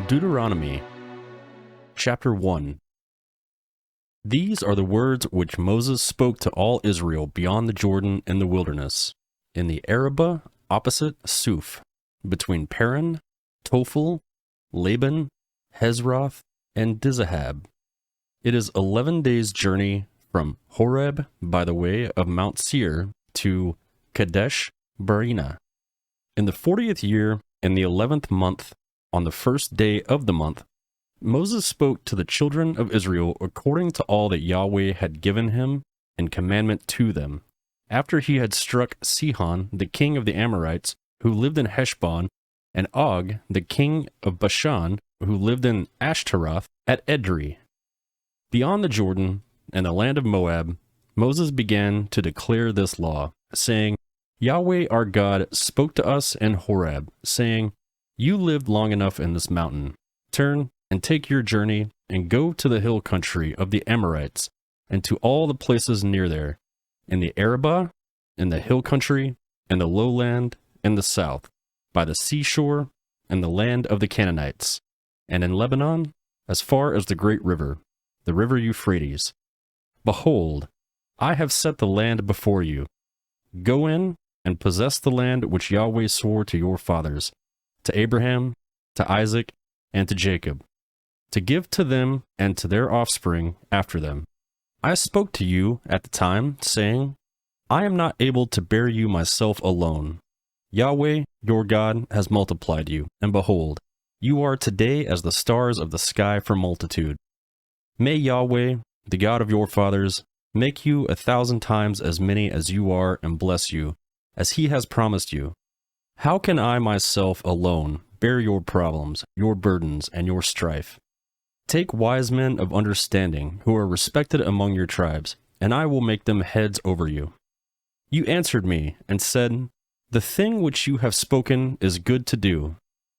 Deuteronomy, chapter 1. These are the words which Moses spoke to all Israel beyond the Jordan in the wilderness, in the Arabah opposite Suf, between Paran, Tophel, Laban, Hezroth, and Dizahab. It is 11 days' journey from Horeb by the way of Mount Seir to Kadesh Barnea. In the 40th year, in the 11th month, on the first day of the month, Moses spoke to the children of Israel according to all that Yahweh had given him in commandment to them, after he had struck Sihon, the king of the Amorites, who lived in Heshbon, and Og, the king of Bashan, who lived in Ashtaroth at Edrei. Beyond the Jordan, and the land of Moab, Moses began to declare this law, saying, Yahweh our God spoke to us in Horeb, saying, You lived long enough in this mountain. Turn and take your journey, and go to the hill country of the Amorites, and to all the places near there, in the Arabah, in the hill country, in the lowland, in the south, by the seashore, in the land of the Canaanites, and in Lebanon, as far as the great river, the river Euphrates. Behold, I have set the land before you. Go in and possess the land which Yahweh swore to your fathers, to Abraham, to Isaac, and to Jacob, to give to them and to their offspring after them. I spoke to you at the time, saying, I am not able to bear you myself alone. Yahweh, your God, has multiplied you, and behold, you are today as the stars of the sky for multitude. May Yahweh, the God of your fathers, make you 1,000 times as many as you are and bless you, as he has promised you. How can I myself alone bear your problems, your burdens, and your strife? Take wise men of understanding who are respected among your tribes, and I will make them heads over you. You answered me and said, The thing which you have spoken is good to do.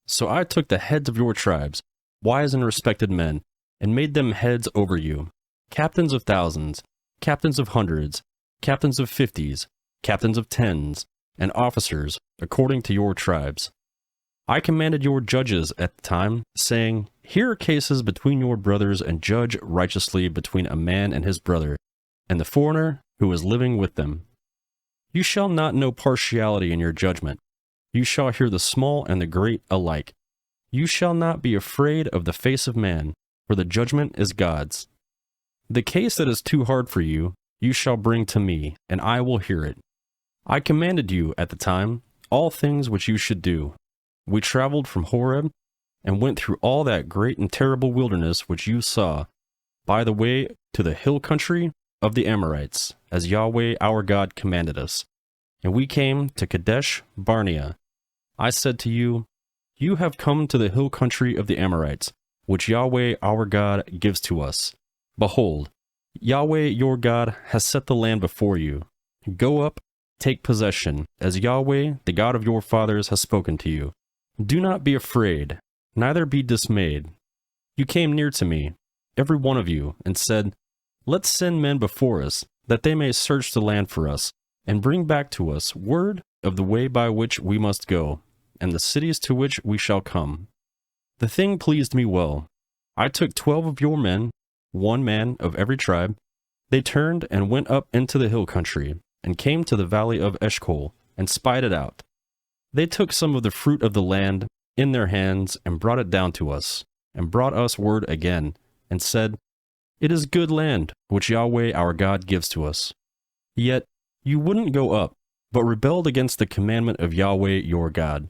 So I took the heads of your tribes, wise and respected men, and made them heads over you, captains of thousands, captains of hundreds, captains of 50s, captains of 10s, and officers according to your tribes. I commanded your judges at the time, saying, Here are cases between your brothers, and judge righteously between a man and his brother, and the foreigner who is living with them. You shall not know partiality in your judgment. You shall hear the small and the great alike. You shall not be afraid of the face of man, for the judgment is God's. The case that is too hard for you, you shall bring to me, and I will hear it. I commanded you at the time all things which you should do. We traveled from Horeb, and went through all that great and terrible wilderness which you saw, by the way to the hill country of the Amorites, as Yahweh our God commanded us. And we came to Kadesh Barnea. I said to you, You have come to the hill country of the Amorites, which Yahweh our God gives to us. Behold, Yahweh your God has set the land before you. Go up, take possession, as Yahweh, the God of your fathers, has spoken to you. Do not be afraid, neither be dismayed. You came near to me, every one of you, and said, Let's send men before us, that they may search the land for us, and bring back to us word of the way by which we must go, and the cities to which we shall come. The thing pleased me well. I took 12 of your men, 1 man of every tribe. They turned and went up into the hill country, and came to the valley of Eshcol, and spied it out. They took some of the fruit of the land in their hands, and brought it down to us, and brought us word again, and said, It is good land, which Yahweh our God gives to us. Yet you wouldn't go up, but rebelled against the commandment of Yahweh your God.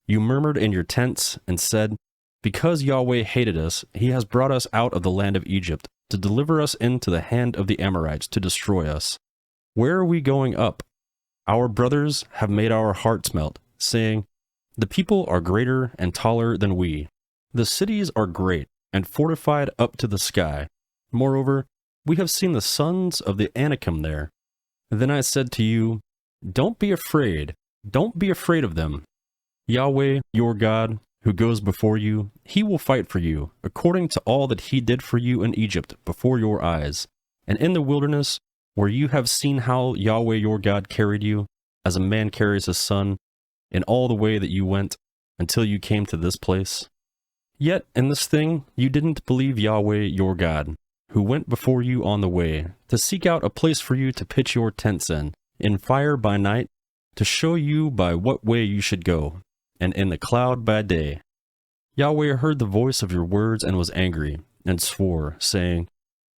You murmured in your tents, and said, Because Yahweh hated us, he has brought us out of the land of Egypt, to deliver us into the hand of the Amorites, to destroy us. Where are we going up? Our brothers have made our hearts melt, saying, The people are greater and taller than we. The cities are great, and fortified up to the sky. Moreover, we have seen the sons of the Anakim there. Then I said to you, Don't be afraid of them. Yahweh, your God, who goes before you, he will fight for you, according to all that he did for you in Egypt before your eyes, and in the wilderness, where you have seen how Yahweh your God carried you, as a man carries his son, in all the way that you went, until you came to this place. Yet in this thing you didn't believe Yahweh your God, who went before you on the way, to seek out a place for you to pitch your tents in fire by night, to show you by what way you should go, and in the cloud by day. Yahweh heard the voice of your words and was angry, and swore, saying,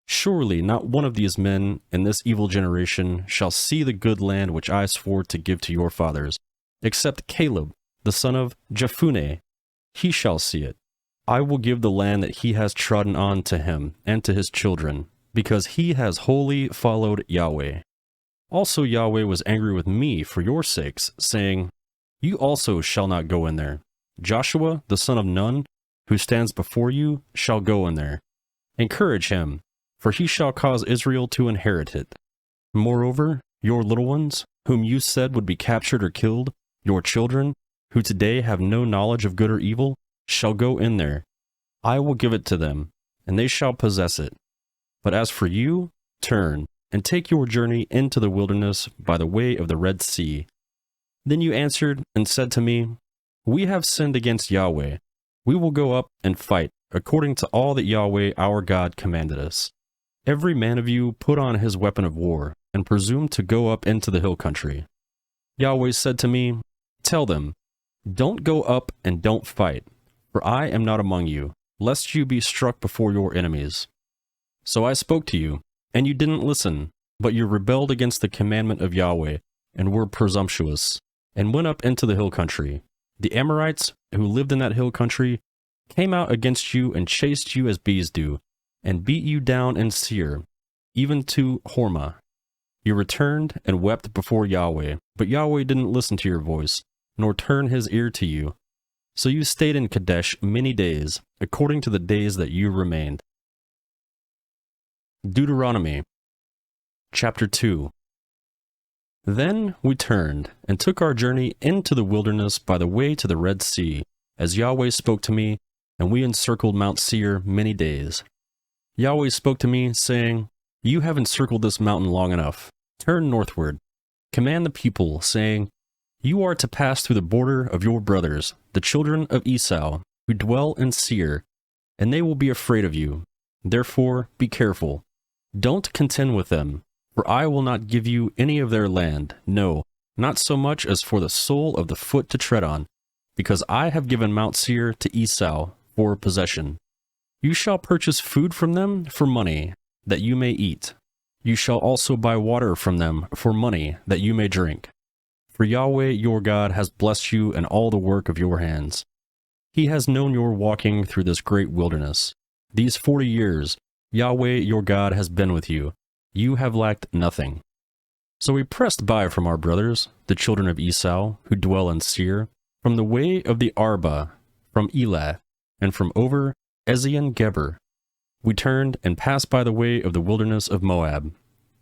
Surely not one of these men in this evil generation shall see the good land which I swore to give to your fathers, except Caleb, the son of Jephunneh. He shall see it. I will give the land that he has trodden on to him and to his children, because he has wholly followed Yahweh. Also Yahweh was angry with me for your sakes, saying, You also shall not go in there. Joshua, the son of Nun, who stands before you, shall go in there. Encourage him, for he shall cause Israel to inherit it. Moreover, your little ones, whom you said would be captured or killed, your children, who today have no knowledge of good or evil, shall go in there. I will give it to them, and they shall possess it. But as for you, turn, and take your journey into the wilderness by the way of the Red Sea. Then you answered and said to me, We have sinned against Yahweh. We will go up and fight, according to all that Yahweh our God commanded us. Every man of you put on his weapon of war, and presume to go up into the hill country. Yahweh said to me, Tell them, Don't go up and don't fight, for I am not among you, lest you be struck before your enemies. So I spoke to you, and you didn't listen, but you rebelled against the commandment of Yahweh, and were presumptuous, and went up into the hill country. The Amorites, who lived in that hill country, came out against you and chased you as bees do, and beat you down in Seir, even to Hormah. You returned and wept before Yahweh, but Yahweh didn't listen to your voice, nor turn his ear to you. So you stayed in Kadesh many days, according to the days that you remained. Deuteronomy chapter 2. Then we turned and took our journey into the wilderness by the way to the Red Sea, as Yahweh spoke to me, and we encircled Mount Seir many days. Yahweh spoke to me, saying, You have encircled this mountain long enough. Turn northward. Command the people, saying, You are to pass through the border of your brothers, the children of Esau, who dwell in Seir, and they will be afraid of you. Therefore be careful. Don't contend with them, for I will not give you any of their land, no, not so much as for the sole of the foot to tread on, because I have given Mount Seir to Esau for possession. You shall purchase food from them for money, that you may eat. You shall also buy water from them for money, that you may drink. For Yahweh your God has blessed you in all the work of your hands. He has known your walking through this great wilderness. These 40 years, Yahweh your God has been with you. You have lacked nothing. So we pressed by from our brothers, the children of Esau, who dwell in Seir, from the way of the Arba, from Elath, and from over Ezion-Geber. We turned and passed by the way of the wilderness of Moab.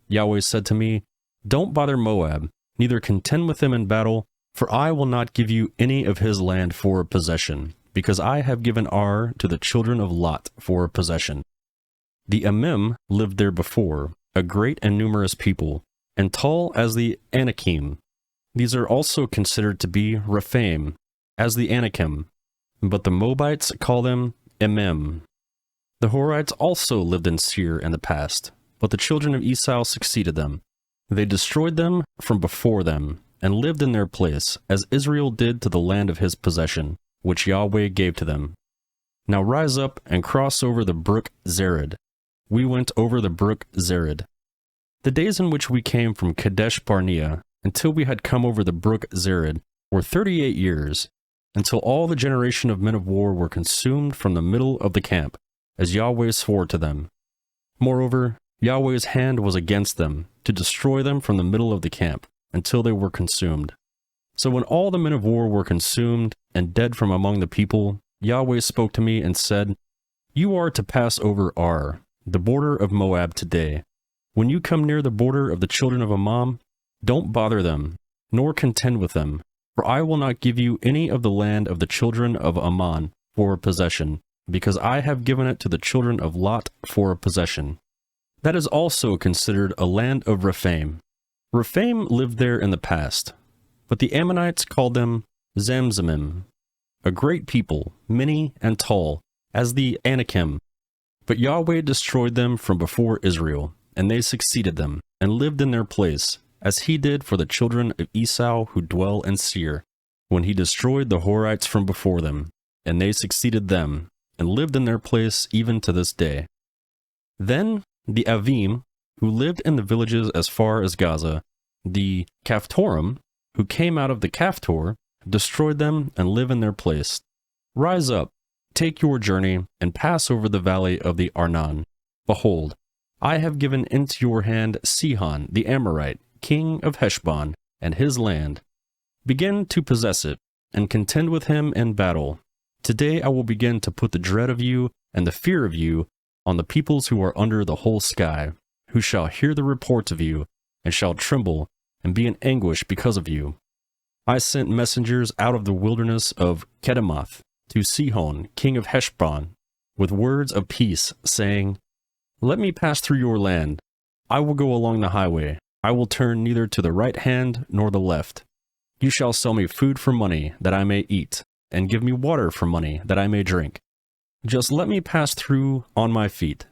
Yahweh said to me, Don't bother Moab, neither contend with him in battle, for I will not give you any of his land for possession, because I have given Ar to the children of Lot for possession. The Amim lived there before, a great and numerous people, and tall as the Anakim. These are also considered to be Rephaim, as the Anakim, but the Moabites call them Emim. The Horites also lived in Seir in the past, but the children of Esau succeeded them. They destroyed them from before them, and lived in their place, as Israel did to the land of his possession, which Yahweh gave to them. Now rise up and cross over the brook Zered. We went over the brook Zered. The days in which we came from Kadesh Barnea until we had come over the brook Zered were 38 years, until all the generation of men of war were consumed from the middle of the camp, as Yahweh swore to them. Moreover, Yahweh's hand was against them, to destroy them from the middle of the camp, until they were consumed. So when all the men of war were consumed and dead from among the people, Yahweh spoke to me and said, You are to pass over Ar, the border of Moab today. When you come near the border of the children of Ammon, don't bother them, nor contend with them, for I will not give you any of the land of the children of Ammon for possession, because I have given it to the children of Lot for a possession. That is also considered a land of Rephaim. Rephaim lived there in the past, but the Ammonites called them Zamzamim, a great people, many and tall, as the Anakim. But Yahweh destroyed them from before Israel, and they succeeded them, and lived in their place, as he did for the children of Esau who dwell in Seir, when he destroyed the Horites from before them, and they succeeded them, and lived in their place even to this day. Then the Avim, who lived in the villages as far as Gaza, the Caphtorim, who came out of the Caphtor, destroyed them and live in their place. Rise up, take your journey, and pass over the valley of the Arnon. Behold, I have given into your hand Sihon the Amorite, king of Heshbon, and his land. Begin to possess it, and contend with him in battle. Today I will begin to put the dread of you and the fear of you on the peoples who are under the whole sky, who shall hear the report of you, and shall tremble, and be in anguish because of you. I sent messengers out of the wilderness of Kedemoth to Sihon, king of Heshbon, with words of peace, saying, Let me pass through your land. I will go along the highway. I will turn neither to the right hand nor the left. You shall sell me food for money, that I may eat, and give me water for money, that I may drink. Just let me pass through on my feet,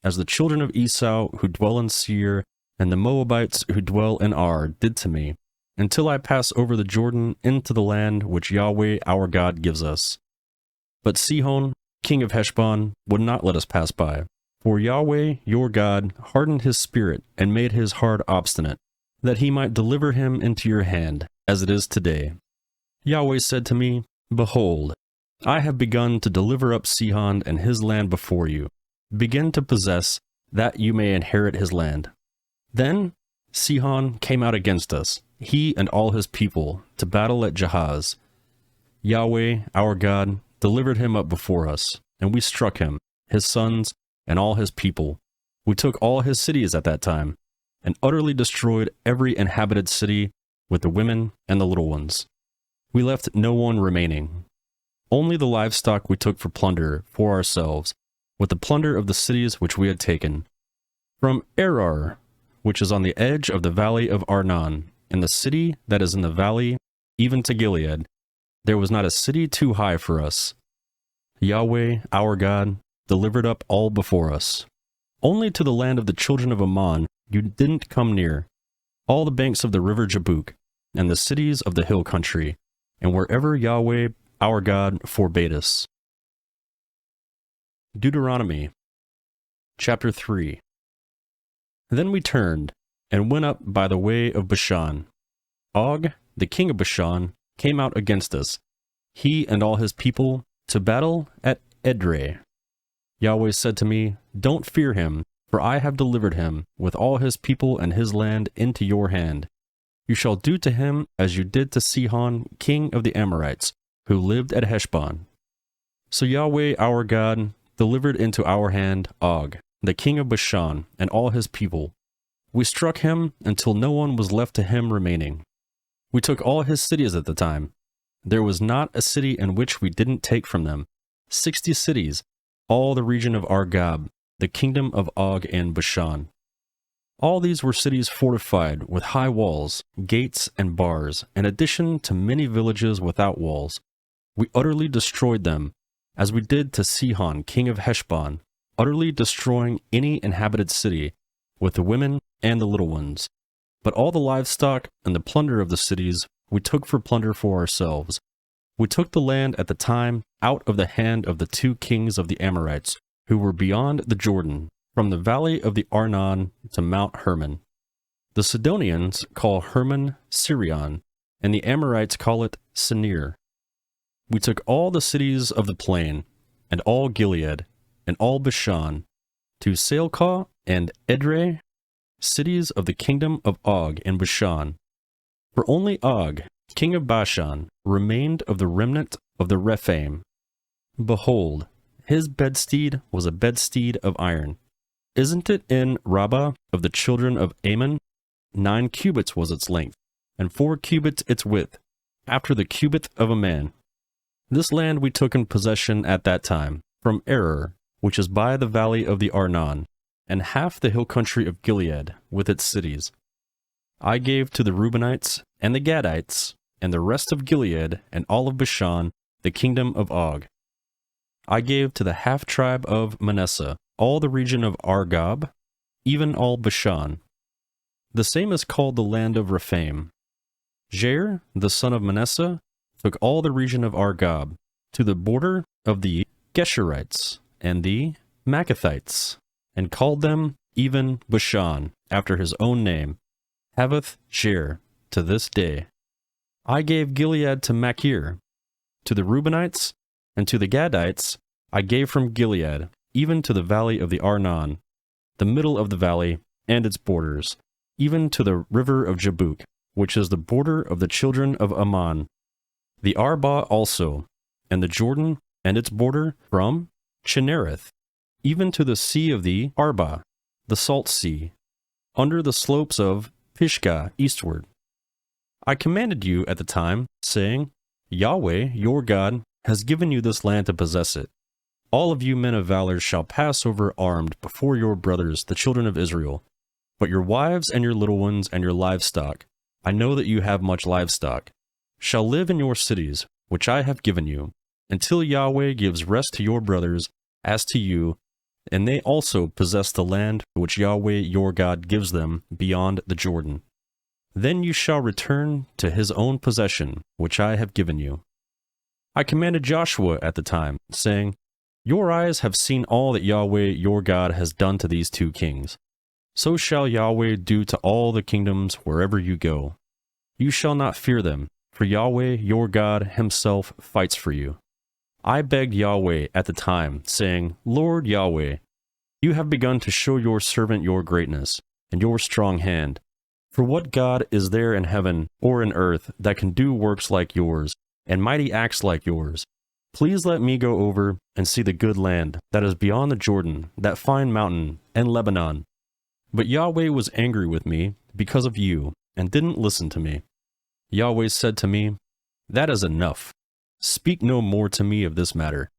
as the children of Esau who dwell in Seir, and the Moabites who dwell in Ar did to me, until I pass over the Jordan into the land which Yahweh our God gives us. But Sihon, king of Heshbon, would not let us pass by, for Yahweh your God hardened his spirit and made his heart obstinate, that he might deliver him into your hand, as it is today. Yahweh said to me, Behold, I have begun to deliver up Sihon and his land before you. Begin to possess, that you may inherit his land. Then Sihon came out against us, he and all his people, to battle at Jahaz. Yahweh, our God, delivered him up before us, and we struck him, his sons, and all his people. We took all his cities at that time, and utterly destroyed every inhabited city, with the women and the little ones. We left no one remaining. Only the livestock we took for plunder for ourselves, with the plunder of the cities which we had taken. From Arar, which is on the edge of the valley of Arnon, and the city that is in the valley, even to Gilead, there was not a city too high for us. Yahweh, our God, delivered up all before us. Only to the land of the children of Ammon you didn't come near, all the banks of the river Jabbok, and the cities of the hill country, and wherever Yahweh, our God, forbade us. Deuteronomy, chapter 3. Then we turned, and went up by the way of Bashan. Og, the king of Bashan, came out against us, he and all his people, to battle at Edrei. Yahweh said to me, Don't fear him, for I have delivered him, with all his people and his land, into your hand. You shall do to him as you did to Sihon, king of the Amorites, who lived at Heshbon. So Yahweh our God delivered into our hand Og, the king of Bashan, and all his people. We struck him until no one was left to him remaining. We took all his cities at the time. There was not a city in which we didn't take from them. 60 cities, all the region of Argob, the kingdom of Og and Bashan. All these were cities fortified with high walls, gates, and bars, in addition to many villages without walls. We utterly destroyed them, as we did to Sihon, king of Heshbon, utterly destroying any inhabited city, with the women and the little ones. But all the livestock and the plunder of the cities we took for plunder for ourselves. We took the land at the time out of the hand of the 2 kings of the Amorites, who were beyond the Jordan, from the valley of the Arnon to Mount Hermon. The Sidonians call Hermon Sirion, and the Amorites call it Senir. We took all the cities of the plain, and all Gilead, and all Bashan, to Salcah and Edrei, cities of the kingdom of Og and Bashan. For only Og, king of Bashan, remained of the remnant of the Rephaim. Behold, his bedstead was a bedstead of iron. Isn't it in Rabbah of the children of Ammon? 9 cubits was its length, and 4 cubits its width, after the cubit of a man. This land we took in possession at that time, from Arar, which is by the valley of the Arnon, and half the hill country of Gilead, with its cities. I gave to the Reubenites, and the Gadites, and the rest of Gilead, and all of Bashan, the kingdom of Og. I gave to the half-tribe of Manasseh all the region of Argob, even all Bashan. The same is called the land of Rephaim. Jair, the son of Manasseh, took all the region of Argob, to the border of the Geshurites and the Maccathites, and called them even Bashan, after his own name, Havoth Jair, to this day. I gave Gilead to Machir. To the Reubenites and to the Gadites I gave from Gilead, even to the valley of the Arnon, the middle of the valley, and its borders, even to the river of Jabbok, which is the border of the children of Ammon, the Arba also, and the Jordan and its border from Chinnereth, even to the sea of the Arba, the salt sea, under the slopes of Pisgah eastward. I commanded you at the time, saying, Yahweh, your God, has given you this land to possess it. All of you men of valor shall pass over armed before your brothers, the children of Israel. But your wives and your little ones and your livestock, I know that you have much livestock, shall live in your cities, which I have given you, until Yahweh gives rest to your brothers as to you, and they also possess the land which Yahweh your God gives them beyond the Jordan. Then you shall return to his own possession, which I have given you. I commanded Joshua at the time, saying, Your eyes have seen all that Yahweh your God has done to these two kings. So shall Yahweh do to all the kingdoms wherever you go. You shall not fear them, for Yahweh your God himself fights for you. I begged Yahweh at the time, saying, Lord Yahweh, you have begun to show your servant your greatness and your strong hand. For what God is there in heaven or in earth that can do works like yours and mighty acts like yours? Please let me go over and see the good land that is beyond the Jordan, that fine mountain, and Lebanon. But Yahweh was angry with me because of you and didn't listen to me. Yahweh said to me, That is enough. Speak no more to me of this matter.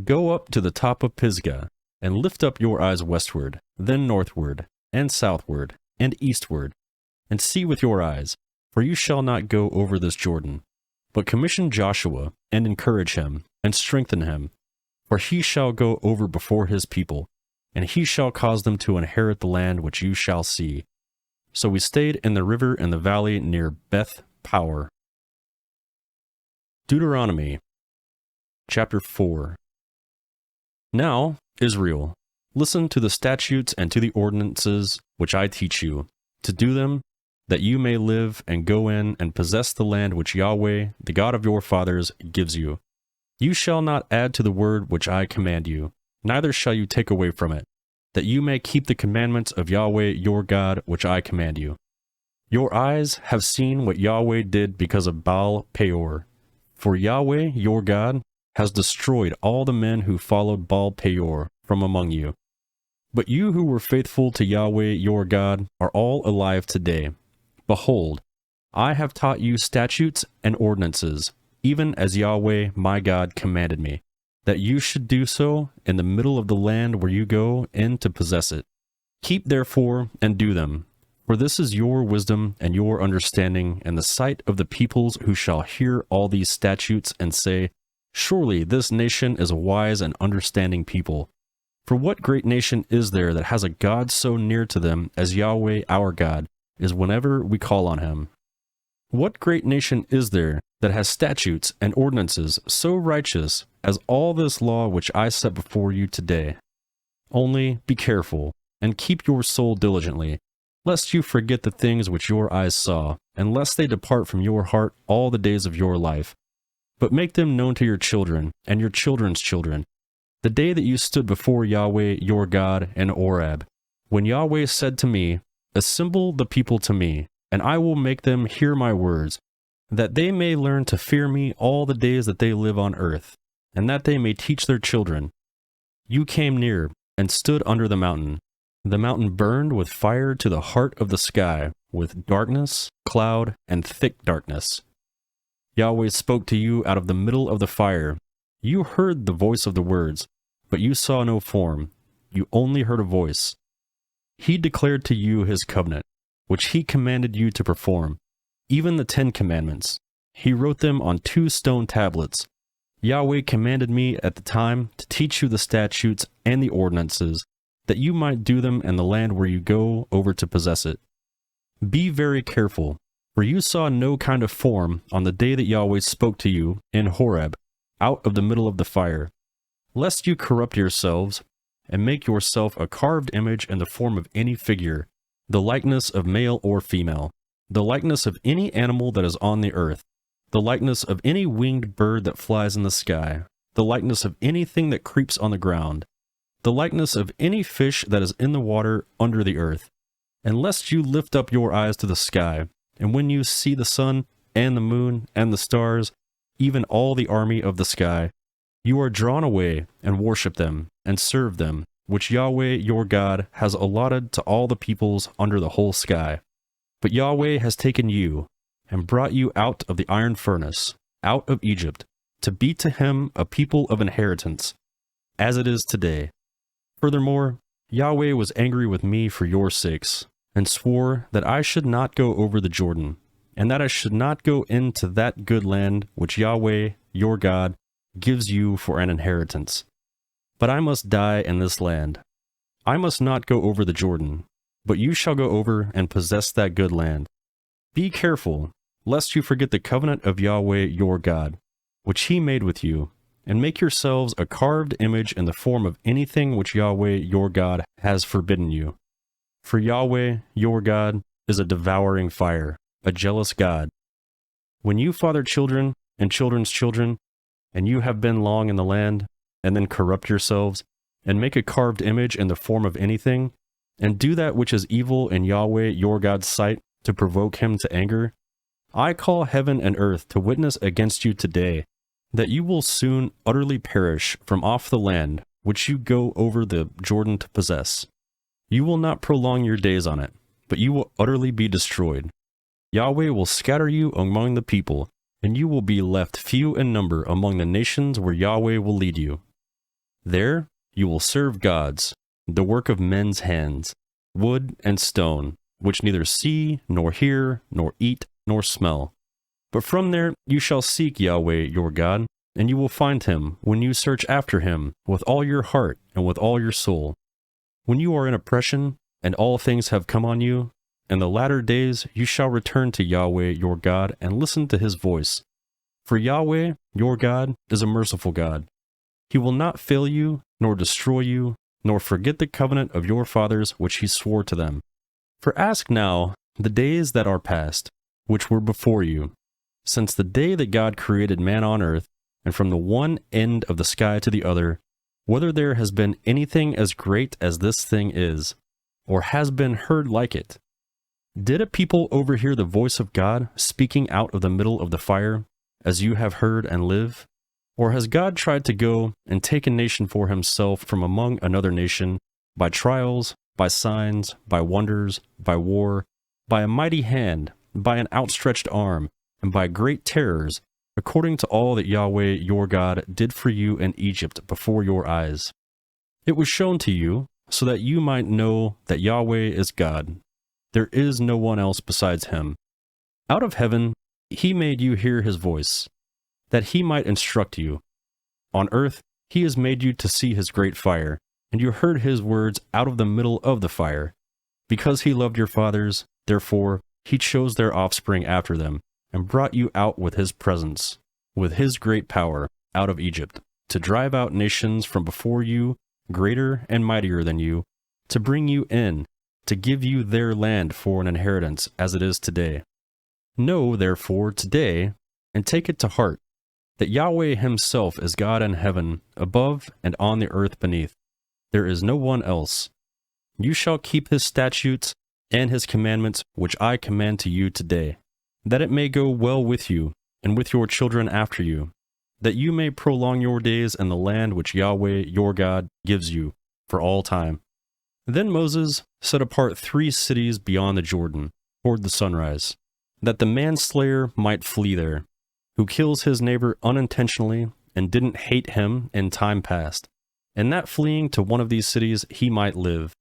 Go up to the top of Pisgah and lift up your eyes westward, then northward, and southward, and eastward, and see with your eyes, for you shall not go over this Jordan. But commission Joshua, and encourage him, and strengthen him, for he shall go over before his people, and he shall cause them to inherit the land which you shall see. So we stayed in the river in the valley near Beth Power. Deuteronomy, chapter 4. Now, Israel, listen to the statutes and to the ordinances which I teach you, to do them, that you may live and go in and possess the land which Yahweh, the God of your fathers, gives you. You shall not add to the word which I command you, neither shall you take away from it, that you may keep the commandments of Yahweh your God which I command you. Your eyes have seen what Yahweh did because of Baal Peor. For Yahweh your God has destroyed all the men who followed Baal Peor from among you. But you who were faithful to Yahweh your God are all alive today. Behold, I have taught you statutes and ordinances, even as Yahweh my God commanded me, that you should do so in the middle of the land where you go in to possess it. Keep therefore and do them, for this is your wisdom and your understanding in the sight of the peoples who shall hear all these statutes and say, Surely this nation is a wise and understanding people. For what great nation is there that has a God so near to them as Yahweh our God is whenever we call on him? What great nation is there that has statutes and ordinances so righteous as all this law which I set before you today? Only be careful, and keep your soul diligently, lest you forget the things which your eyes saw, and lest they depart from your heart all the days of your life. But make them known to your children, and your children's children, the day that you stood before Yahweh your God in Oreb, when Yahweh said to me, Assemble the people to me, and I will make them hear my words, that they may learn to fear me all the days that they live on earth, and that they may teach their children. You came near and stood under the mountain. The mountain burned with fire to the heart of the sky, with darkness, cloud, and thick darkness. Yahweh spoke to you out of the middle of the fire. You heard the voice of the words, but you saw no form. You only heard a voice. He declared to you his covenant, which he commanded you to perform, even the 10 Commandments. He wrote them on 2 stone tablets. Yahweh commanded me at the time to teach you the statutes and the ordinances, that you might do them in the land where you go over to possess it. Be very careful, for you saw no kind of form on the day that Yahweh spoke to you in Horeb, out of the middle of the fire, lest you corrupt yourselves, and make yourself a carved image in the form of any figure, the likeness of male or female, the likeness of any animal that is on the earth, the likeness of any winged bird that flies in the sky, the likeness of anything that creeps on the ground, the likeness of any fish that is in the water under the earth. And lest you lift up your eyes to the sky, and when you see the sun, and the moon, and the stars, even all the army of the sky, you are drawn away and worship them, and serve them, which Yahweh your God has allotted to all the peoples under the whole sky. But Yahweh has taken you, and brought you out of the iron furnace, out of Egypt, to be to him a people of inheritance, as it is today. Furthermore, Yahweh was angry with me for your sakes, and swore that I should not go over the Jordan, and that I should not go into that good land which Yahweh, your God, gives you for an inheritance. But I must die in this land. I must not go over the Jordan, but you shall go over and possess that good land. Be careful, lest you forget the covenant of Yahweh your God, which he made with you, and make yourselves a carved image in the form of anything which Yahweh your God has forbidden you. For Yahweh your God is a devouring fire, a jealous God. When you father children and children's children, and you have been long in the land, and then corrupt yourselves, and make a carved image in the form of anything, and do that which is evil in Yahweh your God's sight to provoke him to anger, I call heaven and earth to witness against you today, that you will soon utterly perish from off the land which you go over the Jordan to possess. You will not prolong your days on it, but you will utterly be destroyed. Yahweh will scatter you among the people, and you will be left few in number among the nations where Yahweh will lead you. There you will serve gods, the work of men's hands, wood and stone, which neither see, nor hear, nor eat, nor smell. But from there you shall seek Yahweh your God, and you will find him when you search after him with all your heart and with all your soul. When you are in oppression, and all things have come on you, in the latter days you shall return to Yahweh your God and listen to his voice. For Yahweh your God is a merciful God. He will not fail you, nor destroy you, nor forget the covenant of your fathers which he swore to them. For ask now the days that are past, which were before you, since the day that God created man on earth, and from the one end of the sky to the other, whether there has been anything as great as this thing is, or has been heard like it. Did a people overhear the voice of God speaking out of the middle of the fire, as you have heard and live? Or has God tried to go and take a nation for himself from among another nation, by trials, by signs, by wonders, by war, by a mighty hand, by an outstretched arm, and by great terrors, according to all that Yahweh your God did for you in Egypt before your eyes? It was shown to you, so that you might know that Yahweh is God. There is no one else besides him. Out of heaven he made you hear his voice, that he might instruct you. On earth he has made you to see his great fire, and you heard his words out of the middle of the fire. Because he loved your fathers, therefore he chose their offspring after them, and brought you out with his presence, with his great power, out of Egypt, to drive out nations from before you, greater and mightier than you, to bring you in, to give you their land for an inheritance, as it is today. Know, therefore, today, and take it to heart, that Yahweh himself is God in heaven, above and on the earth beneath. There is no one else. You shall keep his statutes and his commandments, which I command to you today, that it may go well with you, and with your children after you, that you may prolong your days in the land which Yahweh your God gives you for all time. Then Moses set apart 3 cities beyond the Jordan, toward the sunrise, that the manslayer might flee there, who kills his neighbor unintentionally and didn't hate him in time past, and that fleeing to one of these cities he might live.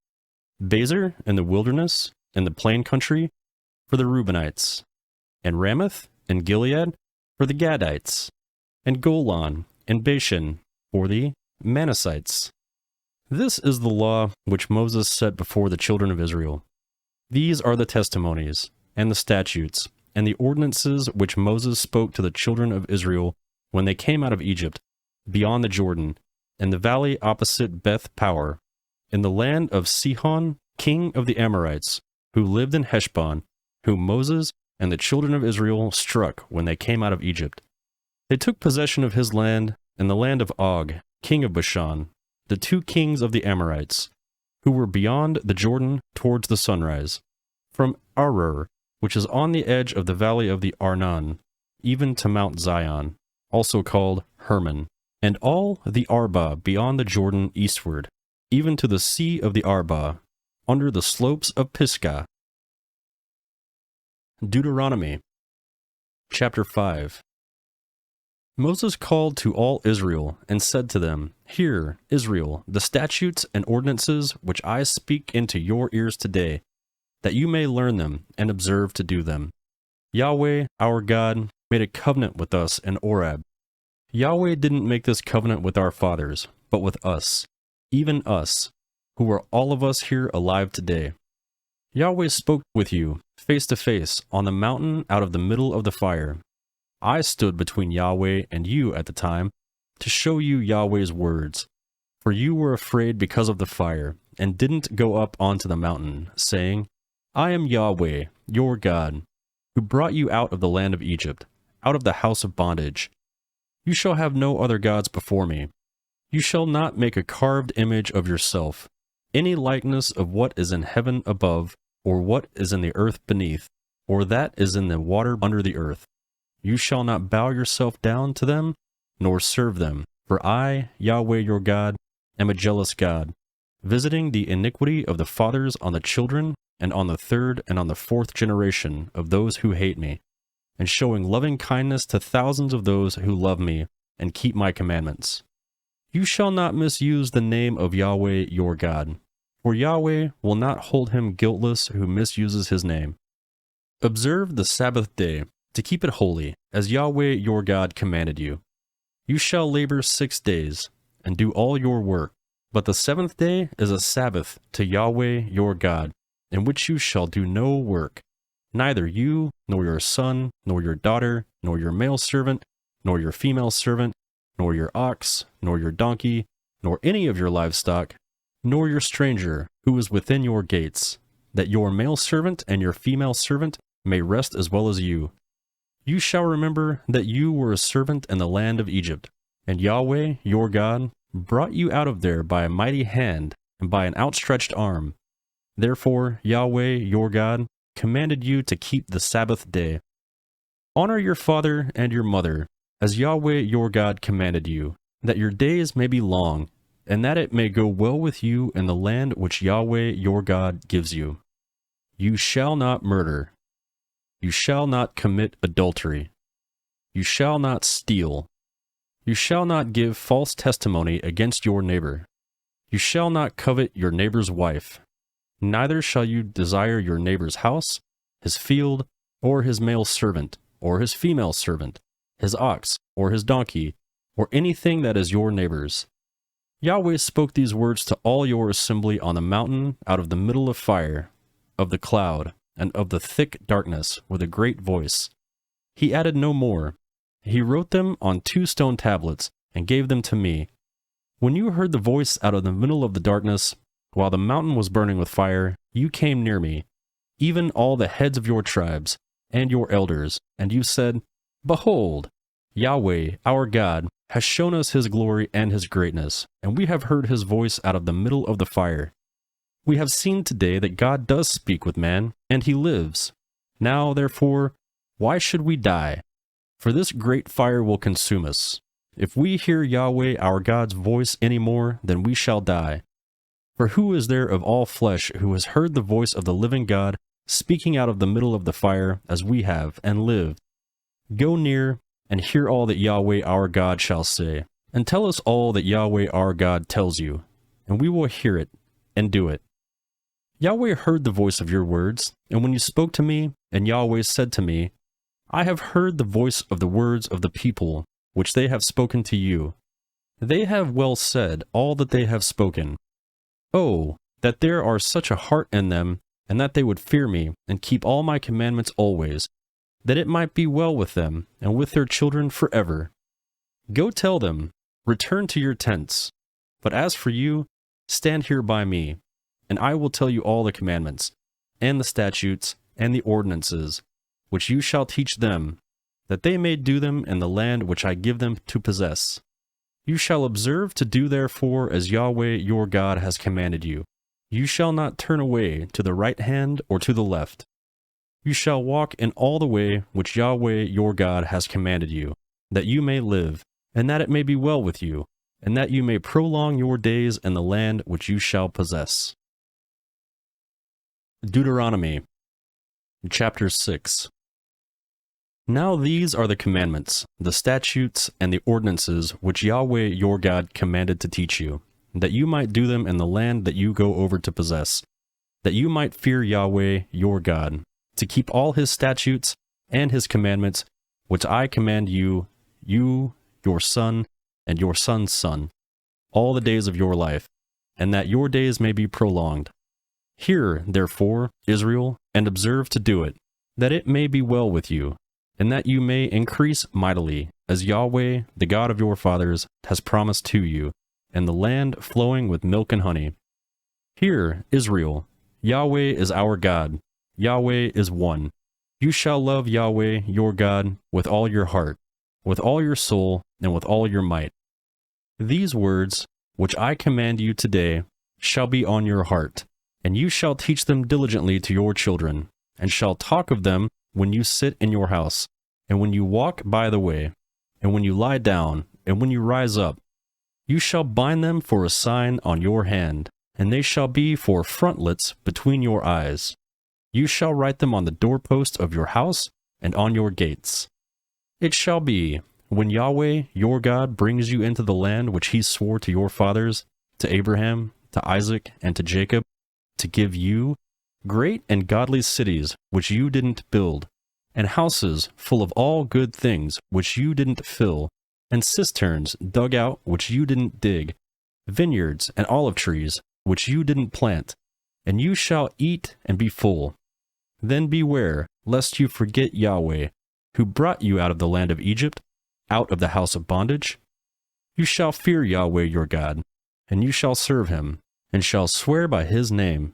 Bezer in the wilderness, in the plain country, for the Reubenites, and Ramoth and Gilead for the Gadites, and Golan and Bashan for the Manassites. This is the law which Moses set before the children of Israel. These are the testimonies, and the statutes, and the ordinances which Moses spoke to the children of Israel when they came out of Egypt, beyond the Jordan, in the valley opposite Beth Power, in the land of Sihon, king of the Amorites, who lived in Heshbon, whom Moses and the children of Israel struck when they came out of Egypt. They took possession of his land and the land of Og, king of Bashan, the two kings of the Amorites, who were beyond the Jordan towards the sunrise, from Aroer, which is on the edge of the valley of the Arnon, even to Mount Zion, also called Hermon, and all the Arba beyond the Jordan eastward, even to the sea of the Arba, under the slopes of Pisgah. Deuteronomy chapter 5. Moses called to all Israel and said to them, Hear, Israel, the statutes and ordinances which I speak into your ears today, that you may learn them and observe to do them. Yahweh, our God, made a covenant with us in Oreb. Yahweh didn't make this covenant with our fathers, but with us, even us, who are all of us here alive today. Yahweh spoke with you, face to face, on the mountain out of the middle of the fire. I stood between Yahweh and you at the time, to show you Yahweh's words. For you were afraid because of the fire, and didn't go up onto the mountain, saying, I am Yahweh, your God, who brought you out of the land of Egypt, out of the house of bondage. You shall have no other gods before me. You shall not make a carved image of yourself, any likeness of what is in heaven above, or what is in the earth beneath, or that is in the water under the earth. You shall not bow yourself down to them, nor serve them, for I, Yahweh your God, am a jealous God, visiting the iniquity of the fathers on the children, and on the third and on the fourth generation of those who hate me, and showing loving kindness to thousands of those who love me and keep my commandments. You shall not misuse the name of Yahweh your God, for Yahweh will not hold him guiltless who misuses his name. Observe the Sabbath day, to keep it holy, as Yahweh your God commanded you. You shall labor 6 days, and do all your work, but the seventh day is a Sabbath to Yahweh your God, in which you shall do no work, neither you, nor your son, nor your daughter, nor your male servant, nor your female servant, nor your ox, nor your donkey, nor any of your livestock, nor your stranger who is within your gates, that your male servant and your female servant may rest as well as you. You shall remember that you were a servant in the land of Egypt, and Yahweh, your God, brought you out of there by a mighty hand and by an outstretched arm. Therefore, Yahweh, your God, commanded you to keep the Sabbath day. Honor your father and your mother, as Yahweh, your God, commanded you, that your days may be long, and that it may go well with you in the land which Yahweh, your God, gives you. You shall not murder. You shall not commit adultery. You shall not steal. You shall not give false testimony against your neighbor. You shall not covet your neighbor's wife. Neither shall you desire your neighbor's house, his field, or his male servant, or his female servant, his ox, or his donkey, or anything that is your neighbor's. Yahweh spoke these words to all your assembly on the mountain out of the middle of fire, of the cloud, and of the thick darkness with a great voice. He added no more. He wrote them on 2 stone tablets and gave them to me. When you heard the voice out of the middle of the darkness, while the mountain was burning with fire, you came near me, even all the heads of your tribes and your elders, and you said, Behold, Yahweh, our God, has shown us his glory and his greatness, and we have heard his voice out of the middle of the fire. We have seen today that God does speak with man, and he lives. Now, therefore, why should we die? For this great fire will consume us. If we hear Yahweh our God's voice any more, then we shall die. For who is there of all flesh who has heard the voice of the living God speaking out of the middle of the fire, as we have, and lived? Go near, and hear all that Yahweh our God shall say, and tell us all that Yahweh our God tells you, and we will hear it, and do it. Yahweh heard the voice of your words, and when you spoke to me, and Yahweh said to me, I have heard the voice of the words of the people, which they have spoken to you. They have well said all that they have spoken. Oh, that there are such a heart in them, and that they would fear me, and keep all my commandments always, that it might be well with them, and with their children forever. Go tell them, return to your tents. But as for you, stand here by me, and I will tell you all the commandments, and the statutes, and the ordinances, which you shall teach them, that they may do them in the land which I give them to possess. You shall observe to do therefore as Yahweh your God has commanded you. You shall not turn away to the right hand or to the left. You shall walk in all the way which Yahweh your God has commanded you, that you may live, and that it may be well with you, and that you may prolong your days in the land which you shall possess. Deuteronomy, chapter 6. Now these are the commandments, the statutes, and the ordinances which Yahweh your God commanded to teach you, that you might do them in the land that you go over to possess, that you might fear Yahweh your God, to keep all his statutes and his commandments, which I command you, your son, and your son's son, all the days of your life, and that your days may be prolonged. Hear, therefore, Israel, and observe to do it, that it may be well with you, and that you may increase mightily, as Yahweh, the God of your fathers, has promised to you, in the land flowing with milk and honey. Hear, Israel, Yahweh is our God, Yahweh is one. You shall love Yahweh your God with all your heart, with all your soul, and with all your might. These words, which I command you today, shall be on your heart, and you shall teach them diligently to your children, and shall talk of them when you sit in your house, and when you walk by the way, and when you lie down, and when you rise up. You shall bind them for a sign on your hand, and they shall be for frontlets between your eyes. You shall write them on the doorposts of your house and on your gates. It shall be, when Yahweh your God brings you into the land which he swore to your fathers, to Abraham, to Isaac, and to Jacob, to give you great and godly cities which you didn't build, and houses full of all good things which you didn't fill, and cisterns dug out which you didn't dig, vineyards and olive trees which you didn't plant, and you shall eat and be full. Then beware, lest you forget Yahweh, who brought you out of the land of Egypt, out of the house of bondage. You shall fear Yahweh your God, and you shall serve him, and shall swear by his name.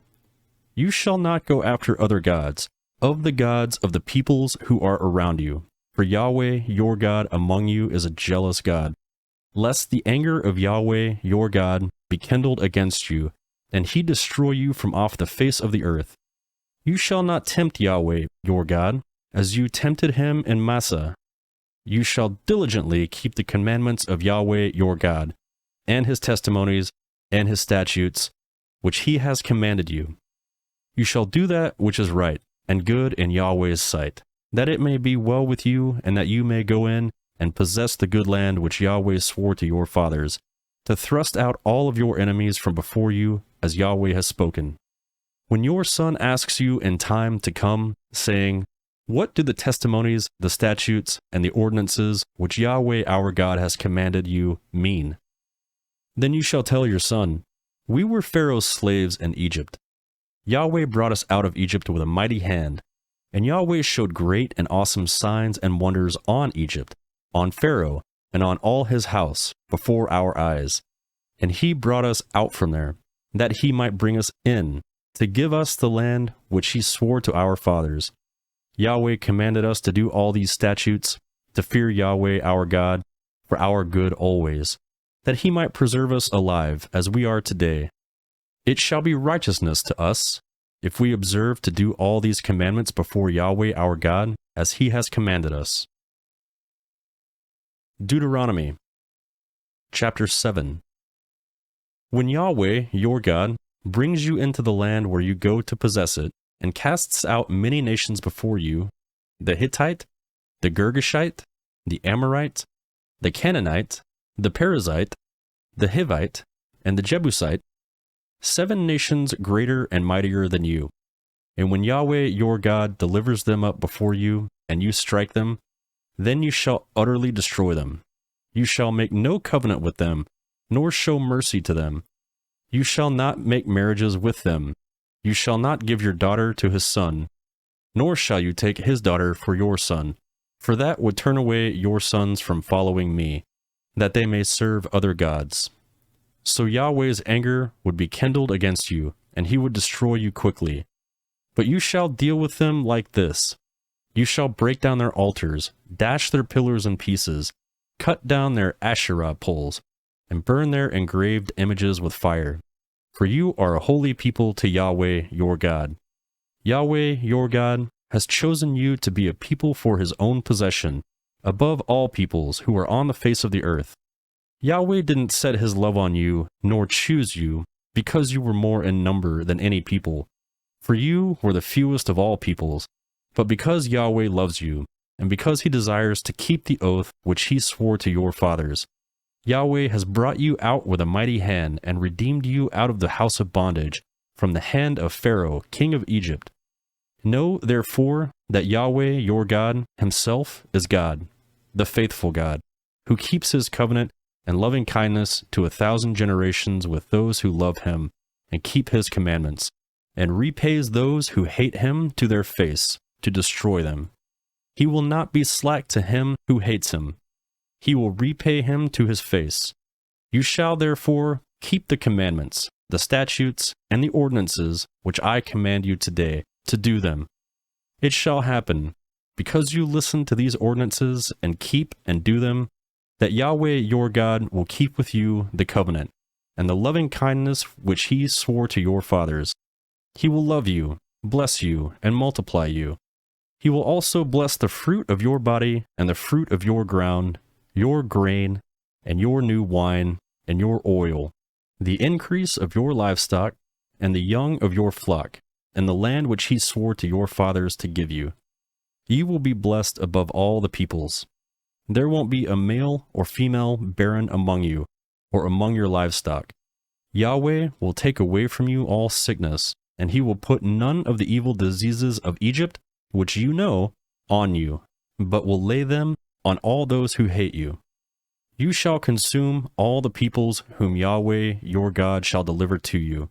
You shall not go after other gods, of the gods of the peoples who are around you, for Yahweh your God among you is a jealous God, lest the anger of Yahweh your God be kindled against you, and he destroy you from off the face of the earth. You shall not tempt Yahweh your God, as you tempted him in Massah. You shall diligently keep the commandments of Yahweh your God, and his testimonies, and his statutes, which he has commanded you. You shall do that which is right and good in Yahweh's sight, that it may be well with you, and that you may go in and possess the good land which Yahweh swore to your fathers, to thrust out all of your enemies from before you, as Yahweh has spoken. When your son asks you in time to come, saying, What do the testimonies, the statutes, and the ordinances which Yahweh our God has commanded you mean? Then you shall tell your son, We were Pharaoh's slaves in Egypt. Yahweh brought us out of Egypt with a mighty hand, and Yahweh showed great and awesome signs and wonders on Egypt, on Pharaoh, and on all his house, before our eyes. And he brought us out from there, that he might bring us in, to give us the land which he swore to our fathers. Yahweh commanded us to do all these statutes, to fear Yahweh our God, for our good always, that he might preserve us alive as we are today. It shall be righteousness to us, if we observe to do all these commandments before Yahweh our God, as he has commanded us. Deuteronomy, chapter 7. When Yahweh, your God, brings you into the land where you go to possess it, and casts out many nations before you, the Hittite, the Girgashite, the Amorite, the Canaanite, the Perizzite, the Hivite, and the Jebusite, 7 nations greater and mightier than you. And when Yahweh your God delivers them up before you, and you strike them, then you shall utterly destroy them. You shall make no covenant with them, nor show mercy to them. You shall not make marriages with them. You shall not give your daughter to his son, nor shall you take his daughter for your son, for that would turn away your sons from following me, that they may serve other gods. So Yahweh's anger would be kindled against you, and he would destroy you quickly. But you shall deal with them like this. You shall break down their altars, dash their pillars in pieces, cut down their Asherah poles, and burn their engraved images with fire. For you are a holy people to Yahweh your God. Yahweh your God has chosen you to be a people for his own possession, above all peoples who are on the face of the earth. Yahweh didn't set his love on you, nor choose you, because you were more in number than any people. For you were the fewest of all peoples, but because Yahweh loves you, and because he desires to keep the oath which he swore to your fathers, Yahweh has brought you out with a mighty hand and redeemed you out of the house of bondage, from the hand of Pharaoh, king of Egypt. Know, therefore, that Yahweh your God himself is God, the faithful God, who keeps his covenant and loving kindness to 1,000 generations with those who love him and keep his commandments, and repays those who hate him to their face, to destroy them. He will not be slack to him who hates him. He will repay him to his face. You shall therefore keep the commandments, the statutes, and the ordinances which I command you today, to do them. It shall happen, because you listen to these ordinances and keep and do them, that Yahweh your God will keep with you the covenant, and the loving kindness which he swore to your fathers. He will love you, bless you, and multiply you. He will also bless the fruit of your body, and the fruit of your ground, your grain, and your new wine, and your oil, the increase of your livestock, and the young of your flock, and the land which he swore to your fathers to give you. You will be blessed above all the peoples. There won't be a male or female barren among you, or among your livestock. Yahweh will take away from you all sickness, and he will put none of the evil diseases of Egypt, which you know, on you, but will lay them on all those who hate you. You shall consume all the peoples whom Yahweh your God shall deliver to you.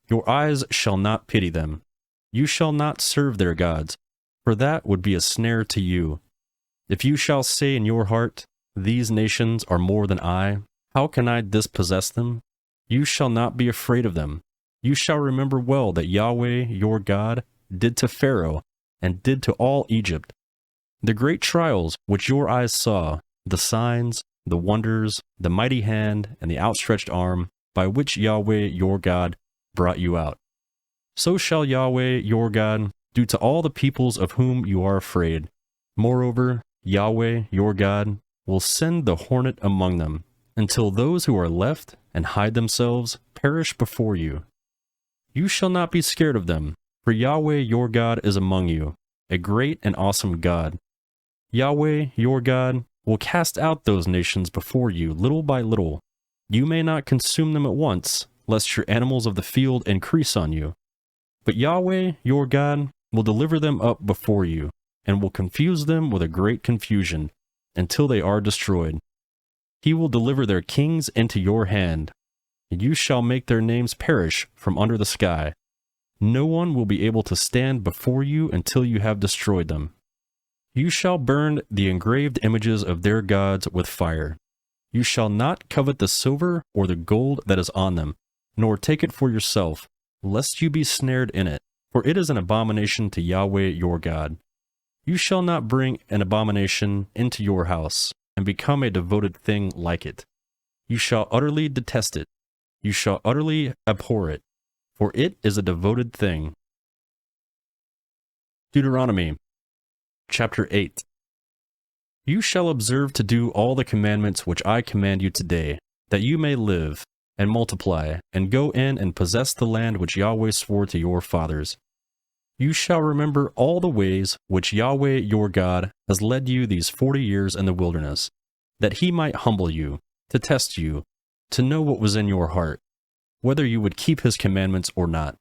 Your eyes shall not pity them. You shall not serve their gods, for that would be a snare to you. If you shall say in your heart, these nations are more than I, how can I dispossess them? You shall not be afraid of them. You shall remember well that Yahweh your God did to Pharaoh and did to all Egypt. The great trials which your eyes saw, the signs, the wonders, the mighty hand, and the outstretched arm, by which Yahweh your God brought you out. So shall Yahweh your God do to all the peoples of whom you are afraid. Moreover, Yahweh your God will send the hornet among them, until those who are left and hide themselves perish before you. You shall not be scared of them, for Yahweh your God is among you, a great and awesome God. Yahweh your God will cast out those nations before you little by little. You may not consume them at once, lest your animals of the field increase on you. But Yahweh your God will deliver them up before you, and will confuse them with a great confusion, until they are destroyed. He will deliver their kings into your hand, and you shall make their names perish from under the sky. No one will be able to stand before you until you have destroyed them. You shall burn the engraved images of their gods with fire. You shall not covet the silver or the gold that is on them, nor take it for yourself, lest you be snared in it, for it is an abomination to Yahweh your God. You shall not bring an abomination into your house, and become a devoted thing like it. You shall utterly detest it. You shall utterly abhor it, for it is a devoted thing. Deuteronomy chapter 8. You shall observe to do all the commandments which I command you today, that you may live, and multiply, and go in and possess the land which Yahweh swore to your fathers. You shall remember all the ways which Yahweh your God has led you these 40 years in the wilderness, that he might humble you, to test you, to know what was in your heart, whether you would keep his commandments or not.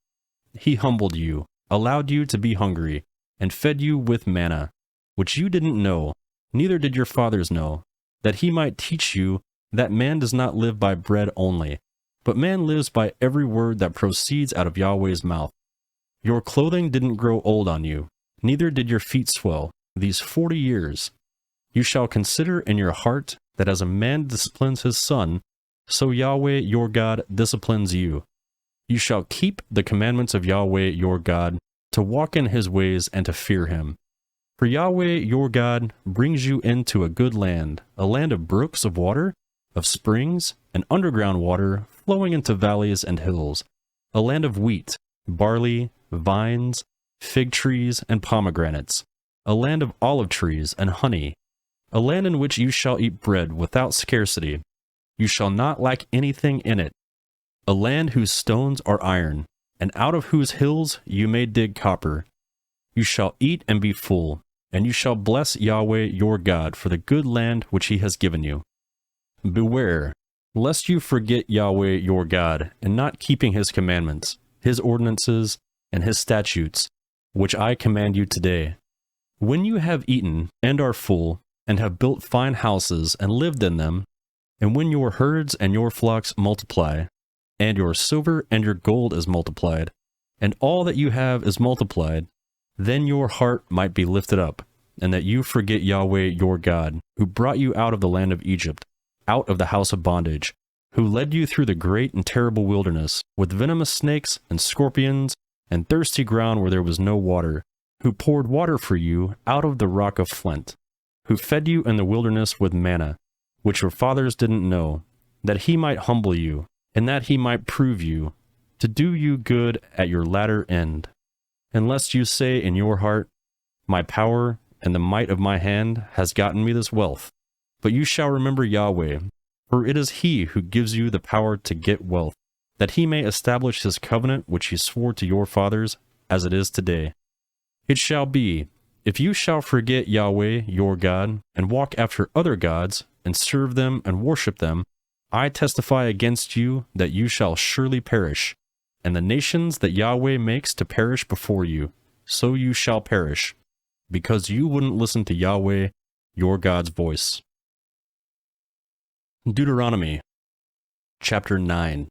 He humbled you, allowed you to be hungry, and fed you with manna, which you didn't know, neither did your fathers know, that he might teach you that man does not live by bread only, but man lives by every word that proceeds out of Yahweh's mouth. Your clothing didn't grow old on you, neither did your feet swell, these 40 years. You shall consider in your heart that as a man disciplines his son, so Yahweh your God disciplines you. You shall keep the commandments of Yahweh your God, to walk in his ways and to fear him. For Yahweh your God brings you into a good land, a land of brooks of water, of springs, and underground water flowing into valleys and hills, a land of wheat, barley, vines, fig trees, and pomegranates, a land of olive trees and honey, a land in which you shall eat bread without scarcity. You shall not lack anything in it, a land whose stones are iron, and out of whose hills you may dig copper. You shall eat and be full, and you shall bless Yahweh your God for the good land which he has given you. Beware, lest you forget Yahweh your God, in not keeping his commandments, his ordinances, and his statutes, which I command you today. When you have eaten and are full, and have built fine houses and lived in them, and when your herds and your flocks multiply, and your silver and your gold is multiplied, and all that you have is multiplied, then your heart might be lifted up, and that you forget Yahweh your God, who brought you out of the land of Egypt, out of the house of bondage, who led you through the great and terrible wilderness, with venomous snakes and scorpions, and thirsty ground where there was no water, who poured water for you out of the rock of flint, who fed you in the wilderness with manna, which your fathers didn't know, that he might humble you, and that he might prove you, to do you good at your latter end. And lest you say in your heart, my power and the might of my hand has gotten me this wealth. But you shall remember Yahweh, for it is he who gives you the power to get wealth, that he may establish his covenant which he swore to your fathers, as it is today. It shall be, if you shall forget Yahweh your God, and walk after other gods, and serve them and worship them, I testify against you that you shall surely perish, and the nations that Yahweh makes to perish before you, so you shall perish, because you wouldn't listen to Yahweh your God's voice. Deuteronomy chapter 9.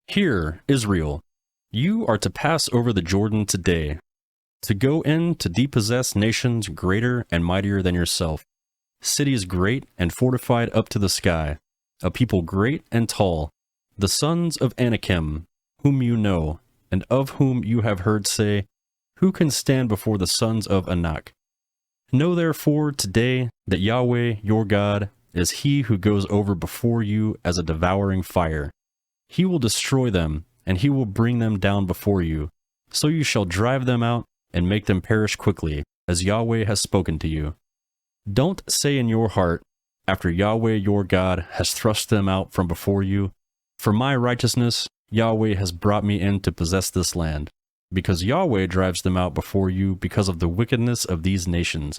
Hear, Israel, you are to pass over the Jordan today, to go in to depossess nations greater and mightier than yourself, cities great and fortified up to the sky, a people great and tall, the sons of Anakim, whom you know, and of whom you have heard say, who can stand before the sons of Anak? Know therefore today that Yahweh your God is he who goes over before you as a devouring fire. He will destroy them, and he will bring them down before you. So you shall drive them out and make them perish quickly, as Yahweh has spoken to you. Don't say in your heart, after Yahweh your God has thrust them out from before you, for my righteousness Yahweh has brought me in to possess this land, because Yahweh drives them out before you because of the wickedness of these nations.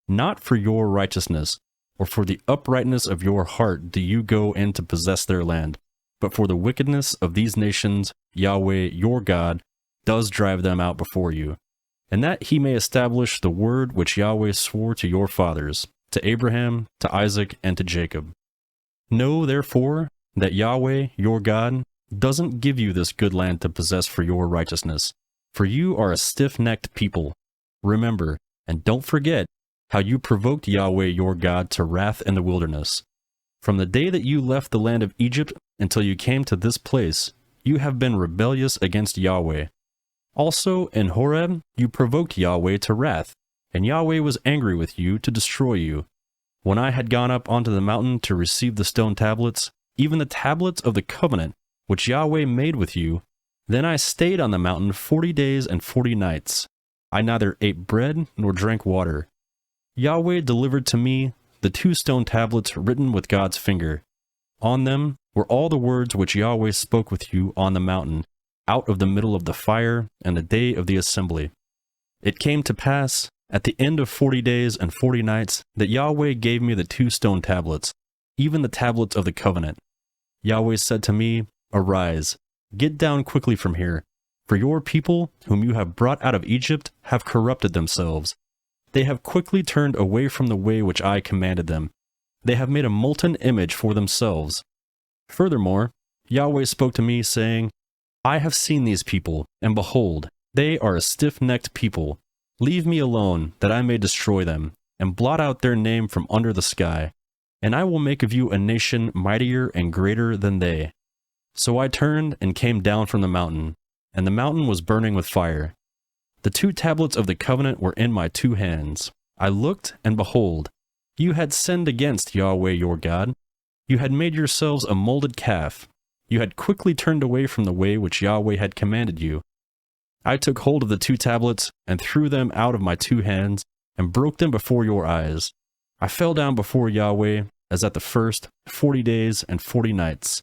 Not for your righteousness, or for the uprightness of your heart do you go in to possess their land, but for the wickedness of these nations Yahweh your God does drive them out before you, and that he may establish the word which Yahweh swore to your fathers, to Abraham, to Isaac, and to Jacob. Know, therefore, that Yahweh your God doesn't give you this good land to possess for your righteousness, for you are a stiff-necked people. Remember, and don't forget, how you provoked Yahweh your God to wrath in the wilderness. From the day that you left the land of Egypt until you came to this place, you have been rebellious against Yahweh. Also in Horeb you provoked Yahweh to wrath, and Yahweh was angry with you to destroy you. When I had gone up onto the mountain to receive the stone tablets, even the tablets of the covenant which Yahweh made with you, then I stayed on the mountain 40 days and 40 nights. I neither ate bread nor drank water. Yahweh delivered to me the 2 stone tablets written with God's finger. On them were all the words which Yahweh spoke with you on the mountain, out of the middle of the fire, and the day of the assembly. It came to pass, at the end of 40 days and 40 nights, that Yahweh gave me the 2 stone tablets, even the tablets of the covenant. Yahweh said to me, Arise, get down quickly from here, for your people, whom you have brought out of Egypt, have corrupted themselves. They have quickly turned away from the way which I commanded them, They have made a molten image for themselves. Furthermore, Yahweh spoke to me, saying, I have seen these people, and behold, they are a stiff-necked people. Leave me alone, that I may destroy them, and blot out their name from under the sky. And I will make of you a nation mightier and greater than they. So I turned and came down from the mountain, and the mountain was burning with fire. The 2 tablets of the covenant were in my 2 hands. I looked, and behold, you had sinned against Yahweh your God. You had made yourselves a molded calf. You had quickly turned away from the way which Yahweh had commanded you. I took hold of the 2 tablets, and threw them out of my 2 hands, and broke them before your eyes. I fell down before Yahweh, as at the first, 40 days and 40 nights.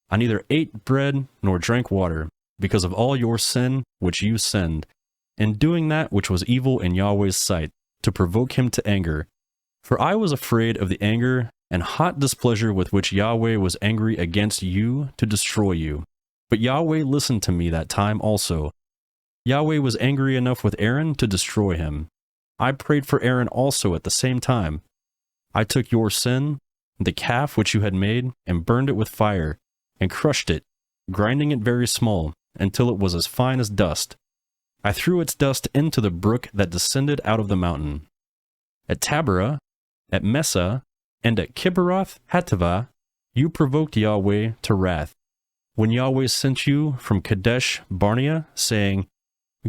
I neither ate bread nor drank water, because of all your sin which you sinned, in doing that which was evil in Yahweh's sight, to provoke him to anger. For I was afraid of the anger and hot displeasure with which Yahweh was angry against you to destroy you. But Yahweh listened to me that time also. Yahweh was angry enough with Aaron to destroy him. I prayed for Aaron also at the same time. I took your sin, the calf which you had made, and burned it with fire, and crushed it, grinding it very small, until it was as fine as dust. I threw its dust into the brook that descended out of the mountain. At Taberah, at Messah, and at Kibroth Hattaavah, you provoked Yahweh to wrath. When Yahweh sent you from Kadesh Barnea, saying,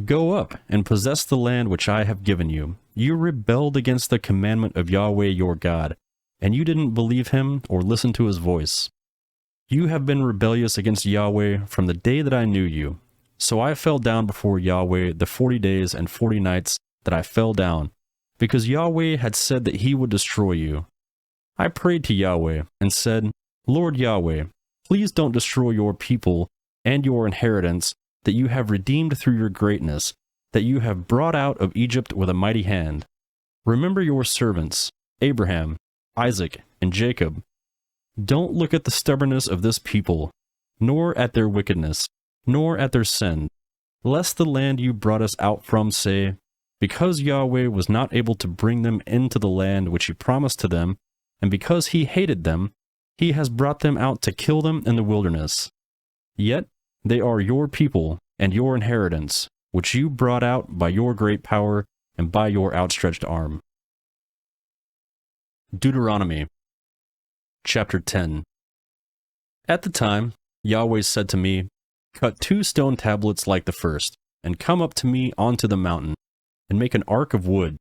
Go up and possess the land which I have given you, you rebelled against the commandment of Yahweh your God, and you didn't believe him or listen to his voice. You have been rebellious against Yahweh from the day that I knew you. So I fell down before Yahweh the 40 days and 40 nights that I fell down, because Yahweh had said that he would destroy you. I prayed to Yahweh and said, Lord Yahweh, please don't destroy your people and your inheritance that you have redeemed through your greatness, that you have brought out of Egypt with a mighty hand. Remember your servants, Abraham, Isaac, and Jacob. Don't look at the stubbornness of this people, nor at their wickedness, nor at their sin, lest the land you brought us out from say, because Yahweh was not able to bring them into the land which he promised to them, and because he hated them, he has brought them out to kill them in the wilderness. Yet they are your people and your inheritance, which you brought out by your great power and by your outstretched arm. Deuteronomy Chapter 10. At the time, Yahweh said to me, Cut 2 stone tablets like the first, and come up to me onto the mountain, and make an ark of wood.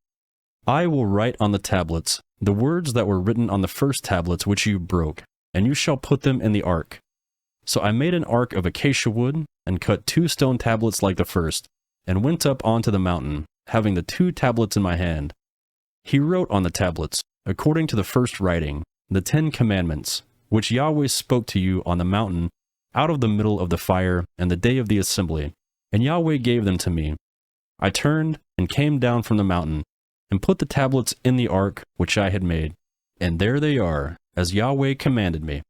I will write on the tablets the words that were written on the first tablets which you broke, and you shall put them in the ark. So I made an ark of acacia wood, and cut 2 stone tablets like the first, and went up onto the mountain, having the 2 tablets in my hand. He wrote on the tablets, according to the first writing, the 10 commandments, which Yahweh spoke to you on the mountain, out of the middle of the fire, and the day of the assembly, and Yahweh gave them to me. I turned and came down from the mountain, and put the tablets in the ark which I had made, and there they are, as Yahweh commanded me.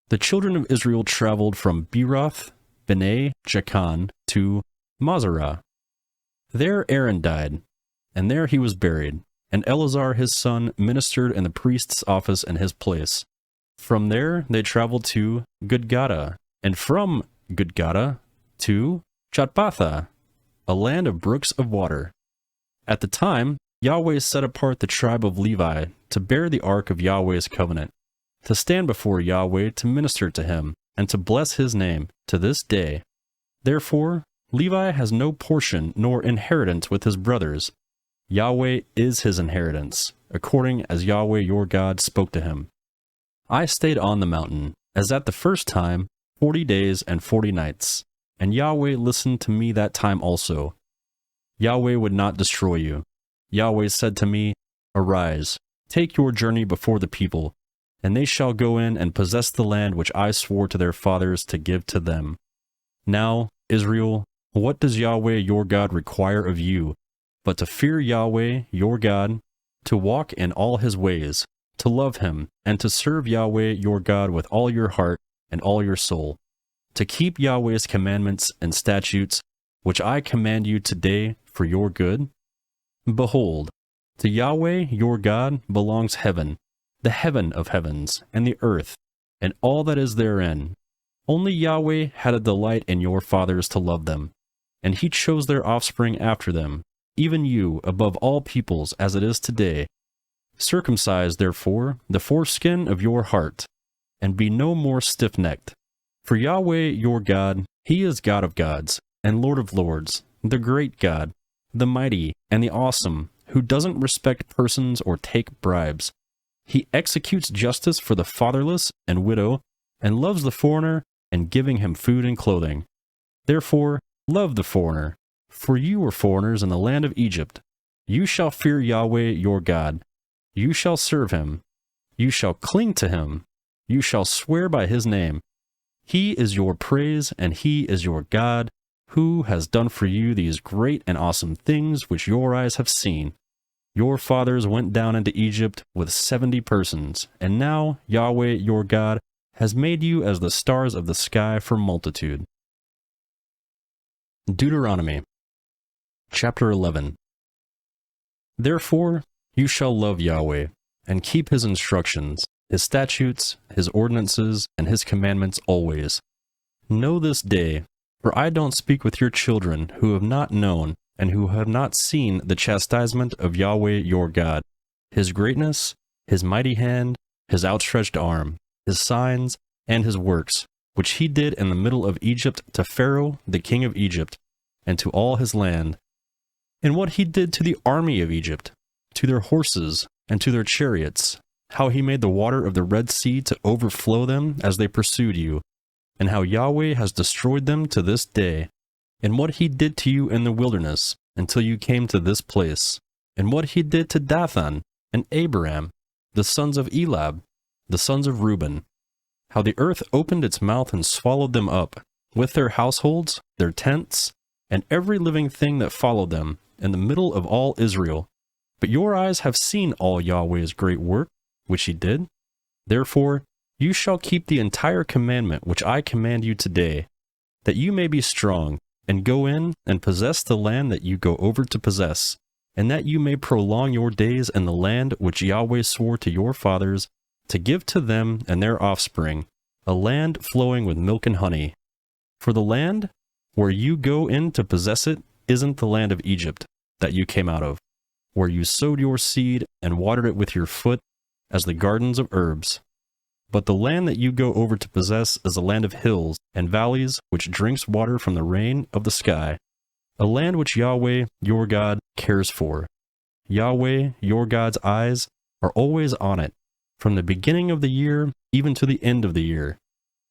The children of Israel traveled from Beeroth, Bene Jaakan, to Moserah. There Aaron died, and there he was buried, and Eleazar his son ministered in the priest's office in his place. From there they traveled to Gudgodah, and from Gudgodah to Jotbatha, a land of brooks of water. At the time, Yahweh set apart the tribe of Levi to bear the ark of Yahweh's covenant, to stand before Yahweh to minister to him, and to bless his name to this day. Therefore, Levi has no portion nor inheritance with his brothers. Yahweh is his inheritance, according as Yahweh your God spoke to him. I stayed on the mountain, as at the first time, 40 days and 40 nights, and Yahweh listened to me that time also. Yahweh would not destroy you. Yahweh said to me, Arise, take your journey before the people, and they shall go in and possess the land which I swore to their fathers to give to them. Now, Israel, what does Yahweh your God require of you, but to fear Yahweh your God, to walk in all his ways, to love him, and to serve Yahweh your God with all your heart and all your soul, to keep Yahweh's commandments and statutes, which I command you today for your good? Behold, to Yahweh your God belongs heaven, the heaven of heavens, and the earth, and all that is therein. Only Yahweh had a delight in your fathers to love them, and he chose their offspring after them, even you above all peoples as it is today. Circumcise, therefore, the foreskin of your heart, and be no more stiff-necked. For Yahweh your God, he is God of gods, and Lord of lords, the great God, the mighty and the awesome, who doesn't respect persons or take bribes. He executes justice for the fatherless and widow, and loves the foreigner, and giving him food and clothing. Therefore, love the foreigner, for you were foreigners in the land of Egypt. You shall fear Yahweh your God. You shall serve him. You shall cling to him. You shall swear by his name. He is your praise, and he is your God, who has done for you these great and awesome things which your eyes have seen. Your fathers went down into Egypt with 70 persons, and now Yahweh your God has made you as the stars of the sky for multitude. Deuteronomy chapter 11. Therefore you shall love Yahweh, and keep his instructions, his statutes, his ordinances, and his commandments always. Know this day, for I don't speak with your children who have not known and who have not seen the chastisement of Yahweh your God, his greatness, his mighty hand, his outstretched arm, his signs, and his works, which he did in the middle of Egypt to Pharaoh, the king of Egypt, and to all his land, and what he did to the army of Egypt, to their horses, and to their chariots, how he made the water of the Red Sea to overflow them as they pursued you, and how Yahweh has destroyed them to this day, and what he did to you in the wilderness until you came to this place, and what he did to Dathan and Abiram, the sons of Elab, the sons of Reuben, how the earth opened its mouth and swallowed them up, with their households, their tents, and every living thing that followed them, in the middle of all Israel. But your eyes have seen all Yahweh's great work, which he did. Therefore, you shall keep the entire commandment which I command you today, that you may be strong, and go in and possess the land that you go over to possess, and that you may prolong your days in the land which Yahweh swore to your fathers to give to them and their offspring, a land flowing with milk and honey. For the land where you go in to possess it isn't the land of Egypt that you came out of, where you sowed your seed and watered it with your foot as the gardens of herbs. But the land that you go over to possess is a land of hills and valleys which drinks water from the rain of the sky, a land which Yahweh, your God, cares for. Yahweh, your God's eyes are always on it, from the beginning of the year even to the end of the year.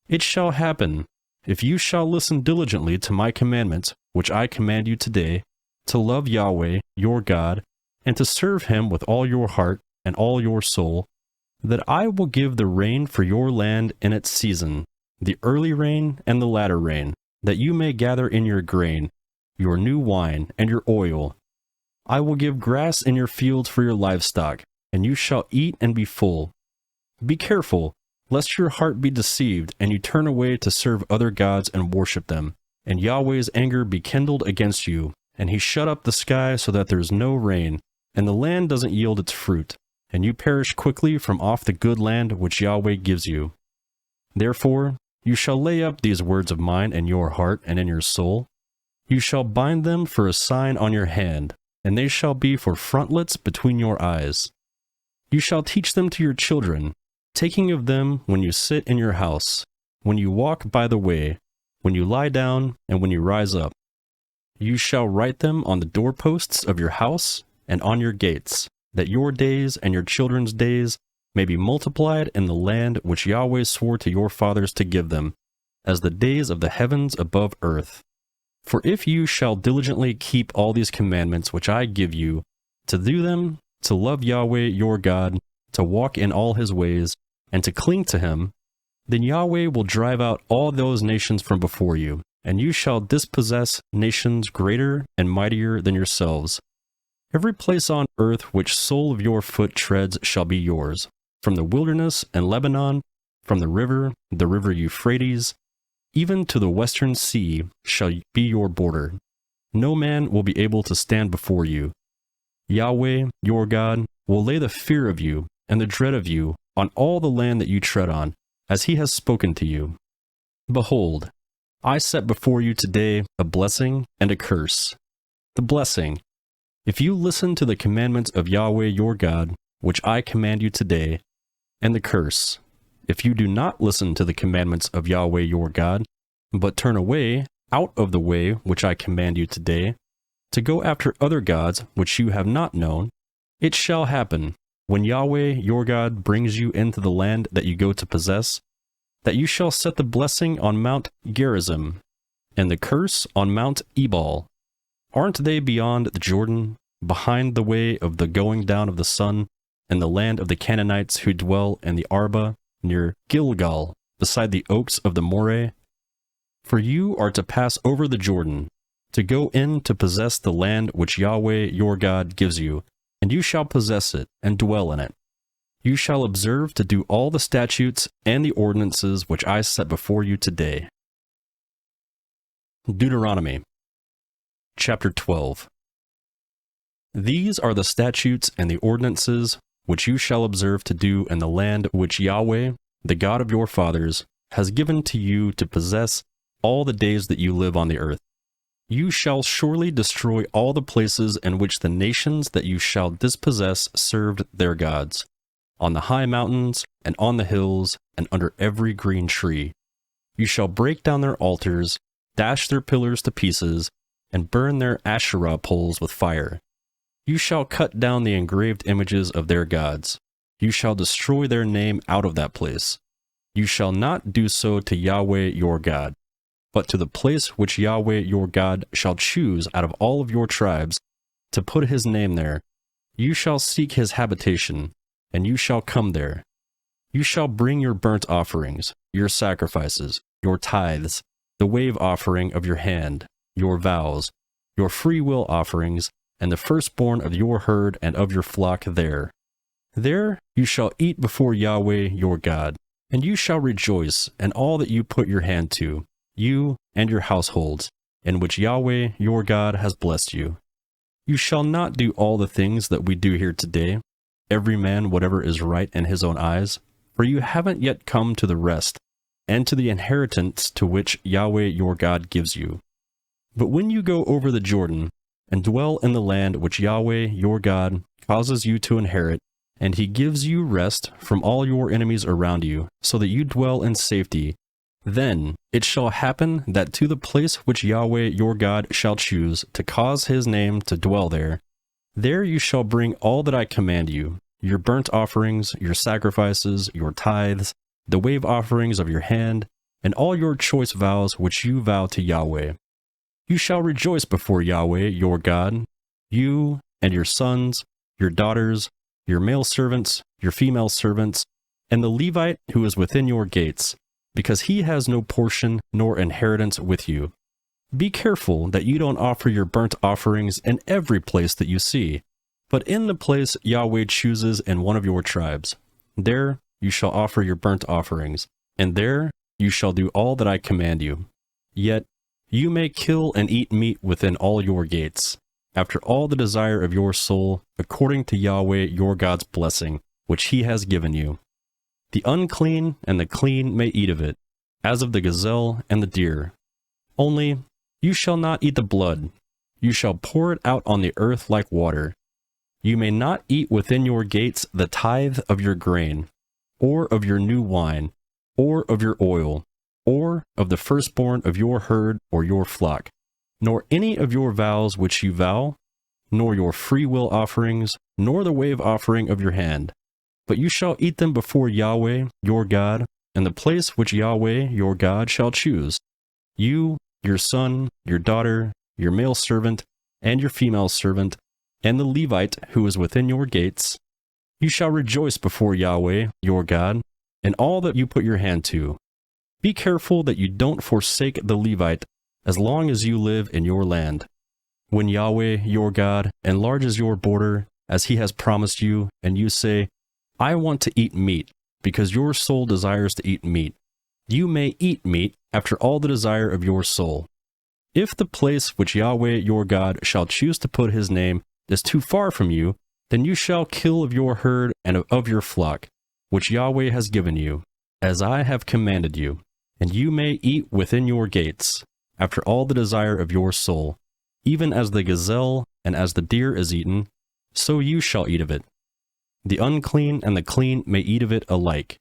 It shall happen, if you shall listen diligently to my commandments, which I command you today, to love Yahweh, your God, and to serve him with all your heart and all your soul, that I will give the rain for your land in its season, the early rain and the latter rain, that you may gather in your grain, your new wine, and your oil. I will give grass in your fields for your livestock, and you shall eat and be full. Be careful, lest your heart be deceived, and you turn away to serve other gods and worship them, and Yahweh's anger be kindled against you, and he shut up the sky so that there is no rain, and the land doesn't yield its fruit, and you perish quickly from off the good land which Yahweh gives you. Therefore, you shall lay up these words of mine in your heart and in your soul. You shall bind them for a sign on your hand, and they shall be for frontlets between your eyes. You shall teach them to your children, taking of them when you sit in your house, when you walk by the way, when you lie down, and when you rise up. You shall write them on the doorposts of your house and on your gates, that your days and your children's days may be multiplied in the land which Yahweh swore to your fathers to give them, as the days of the heavens above earth. For if you shall diligently keep all these commandments which I give you, to do them, to love Yahweh your God, to walk in all his ways, and to cling to him, then Yahweh will drive out all those nations from before you, and you shall dispossess nations greater and mightier than yourselves. Every place on earth which sole of your foot treads shall be yours, from the wilderness and Lebanon, from the river Euphrates, even to the western sea shall be your border. No man will be able to stand before you. Yahweh, your God, will lay the fear of you and the dread of you on all the land that you tread on, as he has spoken to you. Behold, I set before you today a blessing and a curse. The blessing: if you listen to the commandments of Yahweh your God, which I command you today, and the curse: if you do not listen to the commandments of Yahweh your God, but turn away out of the way which I command you today, to go after other gods which you have not known, it shall happen, when Yahweh your God brings you into the land that you go to possess, that you shall set the blessing on Mount Gerizim, and the curse on Mount Ebal. Aren't they beyond the Jordan, behind the way of the going down of the sun, in the land of the Canaanites who dwell in the Arba, near Gilgal, beside the oaks of the Moreh? For you are to pass over the Jordan, to go in to possess the land which Yahweh your God gives you, and you shall possess it and dwell in it. You shall observe to do all the statutes and the ordinances which I set before you today. Deuteronomy chapter 12. These are the statutes and the ordinances which you shall observe to do in the land which Yahweh, the God of your fathers, has given to you to possess all the days that you live on the earth. You shall surely destroy all the places in which the nations that you shall dispossess served their gods, on the high mountains, and on the hills, and under every green tree. You shall break down their altars, dash their pillars to pieces, and burn their Asherah poles with fire. You shall cut down the engraved images of their gods. You shall destroy their name out of that place. You shall not do so to Yahweh your God, but to the place which Yahweh your God shall choose out of all of your tribes, to put his name there. You shall seek his habitation, and you shall come there. You shall bring your burnt offerings, your sacrifices, your tithes, the wave offering of your hand, your vows, your freewill offerings, and the firstborn of your herd and of your flock there. There you shall eat before Yahweh your God, and you shall rejoice in all that you put your hand to, you and your households, in which Yahweh your God has blessed you. You shall not do all the things that we do here today, every man whatever is right in his own eyes, for you haven't yet come to the rest, and to the inheritance to which Yahweh your God gives you. But when you go over the Jordan, and dwell in the land which Yahweh your God causes you to inherit, and he gives you rest from all your enemies around you, so that you dwell in safety, then it shall happen that to the place which Yahweh your God shall choose to cause his name to dwell there, there you shall bring all that I command you, your burnt offerings, your sacrifices, your tithes, the wave offerings of your hand, and all your choice vows which you vow to Yahweh. You shall rejoice before Yahweh your God, you and your sons, your daughters, your male servants, your female servants, and the Levite who is within your gates, because he has no portion nor inheritance with you. Be careful that you don't offer your burnt offerings in every place that you see, but in the place Yahweh chooses in one of your tribes. There you shall offer your burnt offerings, and there you shall do all that I command you. Yet you may kill and eat meat within all your gates, after all the desire of your soul, according to Yahweh your God's blessing, which he has given you. The unclean and the clean may eat of it, as of the gazelle and the deer. Only you shall not eat the blood. You shall pour it out on the earth like water. You may not eat within your gates the tithe of your grain, or of your new wine, or of your oil, or of the firstborn of your herd or your flock, nor any of your vows which you vow, nor your freewill offerings, nor the wave offering of your hand. But you shall eat them before Yahweh your God, in the place which Yahweh your God shall choose. You, your son, your daughter, your male servant, and your female servant, and the Levite who is within your gates. You shall rejoice before Yahweh your God, in all that you put your hand to. Be careful that you don't forsake the Levite as long as you live in your land. When Yahweh your God enlarges your border, as he has promised you, and you say, I want to eat meat, because your soul desires to eat meat, you may eat meat after all the desire of your soul. If the place which Yahweh your God shall choose to put his name is too far from you, then you shall kill of your herd and of your flock, which Yahweh has given you, as I have commanded you, and you may eat within your gates, after all the desire of your soul, even as the gazelle and as the deer is eaten, so you shall eat of it. The unclean and the clean may eat of it alike.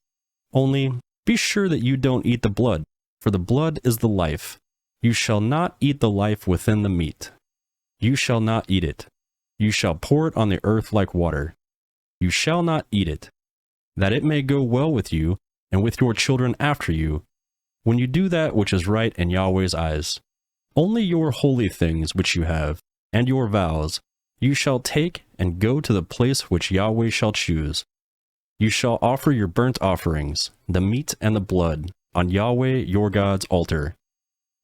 Only be sure that you don't eat the blood, for the blood is the life. You shall not eat the life within the meat. You shall not eat it. You shall pour it on the earth like water. You shall not eat it, that it may go well with you and with your children after you, when you do that which is right in Yahweh's eyes. Only your holy things which you have, and your vows, you shall take and go to the place which Yahweh shall choose. You shall offer your burnt offerings, the meat and the blood, on Yahweh your God's altar.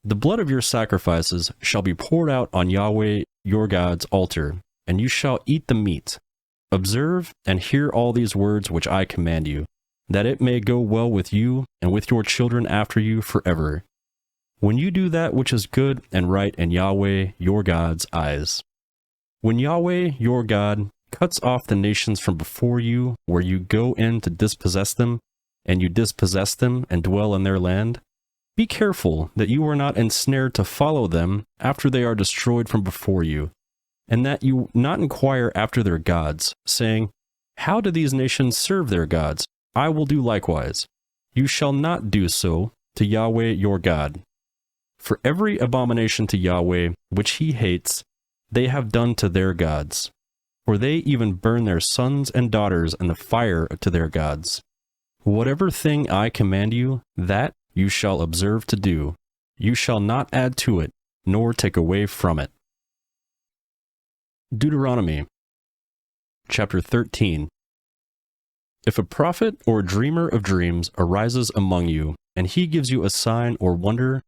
The blood of your sacrifices shall be poured out on Yahweh your God's altar, and you shall eat the meat. Observe and hear all these words which I command you, that it may go well with you and with your children after you forever, when you do that which is good and right in Yahweh your God's eyes. When Yahweh your God cuts off the nations from before you, where you go in to dispossess them, and you dispossess them and dwell in their land, be careful that you are not ensnared to follow them after they are destroyed from before you, and that you not inquire after their gods, saying, how do these nations serve their gods? I will do likewise. You shall not do so to Yahweh your God. For every abomination to Yahweh which he hates, they have done to their gods. For they even burn their sons and daughters in the fire to their gods. Whatever thing I command you, that you shall observe to do. You shall not add to it, nor take away from it. Deuteronomy, chapter 13. If a prophet or dreamer of dreams arises among you, and he gives you a sign or wonder,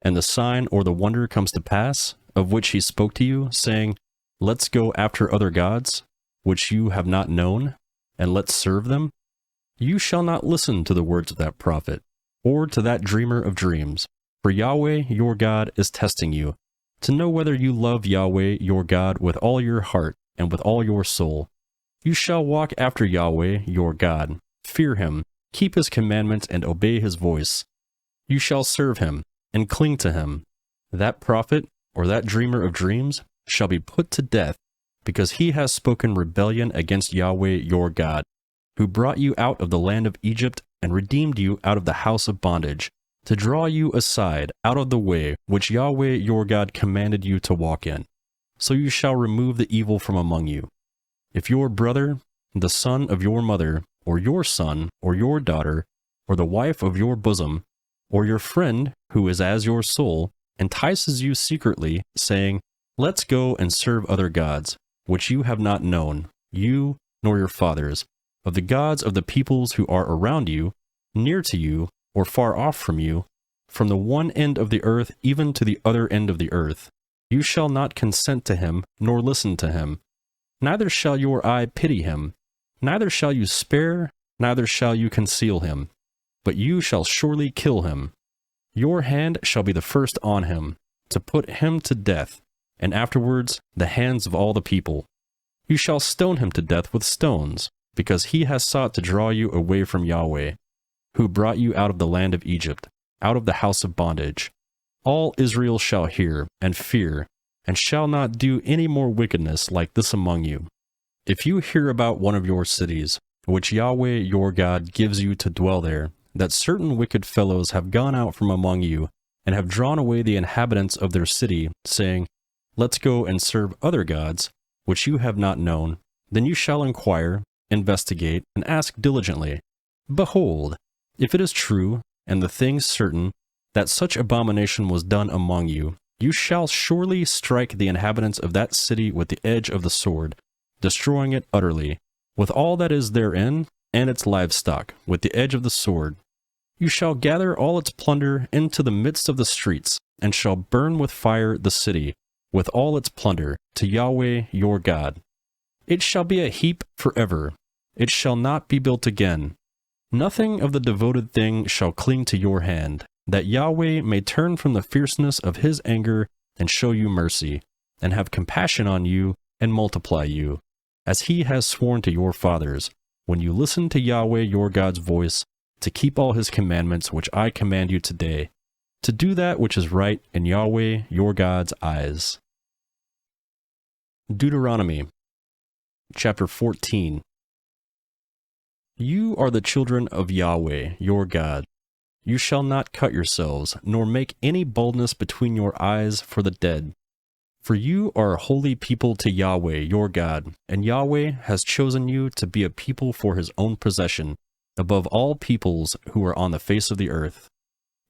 and the sign or the wonder comes to pass, of which he spoke to you, saying, let's go after other gods, which you have not known, and let's serve them, you shall not listen to the words of that prophet, or to that dreamer of dreams, for Yahweh your God is testing you, to know whether you love Yahweh your God with all your heart and with all your soul. You shall walk after Yahweh your God, fear him, keep his commandments and obey his voice. You shall serve him and cling to him. That prophet or that dreamer of dreams shall be put to death, because he has spoken rebellion against Yahweh your God, who brought you out of the land of Egypt and redeemed you out of the house of bondage, to draw you aside out of the way which Yahweh your God commanded you to walk in. So you shall remove the evil from among you. If your brother, the son of your mother, or your son, or your daughter, or the wife of your bosom, or your friend who is as your soul, entices you secretly, saying, let's go and serve other gods, which you have not known, you nor your fathers, of the gods of the peoples who are around you, near to you, or far off from you, from the one end of the earth even to the other end of the earth, you shall not consent to him, nor listen to him. Neither shall your eye pity him, neither shall you spare, neither shall you conceal him, but you shall surely kill him. Your hand shall be the first on him, to put him to death, and afterwards the hands of all the people. You shall stone him to death with stones, because he has sought to draw you away from Yahweh, who brought you out of the land of Egypt, out of the house of bondage. All Israel shall hear and fear, and shall not do any more wickedness like this among you. If you hear about one of your cities, which Yahweh your God gives you to dwell there, that certain wicked fellows have gone out from among you, and have drawn away the inhabitants of their city, saying, let's go and serve other gods, which you have not known, then you shall inquire, investigate, and ask diligently. Behold, if it is true, and the thing certain, that such abomination was done among you, you shall surely strike the inhabitants of that city with the edge of the sword, destroying it utterly, with all that is therein, and its livestock, with the edge of the sword. You shall gather all its plunder into the midst of the streets, and shall burn with fire the city, with all its plunder, to Yahweh your God. It shall be a heap forever. It shall not be built again. Nothing of the devoted thing shall cling to your hand, that Yahweh may turn from the fierceness of his anger and show you mercy, and have compassion on you and multiply you. as he has sworn to your fathers, when you listen to Yahweh your God's voice, to keep all his commandments which I command you today, to do that which is right in Yahweh your God's eyes. Deuteronomy chapter 14. You are the children of Yahweh your God. You shall not cut yourselves, nor make any baldness between your eyes for the dead. For you are a holy people to Yahweh your God, and Yahweh has chosen you to be a people for his own possession, above all peoples who are on the face of the earth.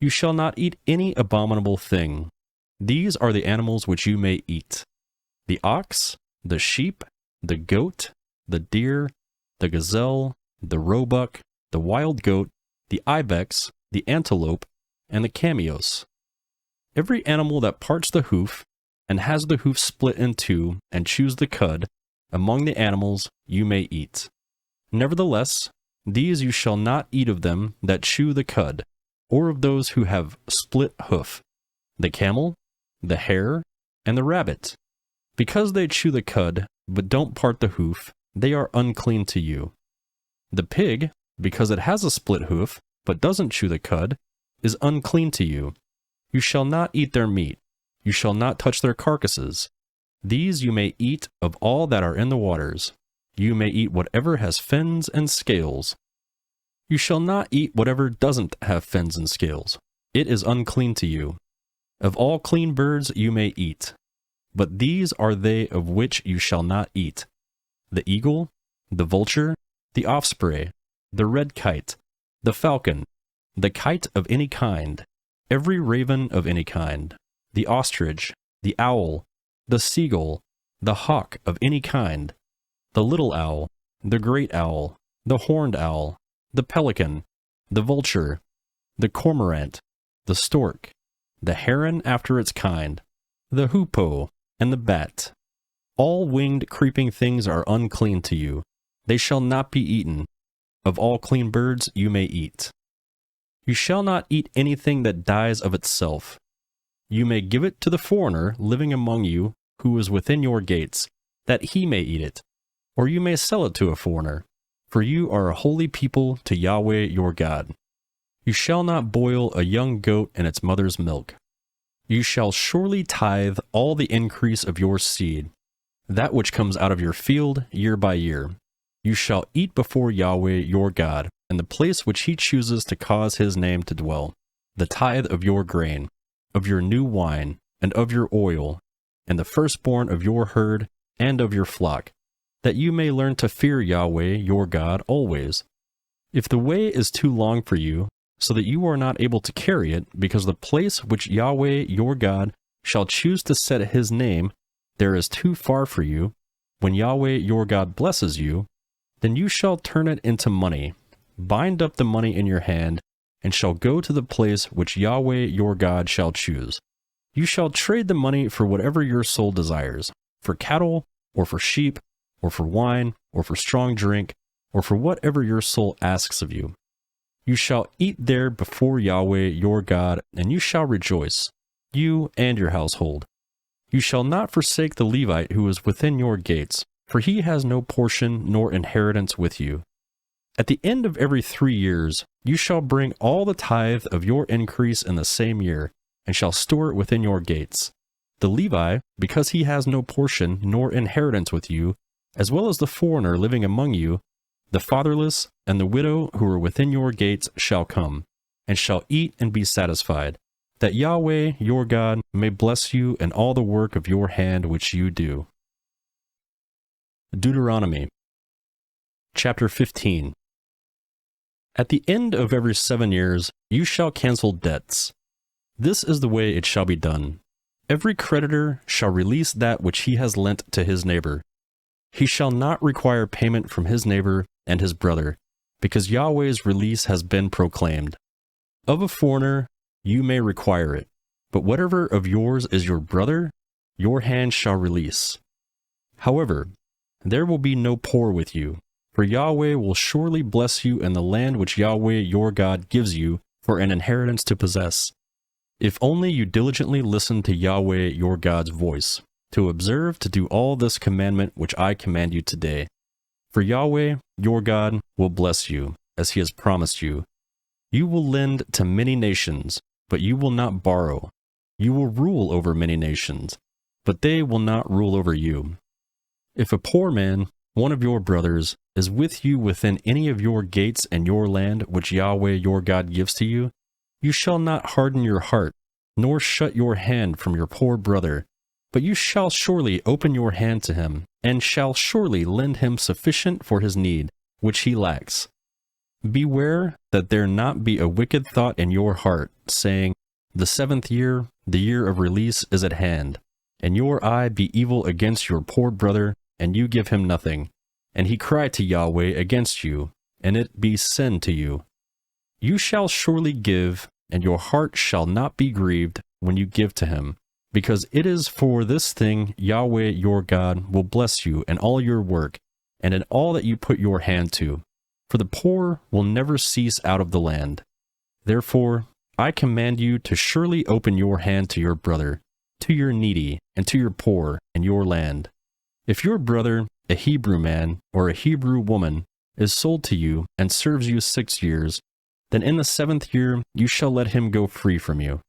You shall not eat any abominable thing. These are the animals which you may eat: the ox, the sheep, the goat, the deer, the gazelle, the roebuck, the wild goat, the ibex, the antelope, and the cameos. Every animal that parts the hoof, and has the hoof split in two, and chews the cud, among the animals you may eat. Nevertheless, these you shall not eat of them that chew the cud, or of those who have split hoof, the camel, the hare, and the rabbit. Because they chew the cud, but don't part the hoof, they are unclean to you. The pig, because it has a split hoof, but doesn't chew the cud, is unclean to you. You shall not eat their meat. You shall not touch their carcasses. These you may eat of all that are in the waters. You may eat whatever has fins and scales. You shall not eat whatever doesn't have fins and scales. It is unclean to you. Of all clean birds you may eat. But these are they of which you shall not eat: the eagle, the vulture, the osprey, the red kite, the falcon, the kite of any kind, every raven of any kind, the ostrich, the owl, the seagull, the hawk of any kind, the little owl, the great owl, the horned owl, the pelican, the vulture, the cormorant, the stork, the heron after its kind, the hoopoe, and the bat. All winged creeping things are unclean to you. They shall not be eaten. Of all clean birds you may eat. You shall not eat anything that dies of itself. You may give it to the foreigner living among you who is within your gates, that he may eat it, or you may sell it to a foreigner, for you are a holy people to Yahweh your God. You shall not boil a young goat in its mother's milk. You shall surely tithe all the increase of your seed, that which comes out of your field year by year. You shall eat before Yahweh your God, in the place which he chooses to cause his name to dwell, the tithe of your grain, of your new wine, and of your oil, and the firstborn of your herd and of your flock, that you may learn to fear Yahweh your God always. If the way is too long for you, so that you are not able to carry it, because the place which Yahweh your God shall choose to set his name there is too far for you, when Yahweh your God blesses you, then you shall turn it into money, bind up the money in your hand, and shall go to the place which Yahweh your God shall choose. You shall trade the money for whatever your soul desires, for cattle, or for sheep, or for wine, or for strong drink, or for whatever your soul asks of you. You shall eat there before Yahweh your God, and you shall rejoice, you and your household. You shall not forsake the Levite who is within your gates, for he has no portion nor inheritance with you. At the end of every 3 years, you shall bring all the tithe of your increase in the same year, and shall store it within your gates. The Levi, because he has no portion nor inheritance with you, as well as the foreigner living among you, the fatherless and the widow who are within your gates shall come, and shall eat and be satisfied, that Yahweh your God may bless you in all the work of your hand which you do. Deuteronomy chapter 15. At the end of every 7 years you shall cancel debts. This is the way it shall be done. Every creditor shall release that which he has lent to his neighbor. He shall not require payment from his neighbor and his brother, because Yahweh's release has been proclaimed. Of a foreigner you may require it, but whatever of yours is your brother, your hand shall release. However, there will be no poor with you, for Yahweh will surely bless you in the land which Yahweh your God gives you for an inheritance to possess, if only you diligently listen to Yahweh your God's voice, to observe to do all this commandment which I command you today. For Yahweh, your God, will bless you, as he has promised you. You will lend to many nations, but you will not borrow. You will rule over many nations, but they will not rule over you. If a poor man, one of your brothers, is with you within any of your gates and your land which Yahweh your God gives to you, you shall not harden your heart, nor shut your hand from your poor brother, but you shall surely open your hand to him, and shall surely lend him sufficient for his need, which he lacks. Beware that there not be a wicked thought in your heart, saying, The 7th year, the year of release, is at hand, and your eye be evil against your poor brother, and you give him nothing, and he cry to Yahweh against you, and it be sin to you. You shall surely give, and your heart shall not be grieved when you give to him, because it is for this thing Yahweh your God will bless you in all your work, and in all that you put your hand to. For the poor will never cease out of the land. Therefore, I command you to surely open your hand to your brother, to your needy, and to your poor in your land. If your brother, a Hebrew man or a Hebrew woman, is sold to you and serves you 6 years, then in the 7th year you shall let him go free from you.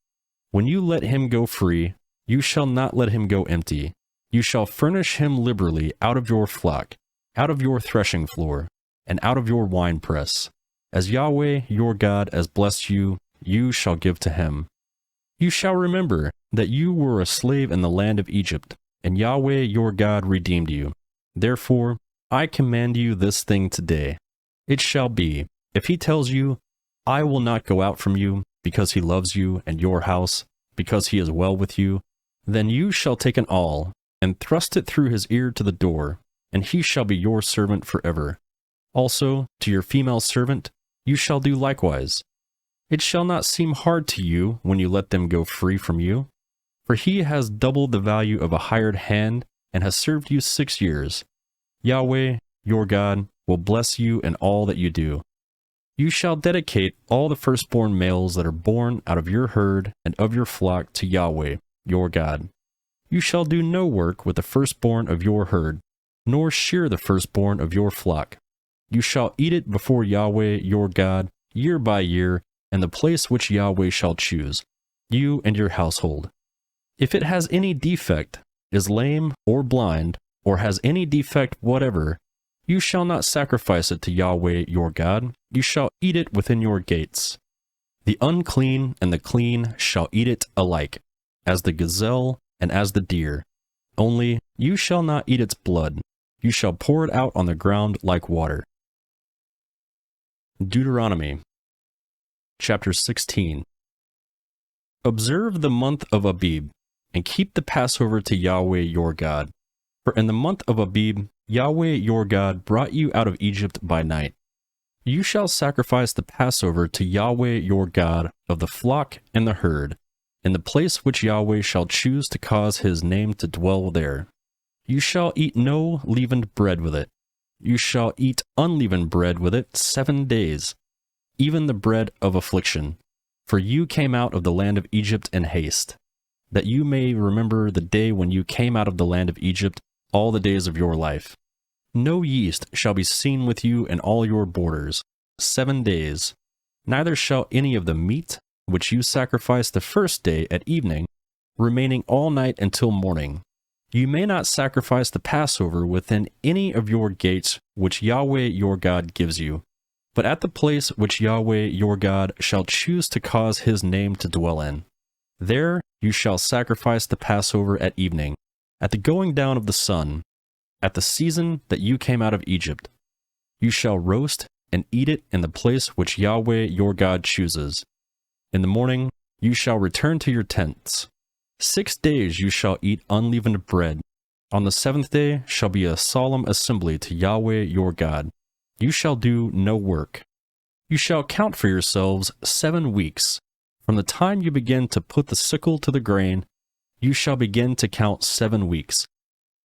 When you let him go free, you shall not let him go empty. You shall furnish him liberally out of your flock, out of your threshing floor, and out of your winepress. As Yahweh your God has blessed you, you shall give to him. You shall remember that you were a slave in the land of Egypt, and Yahweh your God redeemed you. Therefore, I command you this thing today. It shall be, if he tells you, I will not go out from you, because he loves you and your house, because he is well with you, then you shall take an awl, and thrust it through his ear to the door, and he shall be your servant forever. Also, to your female servant, you shall do likewise. It shall not seem hard to you when you let them go free from you, for he has doubled the value of a hired hand and has served you 6 years. Yahweh, your God, will bless you in all that you do. You shall dedicate all the firstborn males that are born out of your herd and of your flock to Yahweh, your God. You shall do no work with the firstborn of your herd, nor shear the firstborn of your flock. You shall eat it before Yahweh your God, year by year, in the place which Yahweh shall choose, you and your household. If it has any defect, is lame or blind, or has any defect whatever, you shall not sacrifice it to Yahweh your God, you shall eat it within your gates. The unclean and the clean shall eat it alike, as the gazelle and as the deer. Only you shall not eat its blood, you shall pour it out on the ground like water. Deuteronomy chapter 16. Observe the month of Abib, and keep the Passover to Yahweh your God. For in the month of Abib, Yahweh your God brought you out of Egypt by night. You shall sacrifice the Passover to Yahweh your God of the flock and the herd, in the place which Yahweh shall choose to cause his name to dwell there. You shall eat no leavened bread with it. You shall eat unleavened bread with it 7 days, even the bread of affliction. For you came out of the land of Egypt in haste, that you may remember the day when you came out of the land of Egypt all the days of your life. No yeast shall be seen with you in all your borders 7 days, neither shall any of the meat which you sacrifice the first day at evening, remaining all night until morning. You may not sacrifice the Passover within any of your gates which Yahweh your God gives you, but at the place which Yahweh your God shall choose to cause his name to dwell in. There you shall sacrifice the Passover at evening, at the going down of the sun, at the season that you came out of Egypt. You shall roast and eat it in the place which Yahweh your God chooses. In the morning you shall return to your tents. 6 days you shall eat unleavened bread. On the 7th day shall be a solemn assembly to Yahweh your God. You shall do no work. You shall count for yourselves 7 weeks. From the time you begin to put the sickle to the grain, you shall begin to count 7 weeks.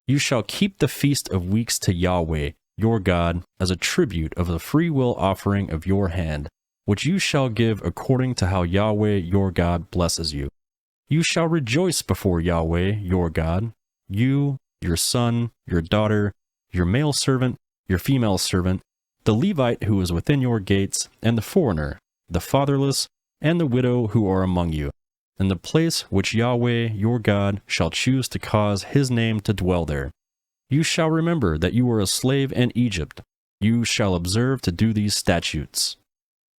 You shall keep the feast of weeks to Yahweh your God as a tribute of the freewill offering of your hand, which you shall give according to how Yahweh your God blesses you. You shall rejoice before Yahweh your God, you, your son, your daughter, your male servant, your female servant, the Levite who is within your gates, and the foreigner, the fatherless, and the widow who are among you, in the place which Yahweh your God shall choose to cause his name to dwell there. You shall remember that you were a slave in Egypt. You shall observe to do these statutes.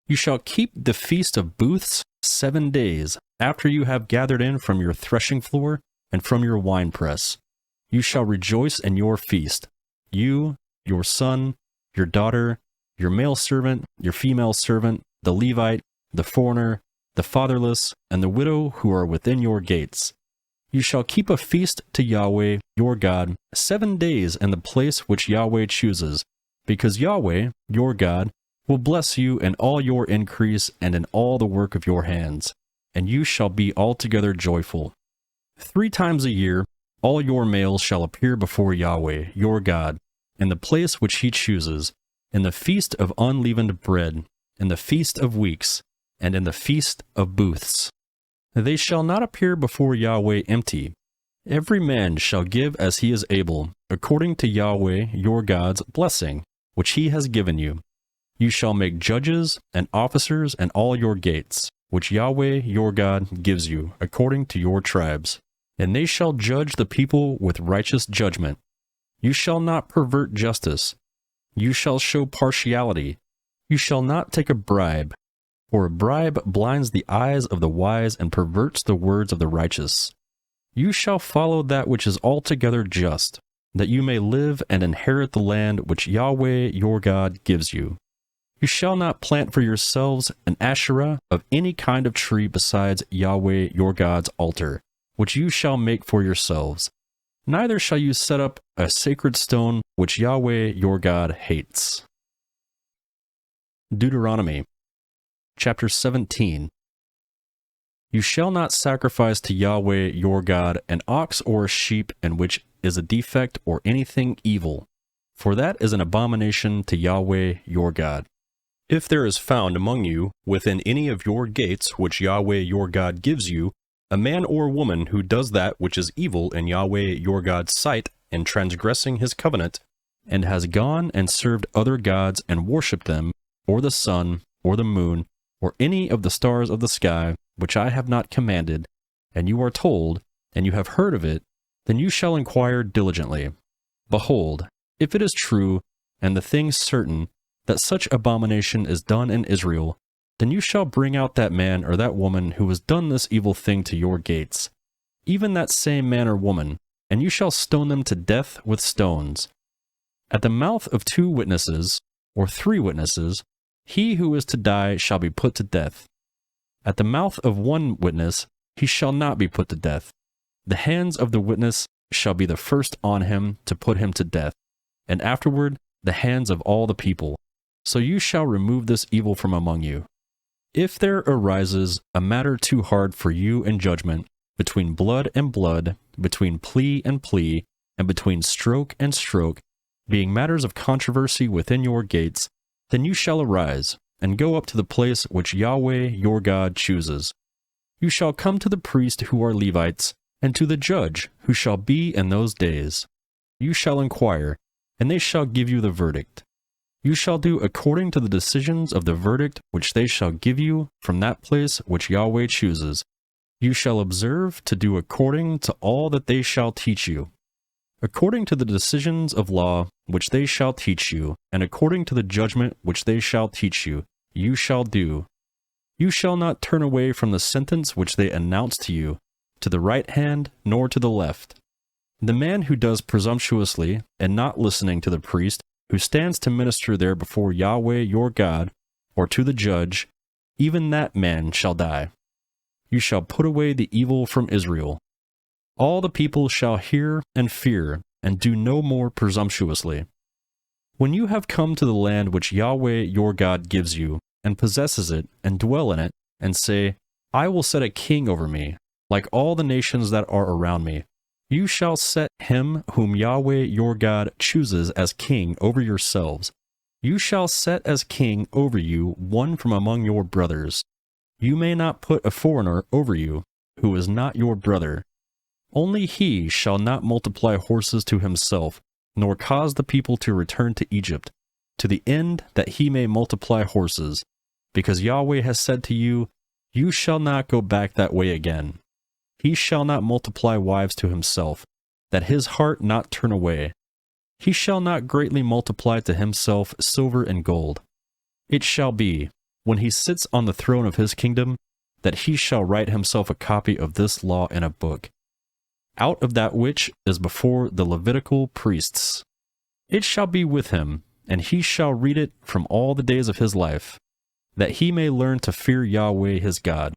You shall keep the feast of booths 7 days after you have gathered in from your threshing floor and from your winepress. You shall rejoice in your feast, you, your son, your daughter, your male servant, your female servant, the Levite, the foreigner, the fatherless, and the widow who are within your gates. You shall keep a feast to Yahweh your God 7 days in the place which Yahweh chooses, because Yahweh your God will bless you in all your increase and in all the work of your hands, and you shall be altogether joyful. 3 times a year all your males shall appear before Yahweh your God, in the place which he chooses, in the feast of unleavened bread, in the feast of weeks, and in the feast of booths. They shall not appear before Yahweh empty. Every man shall give as he is able, according to Yahweh your God's blessing, which he has given you. You shall make judges and officers in all your gates, which Yahweh your God gives you, according to your tribes. And they shall judge the people with righteous judgment. You shall not pervert justice. You shall show partiality. You shall not take a bribe, for a bribe blinds the eyes of the wise and perverts the words of the righteous. You shall follow that which is altogether just, that you may live and inherit the land which Yahweh your God gives you. You shall not plant for yourselves an Asherah of any kind of tree besides Yahweh your God's altar, which you shall make for yourselves. Neither shall you set up a sacred stone which Yahweh your God hates. Deuteronomy chapter 17. You shall not sacrifice to Yahweh your God an ox or a sheep in which is a defect or anything evil, for that is an abomination to Yahweh your God. If there is found among you, within any of your gates which Yahweh your God gives you, a man or woman who does that which is evil in Yahweh your God's sight, in transgressing his covenant, and has gone and served other gods and worshipped them, or the sun, or the moon, or any of the stars of the sky, which I have not commanded, and you are told, and you have heard of it, then you shall inquire diligently. Behold, if it is true, and the thing certain, that such abomination is done in Israel, then you shall bring out that man or that woman who has done this evil thing to your gates, even that same man or woman, and you shall stone them to death with stones. At the mouth of 2 witnesses, or 3 witnesses, he who is to die shall be put to death. At the mouth of 1 witness he shall not be put to death. The hands of the witness shall be the first on him to put him to death, and afterward the hands of all the people. So you shall remove this evil from among you. If there arises a matter too hard for you in judgment, between blood and blood, between plea and plea, and between stroke and stroke, being matters of controversy within your gates, then you shall arise, and go up to the place which Yahweh your God chooses. You shall come to the priest who are Levites, and to the judge who shall be in those days. You shall inquire, and they shall give you the verdict. You shall do according to the decisions of the verdict which they shall give you from that place which Yahweh chooses. You shall observe to do according to all that they shall teach you. According to the decisions of law which they shall teach you, and according to the judgment which they shall teach you, you shall do. You shall not turn away from the sentence which they announce to you, to the right hand nor to the left. The man who does presumptuously, and not listening to the priest, who stands to minister there before Yahweh your God, or to the judge, even that man shall die. You shall put away the evil from Israel. All the people shall hear and fear, and do no more presumptuously. When you have come to the land which Yahweh your God gives you, and possesses it, and dwell in it, and say, I will set a king over me, like all the nations that are around me, you shall set him whom Yahweh your God chooses as king over yourselves. You shall set as king over you one from among your brothers. You may not put a foreigner over you, who is not your brother. Only he shall not multiply horses to himself, nor cause the people to return to Egypt, to the end that he may multiply horses, because Yahweh has said to you, You shall not go back that way again. He shall not multiply wives to himself, that his heart not turn away. He shall not greatly multiply to himself silver and gold. It shall be, when he sits on the throne of his kingdom, that he shall write himself a copy of this law in a book, out of that which is before the Levitical priests. It shall be with him, and he shall read it from all the days of his life, that he may learn to fear Yahweh his God,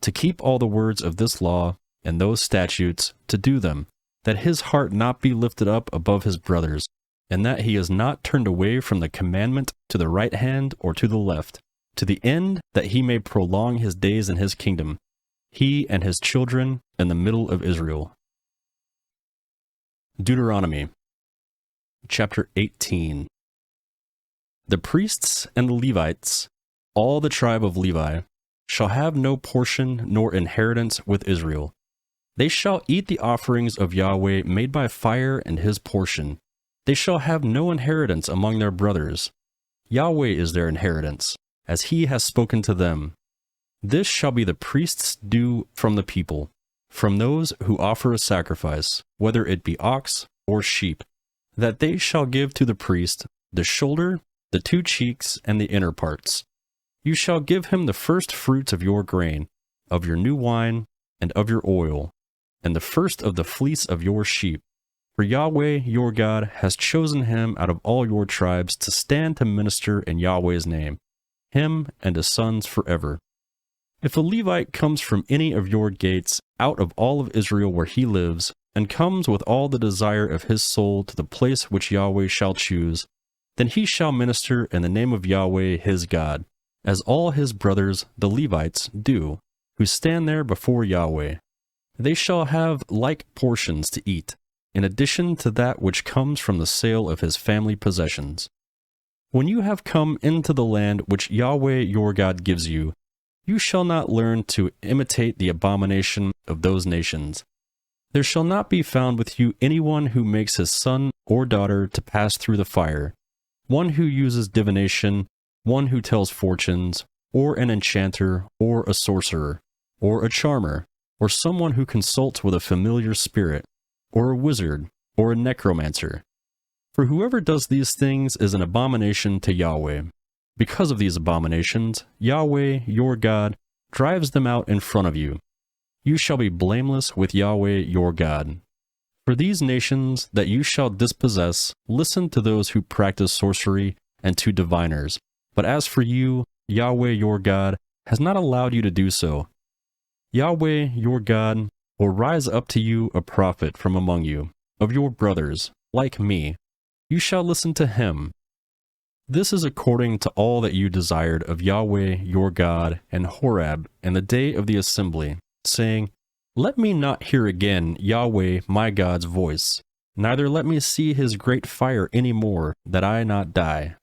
to keep all the words of this law and those statutes, to do them, that his heart not be lifted up above his brothers, and that he is not turned away from the commandment to the right hand or to the left, to the end that he may prolong his days in his kingdom, he and his children in the middle of Israel. Deuteronomy chapter 18. The priests and the Levites, all the tribe of Levi, shall have no portion nor inheritance with Israel. They shall eat the offerings of Yahweh made by fire and his portion. They shall have no inheritance among their brothers. Yahweh is their inheritance, as he has spoken to them. This shall be the priest's due from the people, from those who offer a sacrifice, whether it be ox or sheep, that they shall give to the priest the shoulder, the 2 cheeks, and the inner parts. You shall give him the first fruits of your grain, of your new wine, and of your oil, and the first of the fleece of your sheep. For Yahweh your God has chosen him out of all your tribes to stand to minister in Yahweh's name, him and his sons forever. If a Levite comes from any of your gates out of all of Israel where he lives, and comes with all the desire of his soul to the place which Yahweh shall choose, then he shall minister in the name of Yahweh his God, as all his brothers the Levites do, who stand there before Yahweh. They shall have like portions to eat, in addition to that which comes from the sale of his family possessions. When you have come into the land which Yahweh your God gives you, you shall not learn to imitate the abomination of those nations. There shall not be found with you anyone who makes his son or daughter to pass through the fire, one who uses divination, one who tells fortunes, or an enchanter, or a sorcerer, or a charmer, or someone who consults with a familiar spirit, or a wizard, or a necromancer. For whoever does these things is an abomination to Yahweh. Because of these abominations, Yahweh, your God, drives them out in front of you. You shall be blameless with Yahweh, your God. For these nations that you shall dispossess, listen to those who practice sorcery and to diviners. But as for you, Yahweh, your God, has not allowed you to do so. Yahweh, your God, will rise up to you a prophet from among you, of your brothers, like me. You shall listen to him. This is according to all that you desired of Yahweh your God and Horeb in the day of the assembly, saying, Let me not hear again Yahweh my God's voice, neither let me see his great fire any more, that I not die.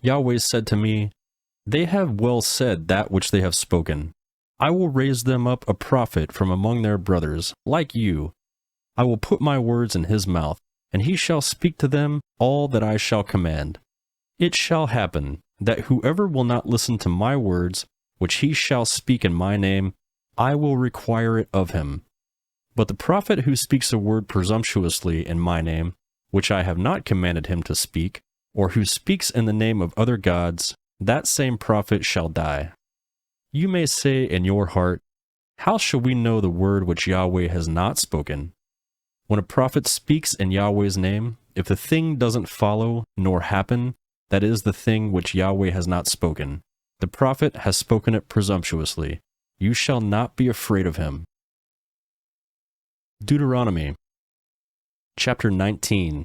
Yahweh said to me, They have well said that which they have spoken. I will raise them up a prophet from among their brothers, like you. I will put my words in his mouth, and he shall speak to them all that I shall command. It shall happen that whoever will not listen to my words, which he shall speak in my name, I will require it of him. But the prophet who speaks a word presumptuously in my name, which I have not commanded him to speak, or who speaks in the name of other gods, that same prophet shall die. You may say in your heart, How shall we know the word which Yahweh has not spoken? When a prophet speaks in Yahweh's name, if the thing doesn't follow nor happen, that is the thing which Yahweh has not spoken. The prophet has spoken it presumptuously. You shall not be afraid of him. Deuteronomy chapter 19.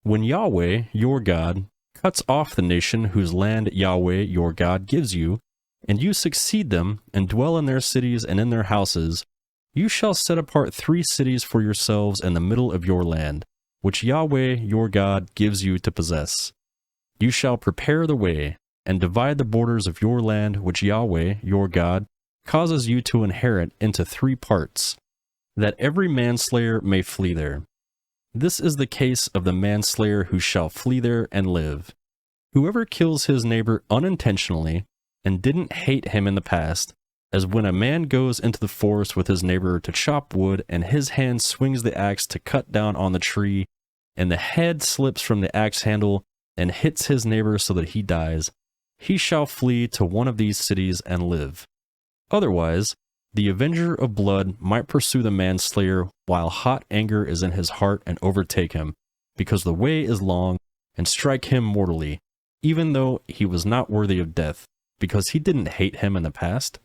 When Yahweh, your God, cuts off the nation whose land Yahweh, your God, gives you, and you succeed them and dwell in their cities and in their houses, you shall set apart 3 cities for yourselves in the middle of your land, which Yahweh, your God, gives you to possess. You shall prepare the way, and divide the borders of your land which Yahweh, your God, causes you to inherit into 3 parts. that every manslayer may flee there. This is the case of the manslayer who shall flee there and live. Whoever kills his neighbor unintentionally and didn't hate him in the past, as when a man goes into the forest with his neighbor to chop wood and his hand swings the axe to cut down on the tree, and the head slips from the axe handle and hits his neighbor so that he dies, he shall flee to one of these cities and live. Otherwise, the avenger of blood might pursue the manslayer while hot anger is in his heart and overtake him, because the way is long, and strike him mortally, even though he was not worthy of death, because he didn't hate him in the past.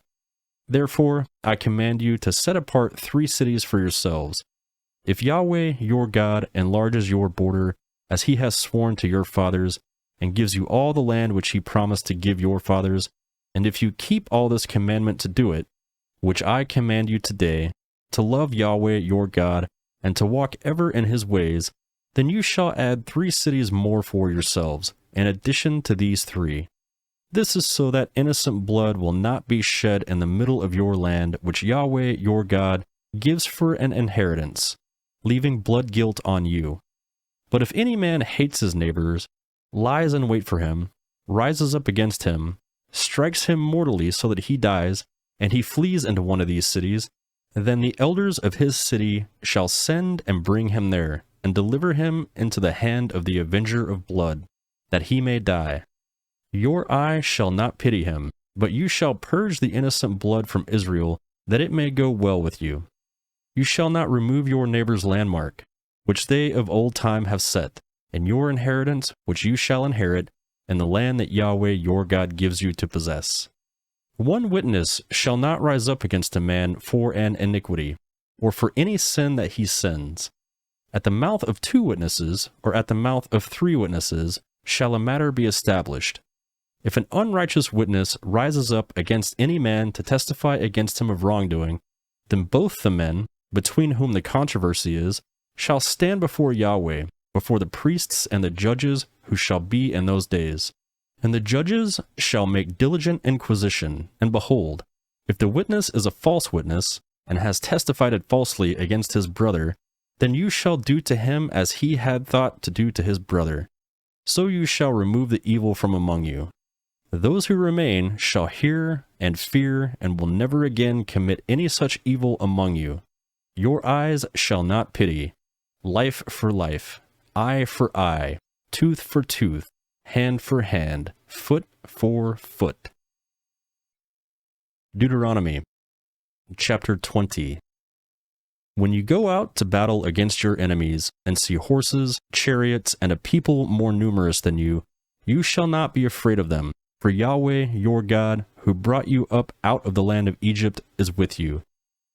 Therefore, I command you to set apart 3 cities for yourselves. If Yahweh your God enlarges your border, as he has sworn to your fathers, and gives you all the land which he promised to give your fathers, and if you keep all this commandment to do it, which I command you today, to love Yahweh your God, and to walk ever in his ways, then you shall add 3 cities more for yourselves, in addition to these 3. This is so that innocent blood will not be shed in the middle of your land, which Yahweh your God gives for an inheritance, leaving blood guilt on you. But if any man hates his neighbors, lies in wait for him, rises up against him, strikes him mortally so that he dies, and he flees into one of these cities, then the elders of his city shall send and bring him there, and deliver him into the hand of the avenger of blood, that he may die. Your eye shall not pity him, but you shall purge the innocent blood from Israel, that it may go well with you. You shall not remove your neighbor's landmark, which they of old time have set, and your inheritance which you shall inherit, in the land that Yahweh your God gives you to possess. One witness shall not rise up against a man for an iniquity, or for any sin that he sins. At the mouth of 2 witnesses, or at the mouth of 3 witnesses, shall a matter be established. If an unrighteous witness rises up against any man to testify against him of wrongdoing, then both the men, between whom the controversy is, shall stand before Yahweh, before the priests and the judges who shall be in those days. And the judges shall make diligent inquisition, and behold, if the witness is a false witness, and has testified falsely against his brother, then you shall do to him as he had thought to do to his brother. So you shall remove the evil from among you. Those who remain shall hear and fear, and will never again commit any such evil among you. Your eyes shall not pity. Life for life, eye for eye, tooth for tooth, hand for hand, foot for foot. Deuteronomy, chapter 20. When you go out to battle against your enemies, and see horses, chariots, and a people more numerous than you, you shall not be afraid of them, for Yahweh your God, who brought you up out of the land of Egypt, is with you.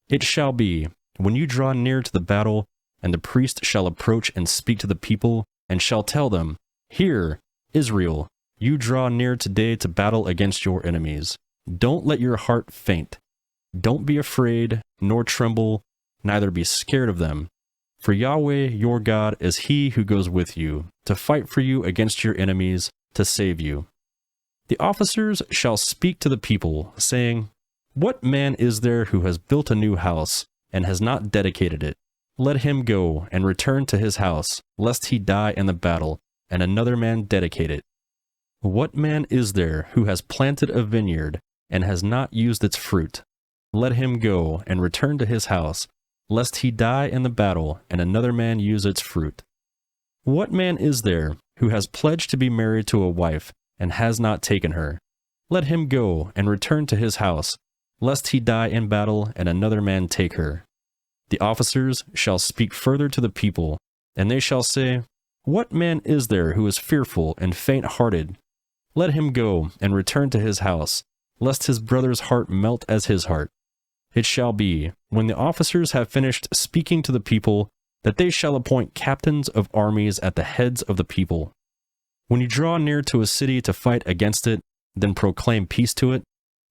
It shall be, when you draw near to the battle, and the priest shall approach and speak to the people, and shall tell them, Hear, Israel, you draw near today to battle against your enemies. Don't let your heart faint. Don't be afraid, nor tremble, neither be scared of them. For Yahweh your God is he who goes with you, to fight for you against your enemies, to save you. The officers shall speak to the people, saying, What man is there who has built a new house, and has not dedicated it? Let him go and return to his house, lest he die in the battle, and another man dedicate it. What man is there who has planted a vineyard, and has not used its fruit? Let him go and return to his house, lest he die in the battle, and another man use its fruit. What man is there who has pledged to be married to a wife, and has not taken her? Let him go and return to his house, lest he die in battle, and another man take her. The officers shall speak further to the people, and they shall say, What man is there who is fearful and faint-hearted? Let him go and return to his house, lest his brother's heart melt as his heart. It shall be, when the officers have finished speaking to the people, that they shall appoint captains of armies at the heads of the people. When you draw near to a city to fight against it, then proclaim peace to it.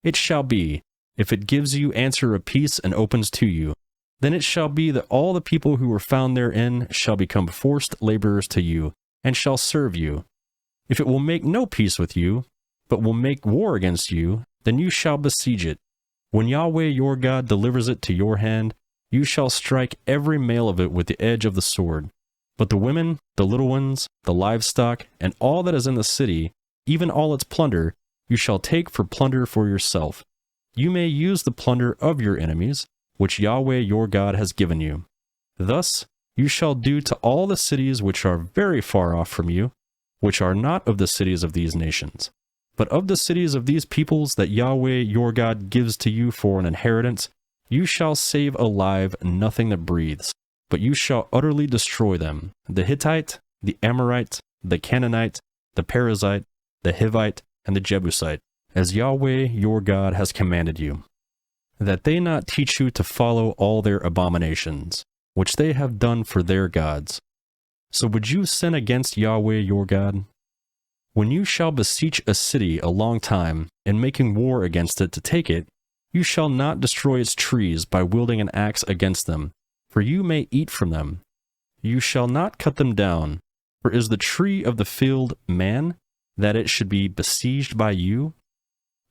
It shall be, if it gives you answer of peace and opens to you, then it shall be that all the people who were found therein shall become forced laborers to you, and shall serve you. If it will make no peace with you, but will make war against you, then you shall besiege it. When Yahweh your God delivers it to your hand, you shall strike every male of it with the edge of the sword. But the women, the little ones, the livestock, and all that is in the city, even all its plunder, you shall take for plunder for yourself. You may use the plunder of your enemies, which Yahweh your God has given you. Thus you shall do to all the cities which are very far off from you, which are not of the cities of these nations, but of the cities of these peoples that Yahweh your God gives to you for an inheritance. You shall save alive nothing that breathes, but you shall utterly destroy them, the Hittite, the Amorite, the Canaanite, the Perizzite, the Hivite, and the Jebusite, as Yahweh your God has commanded you, that they not teach you to follow all their abominations, which they have done for their gods. So would you sin against Yahweh your God? When you shall beseech a city a long time, in making war against it to take it, you shall not destroy its trees by wielding an axe against them, for you may eat from them. You shall not cut them down, for is the tree of the field man, that it should be besieged by you?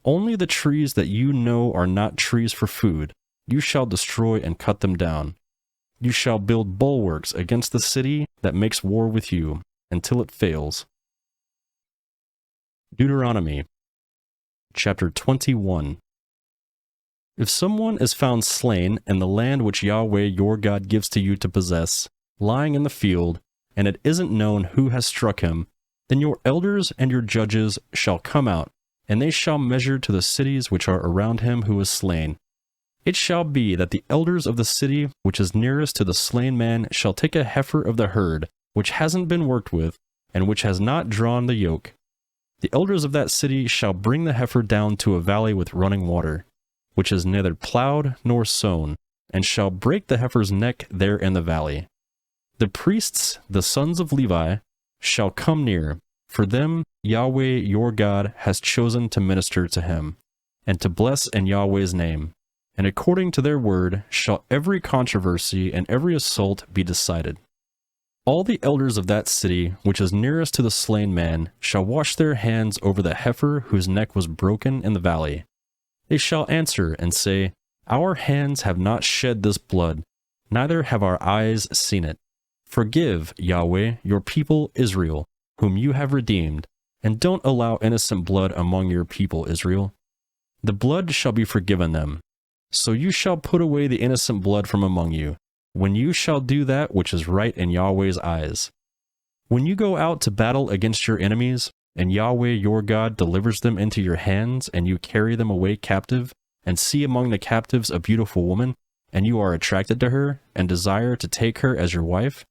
Only the trees that you know are not trees for food, you shall destroy and cut them down. You shall build bulwarks against the city that makes war with you, until it fails. Deuteronomy, chapter 21. If someone is found slain in the land which Yahweh your God gives to you to possess, lying in the field, and it isn't known who has struck him, then your elders and your judges shall come out, and they shall measure to the cities which are around him who is slain. It shall be that the elders of the city which is nearest to the slain man shall take a heifer of the herd, which hasn't been worked with, and which has not drawn the yoke. The elders of that city shall bring the heifer down to a valley with running water, which is neither plowed nor sown, and shall break the heifer's neck there in the valley. The priests, the sons of Levi, shall come near, for them Yahweh your God has chosen to minister to him, and to bless in Yahweh's name. And according to their word shall every controversy and every assault be decided. All the elders of that city, which is nearest to the slain man, shall wash their hands over the heifer whose neck was broken in the valley. They shall answer and say, Our hands have not shed this blood, neither have our eyes seen it. Forgive, Yahweh, your people Israel, whom you have redeemed, and don't allow innocent blood among your people Israel. The blood shall be forgiven them. So you shall put away the innocent blood from among you, when you shall do that which is right in Yahweh's eyes. When you go out to battle against your enemies, and Yahweh your God delivers them into your hands, and you carry them away captive, and see among the captives a beautiful woman, and you are attracted to her, and desire to take her as your wife,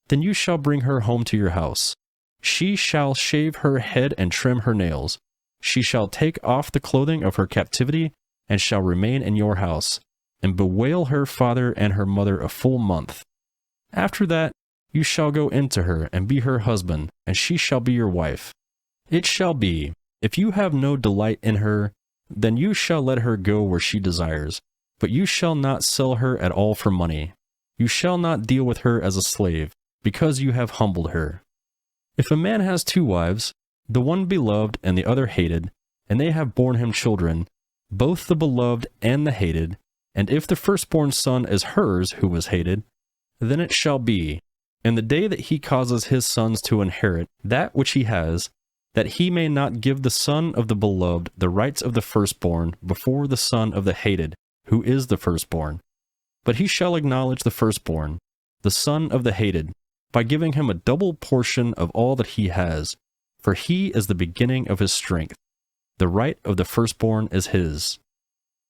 then you shall bring her home to your house. She shall shave her head and trim her nails. She shall take off the clothing of her captivity, and shall remain in your house, and bewail her father and her mother a full month. After that, you shall go into her and be her husband, and she shall be your wife. It shall be, if you have no delight in her, then you shall let her go where she desires, but you shall not sell her at all for money. You shall not deal with her as a slave, because you have humbled her. If a man has two wives, the one beloved and the other hated, and they have borne him children, both the beloved and the hated, and if the firstborn son is hers who was hated, then it shall be, in the day that he causes his sons to inherit that which he has, that he may not give the son of the beloved the rights of the firstborn before the son of the hated, who is the firstborn. But he shall acknowledge the firstborn, the son of the hated, by giving him a double portion of all that he has, for he is the beginning of his strength. The right of the firstborn is his.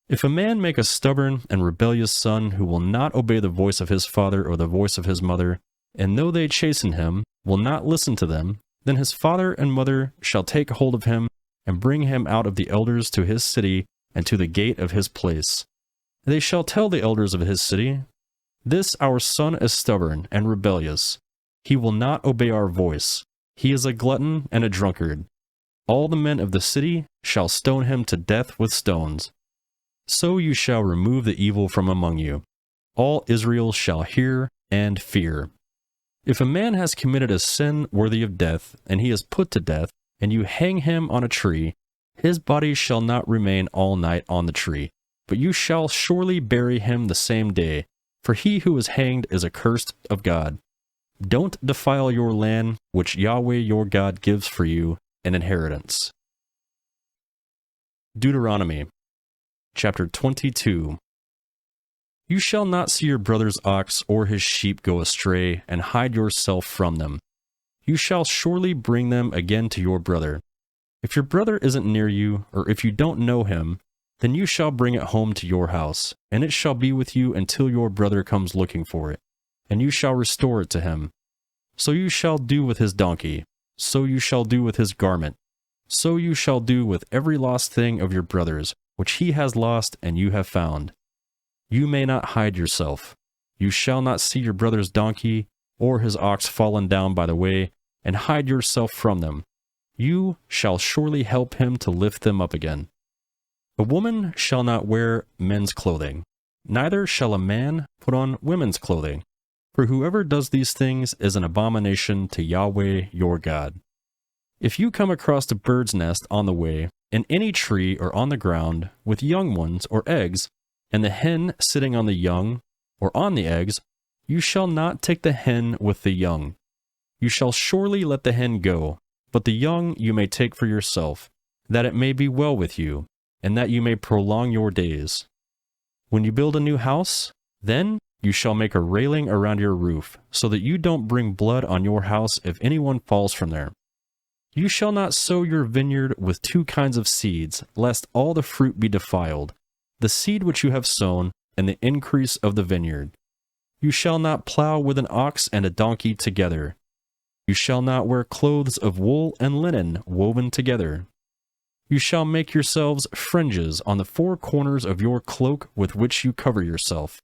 If a man make a stubborn and rebellious son who will not obey the voice of his father or the voice of his mother, and though they chasten him, will not listen to them, then his father and mother shall take hold of him and bring him out of the elders to his city and to the gate of his place. They shall tell the elders of his city, This our son is stubborn and rebellious. He will not obey our voice. He is a glutton and a drunkard. All the men of the city shall stone him to death with stones. So you shall remove the evil from among you. All Israel shall hear and fear. If a man has committed a sin worthy of death, and he is put to death, and you hang him on a tree, his body shall not remain all night on the tree, but you shall surely bury him the same day, for he who is hanged is accursed of God. Don't defile your land, which Yahweh your God gives for you an inheritance. Deuteronomy, chapter 22. You shall not see your brother's ox or his sheep go astray, and hide yourself from them. You shall surely bring them again to your brother. If your brother isn't near you, or if you don't know him, then you shall bring it home to your house, and it shall be with you until your brother comes looking for it, and you shall restore it to him. So you shall do with his donkey, so you shall do with his garment, so you shall do with every lost thing of your brother's, which he has lost and you have found. You may not hide yourself. You shall not see your brother's donkey or his ox fallen down by the way, and hide yourself from them. You shall surely help him to lift them up again. A woman shall not wear men's clothing, neither shall a man put on women's clothing, for whoever does these things is an abomination to Yahweh your God. If you come across a bird's nest on the way, in any tree or on the ground, with young ones or eggs, and the hen sitting on the young or on the eggs, you shall not take the hen with the young. You shall surely let the hen go, but the young you may take for yourself, that it may be well with you, and that you may prolong your days. When you build a new house, then you shall make a railing around your roof, so that you don't bring blood on your house if anyone falls from there. You shall not sow your vineyard with two kinds of seeds, lest all the fruit be defiled, the seed which you have sown, and the increase of the vineyard. You shall not plow with an ox and a donkey together. You shall not wear clothes of wool and linen woven together. You shall make yourselves fringes on the four corners of your cloak with which you cover yourself.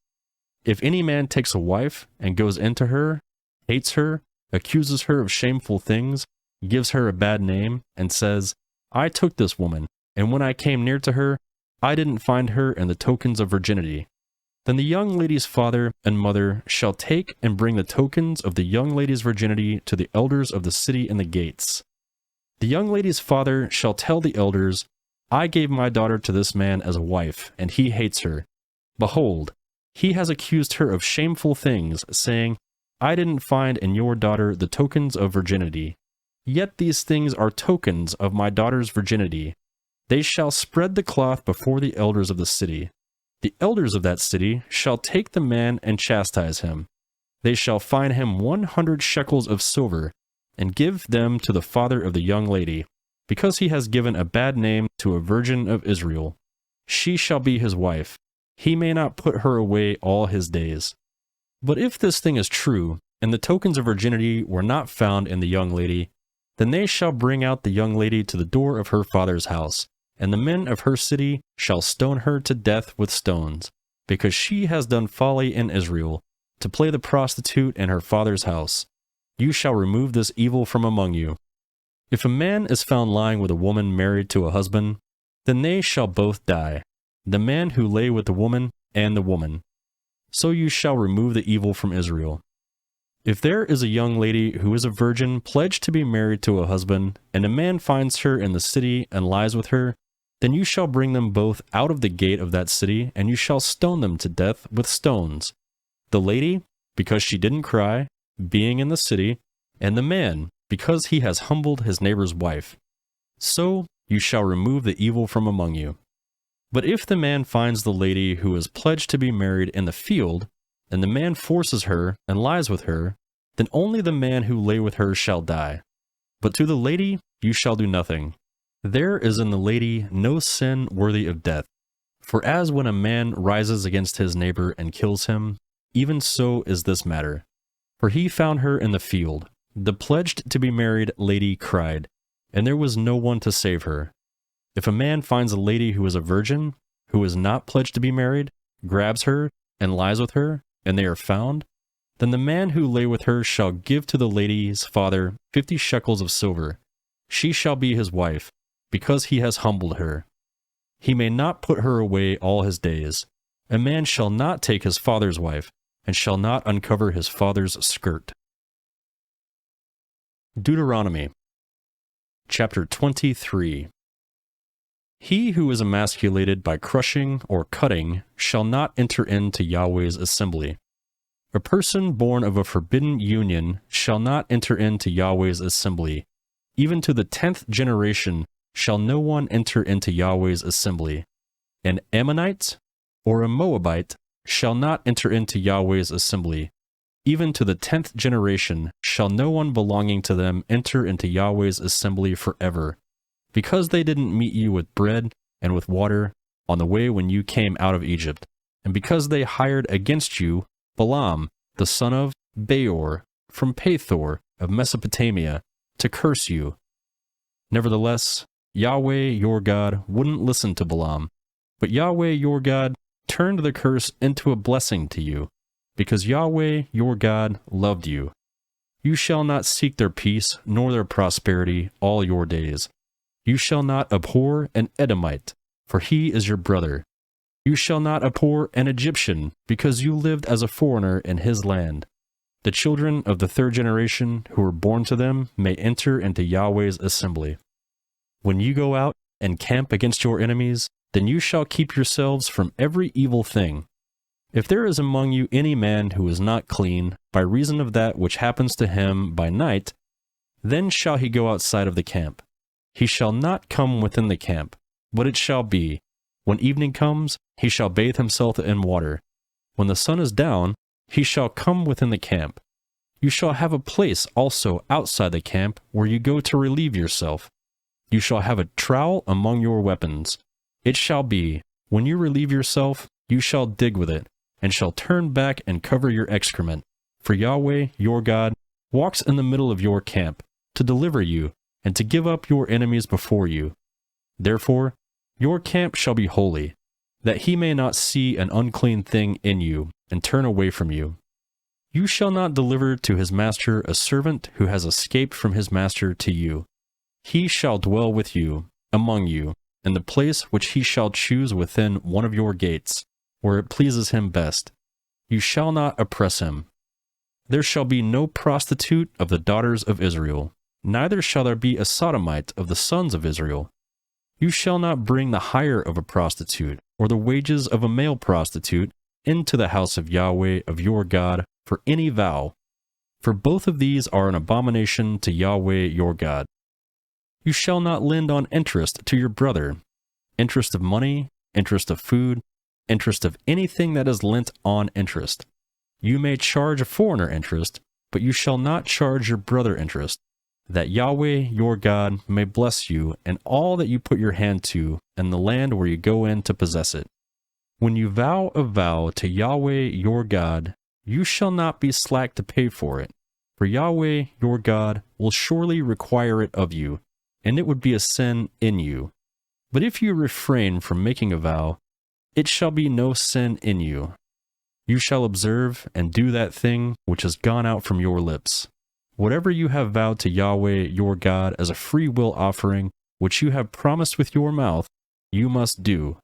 If any man takes a wife and goes into her, hates her, accuses her of shameful things, gives her a bad name, and says, I took this woman, and when I came near to her, I didn't find her in the tokens of virginity, then the young lady's father and mother shall take and bring the tokens of the young lady's virginity to the elders of the city and the gates. The young lady's father shall tell the elders, I gave my daughter to this man as a wife, and he hates her. Behold, he has accused her of shameful things, saying, I didn't find in your daughter the tokens of virginity. Yet these things are tokens of my daughter's virginity. They shall spread the cloth before the elders of the city. The elders of that city shall take the man and chastise him. They shall fine him 100 shekels of silver, and give them to the father of the young lady, because he has given a bad name to a virgin of Israel. She shall be his wife. He may not put her away all his days. But if this thing is true, and the tokens of virginity were not found in the young lady, then they shall bring out the young lady to the door of her father's house, and the men of her city shall stone her to death with stones, because she has done folly in Israel, to play the prostitute in her father's house. You shall remove this evil from among you. If a man is found lying with a woman married to a husband, then they shall both die, the man who lay with the woman and the woman. So you shall remove the evil from Israel. If there is a young lady who is a virgin pledged to be married to a husband, and a man finds her in the city and lies with her, then you shall bring them both out of the gate of that city, and you shall stone them to death with stones. The lady, because she didn't cry, being in the city, and the man, because he has humbled his neighbor's wife. So you shall remove the evil from among you. But if the man finds the lady who is pledged to be married in the field, and the man forces her and lies with her, then only the man who lay with her shall die. But to the lady you shall do nothing. There is in the lady no sin worthy of death. For as when a man rises against his neighbor and kills him, even so is this matter. For he found her in the field. The pledged to be married lady cried, and there was no one to save her. If a man finds a lady who is a virgin, who is not pledged to be married, grabs her, and lies with her, and they are found, then the man who lay with her shall give to the lady's father 50 shekels of silver. She shall be his wife, because he has humbled her. He may not put her away all his days. A man shall not take his father's wife, and shall not uncover his father's skirt. Deuteronomy, chapter 23. He who is emasculated by crushing or cutting shall not enter into Yahweh's assembly. A person born of a forbidden union shall not enter into Yahweh's assembly. Even to the 10th generation shall no one enter into Yahweh's assembly. An Ammonite or a Moabite shall not enter into Yahweh's assembly. Even to the 10th generation shall no one belonging to them enter into Yahweh's assembly forever, because they didn't meet you with bread and with water on the way when you came out of Egypt, and because they hired against you Balaam, the son of Beor, from Pethor of Mesopotamia, to curse you. Nevertheless, Yahweh your God wouldn't listen to Balaam, but Yahweh your God turned the curse into a blessing to you, because Yahweh your God loved you. You shall not seek their peace nor their prosperity all your days. You shall not abhor an Edomite, for he is your brother. You shall not abhor an Egyptian, because you lived as a foreigner in his land. The children of the 3rd generation who were born to them may enter into Yahweh's assembly. When you go out and camp against your enemies, then you shall keep yourselves from every evil thing. If there is among you any man who is not clean, by reason of that which happens to him by night, then shall he go outside of the camp. He shall not come within the camp, but it shall be, when evening comes, he shall bathe himself in water. When the sun is down, he shall come within the camp. You shall have a place also outside the camp where you go to relieve yourself. You shall have a trowel among your weapons. It shall be, when you relieve yourself, you shall dig with it, and shall turn back and cover your excrement. For Yahweh, your God, walks in the middle of your camp, to deliver you, and to give up your enemies before you. Therefore, your camp shall be holy, that he may not see an unclean thing in you, and turn away from you. You shall not deliver to his master a servant who has escaped from his master to you. He shall dwell with you, among you, in the place which he shall choose within one of your gates, where it pleases him best. You shall not oppress him. There shall be no prostitute of the daughters of Israel, neither shall there be a sodomite of the sons of Israel. You shall not bring the hire of a prostitute, or the wages of a male prostitute, into the house of Yahweh of your God for any vow, for both of these are an abomination to Yahweh your God. You shall not lend on interest to your brother, interest of money, interest of food, interest of anything that is lent on interest. You may charge a foreigner interest, but you shall not charge your brother interest, that Yahweh your God may bless you in all that you put your hand to in the land where you go in to possess it. When you vow a vow to Yahweh your God, you shall not be slack to pay for it, for Yahweh your God will surely require it of you, and it would be a sin in you. But if you refrain from making a vow, it shall be no sin in you. You shall observe and do that thing which has gone out from your lips. Whatever you have vowed to Yahweh your God as a free will offering, which you have promised with your mouth, you must do.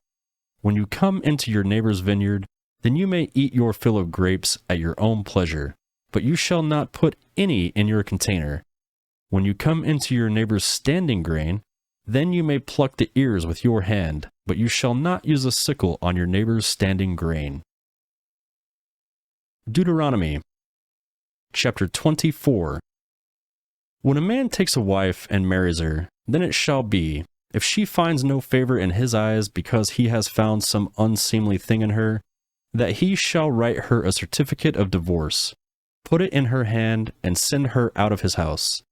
When you come into your neighbor's vineyard, then you may eat your fill of grapes at your own pleasure, but you shall not put any in your container. When you come into your neighbor's standing grain, then you may pluck the ears with your hand, but you shall not use a sickle on your neighbor's standing grain. Deuteronomy chapter 24. When a man takes a wife and marries her, then it shall be, if she finds no favor in his eyes because he has found some unseemly thing in her, that he shall write her a certificate of divorce, put it in her hand, and send her out of his house.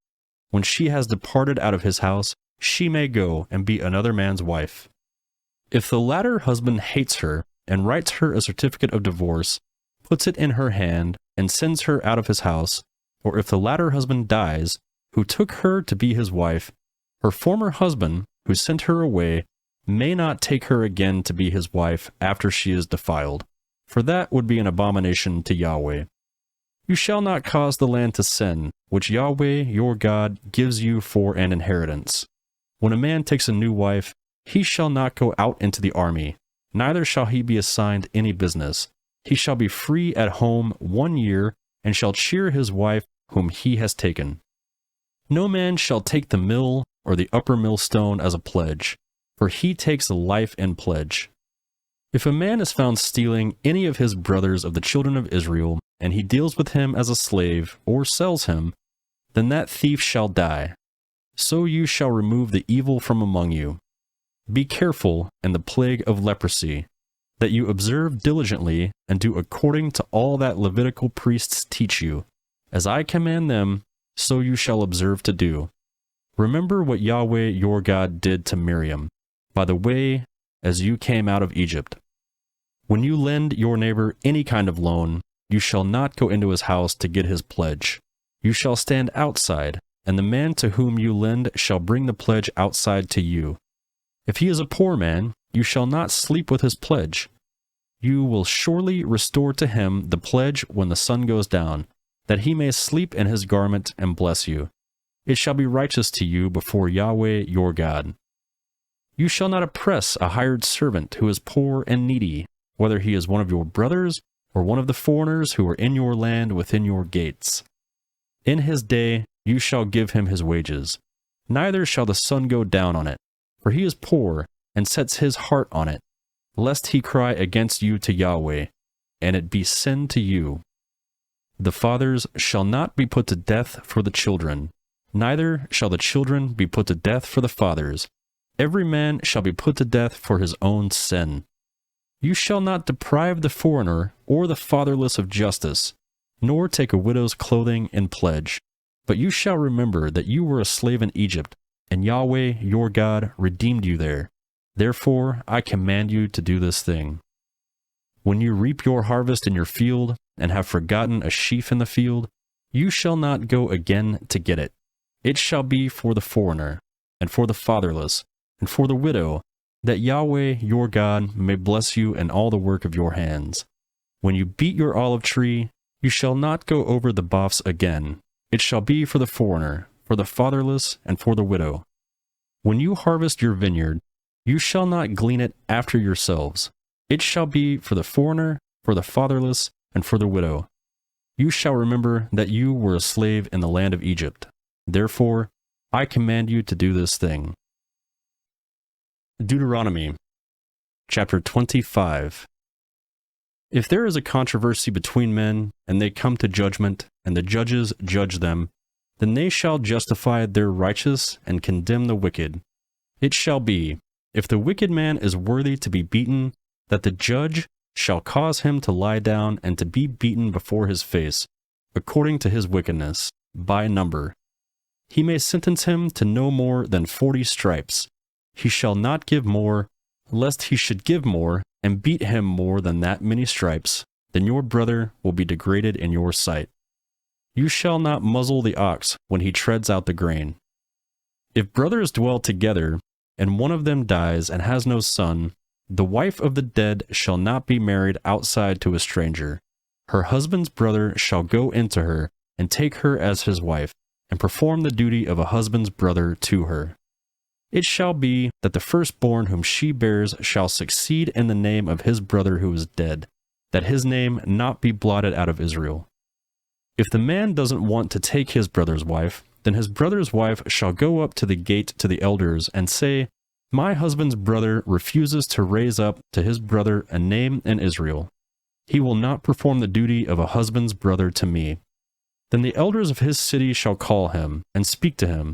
When she has departed out of his house, she may go and be another man's wife. If the latter husband hates her and writes her a certificate of divorce, puts it in her hand, and sends her out of his house, or if the latter husband dies, who took her to be his wife, her former husband, who sent her away, may not take her again to be his wife after she is defiled, for that would be an abomination to Yahweh. You shall not cause the land to sin, which Yahweh your God gives you for an inheritance. When a man takes a new wife, he shall not go out into the army, neither shall he be assigned any business. He shall be free at home 1 year, and shall cheer his wife whom he has taken. No man shall take the mill or the upper millstone as a pledge, for he takes a life in pledge. If a man is found stealing any of his brothers of the children of Israel, and he deals with him as a slave, or sells him, then that thief shall die. So you shall remove the evil from among you. Be careful in the plague of leprosy, that you observe diligently and do according to all that Levitical priests teach you. As I command them, so you shall observe to do. Remember what Yahweh your God did to Miriam, by the way as you came out of Egypt. When you lend your neighbor any kind of loan, you shall not go into his house to get his pledge. You shall stand outside, and the man to whom you lend shall bring the pledge outside to you. If he is a poor man, you shall not sleep with his pledge. You will surely restore to him the pledge when the sun goes down, that he may sleep in his garment and bless you. It shall be righteous to you before Yahweh your God. You shall not oppress a hired servant who is poor and needy, whether he is one of your brothers or one of the foreigners who are in your land within your gates. In his day you shall give him his wages. Neither shall the sun go down on it, for he is poor and sets his heart on it, lest he cry against you to Yahweh, and it be sin to you. The fathers shall not be put to death for the children, neither shall the children be put to death for the fathers. Every man shall be put to death for his own sin. You shall not deprive the foreigner or the fatherless of justice, nor take a widow's clothing in pledge. But you shall remember that you were a slave in Egypt, and Yahweh your God redeemed you there. Therefore I command you to do this thing. When you reap your harvest in your field, and have forgotten a sheaf in the field, you shall not go again to get it. It shall be for the foreigner, and for the fatherless, and for the widow, that Yahweh your God may bless you in all the work of your hands. When you beat your olive tree, you shall not go over the boughs again. It shall be for the foreigner, for the fatherless, and for the widow. When you harvest your vineyard, you shall not glean it after yourselves. It shall be for the foreigner, for the fatherless, and for the widow. You shall remember that you were a slave in the land of Egypt. Therefore, I command you to do this thing. Deuteronomy, chapter 25. If there is a controversy between men, and they come to judgment, and the judges judge them, then they shall justify their righteous and condemn the wicked. It shall be, if the wicked man is worthy to be beaten, that the judge shall cause him to lie down and to be beaten before his face, according to his wickedness, by number. He may sentence him to no more than 40 stripes. He shall not give more, lest he should give more, and beat him more than that many stripes, then your brother will be degraded in your sight. You shall not muzzle the ox when he treads out the grain. If brothers dwell together, and one of them dies and has no son, the wife of the dead shall not be married outside to a stranger. Her husband's brother shall go into her, and take her as his wife, and perform the duty of a husband's brother to her. It shall be that the firstborn whom she bears shall succeed in the name of his brother who is dead, that his name not be blotted out of Israel. If the man doesn't want to take his brother's wife, then his brother's wife shall go up to the gate to the elders and say, My husband's brother refuses to raise up to his brother a name in Israel. He will not perform the duty of a husband's brother to me. Then the elders of his city shall call him and speak to him.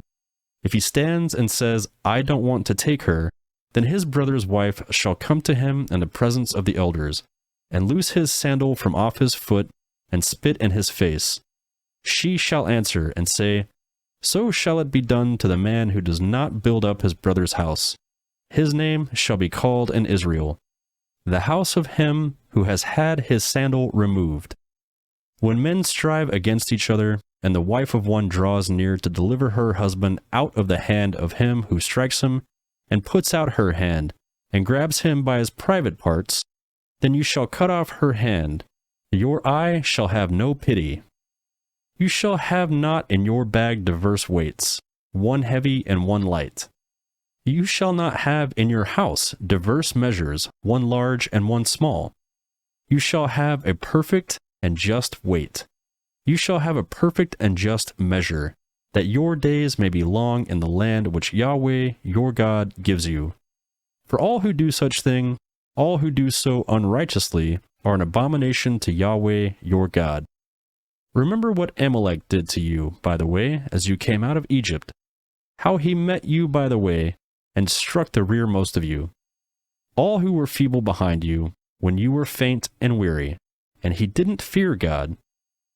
If he stands and says, I don't want to take her, then his brother's wife shall come to him in the presence of the elders, and loose his sandal from off his foot, and spit in his face. She shall answer and say, So shall it be done to the man who does not build up his brother's house. His name shall be called in Israel, the house of him who has had his sandal removed. When men strive against each other, and the wife of one draws near to deliver her husband out of the hand of him who strikes him, and puts out her hand, and grabs him by his private parts, then you shall cut off her hand. Your eye shall have no pity. You shall have not in your bag diverse weights, one heavy and one light. You shall not have in your house diverse measures, one large and one small. You shall have a perfect and just weight. You shall have a perfect and just measure, that your days may be long in the land which Yahweh your God gives you. For all who do such thing All who do so unrighteously are an abomination to Yahweh your God. Remember what Amalek did to you, by the way, as you came out of Egypt, how he met you by the way, and struck the rearmost of you, all who were feeble behind you, when you were faint and weary, and he didn't fear God.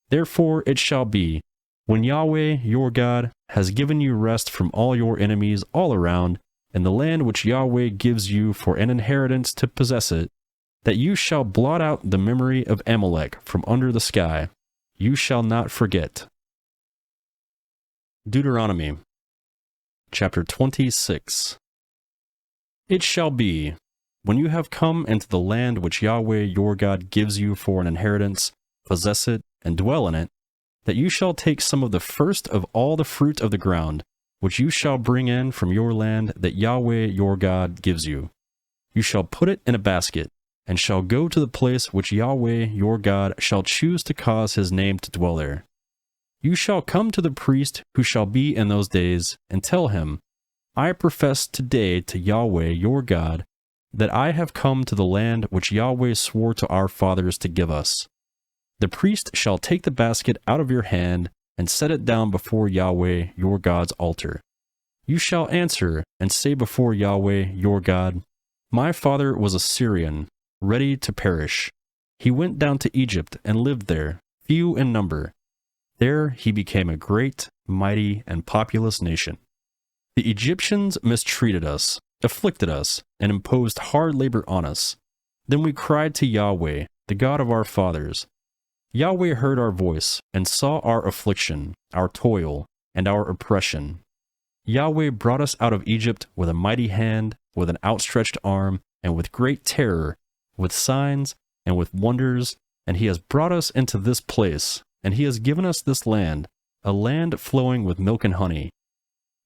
Therefore it shall be, when Yahweh your God has given you rest from all your enemies all around, in the land which Yahweh gives you for an inheritance to possess it, that you shall blot out the memory of Amalek from under the sky. You shall not forget. Deuteronomy chapter 26. It shall be, when you have come into the land which Yahweh your God gives you for an inheritance, possess it, and dwell in it, that you shall take some of the first of all the fruit of the ground, which you shall bring in from your land that Yahweh your God gives you. You shall put it in a basket, and shall go to the place which Yahweh your God shall choose to cause his name to dwell there. You shall come to the priest who shall be in those days, and tell him, I profess today to Yahweh your God, that I have come to the land which Yahweh swore to our fathers to give us. The priest shall take the basket out of your hand, and set it down before Yahweh your God's altar. You shall answer, and say before Yahweh your God, My father was a Syrian, ready to perish. He went down to Egypt and lived there, few in number. There he became a great, mighty, and populous nation. The Egyptians mistreated us, afflicted us, and imposed hard labor on us. Then we cried to Yahweh, the God of our fathers. Yahweh heard our voice, and saw our affliction, our toil, and our oppression. Yahweh brought us out of Egypt with a mighty hand, with an outstretched arm, and with great terror, with signs, and with wonders, and he has brought us into this place, and he has given us this land, a land flowing with milk and honey.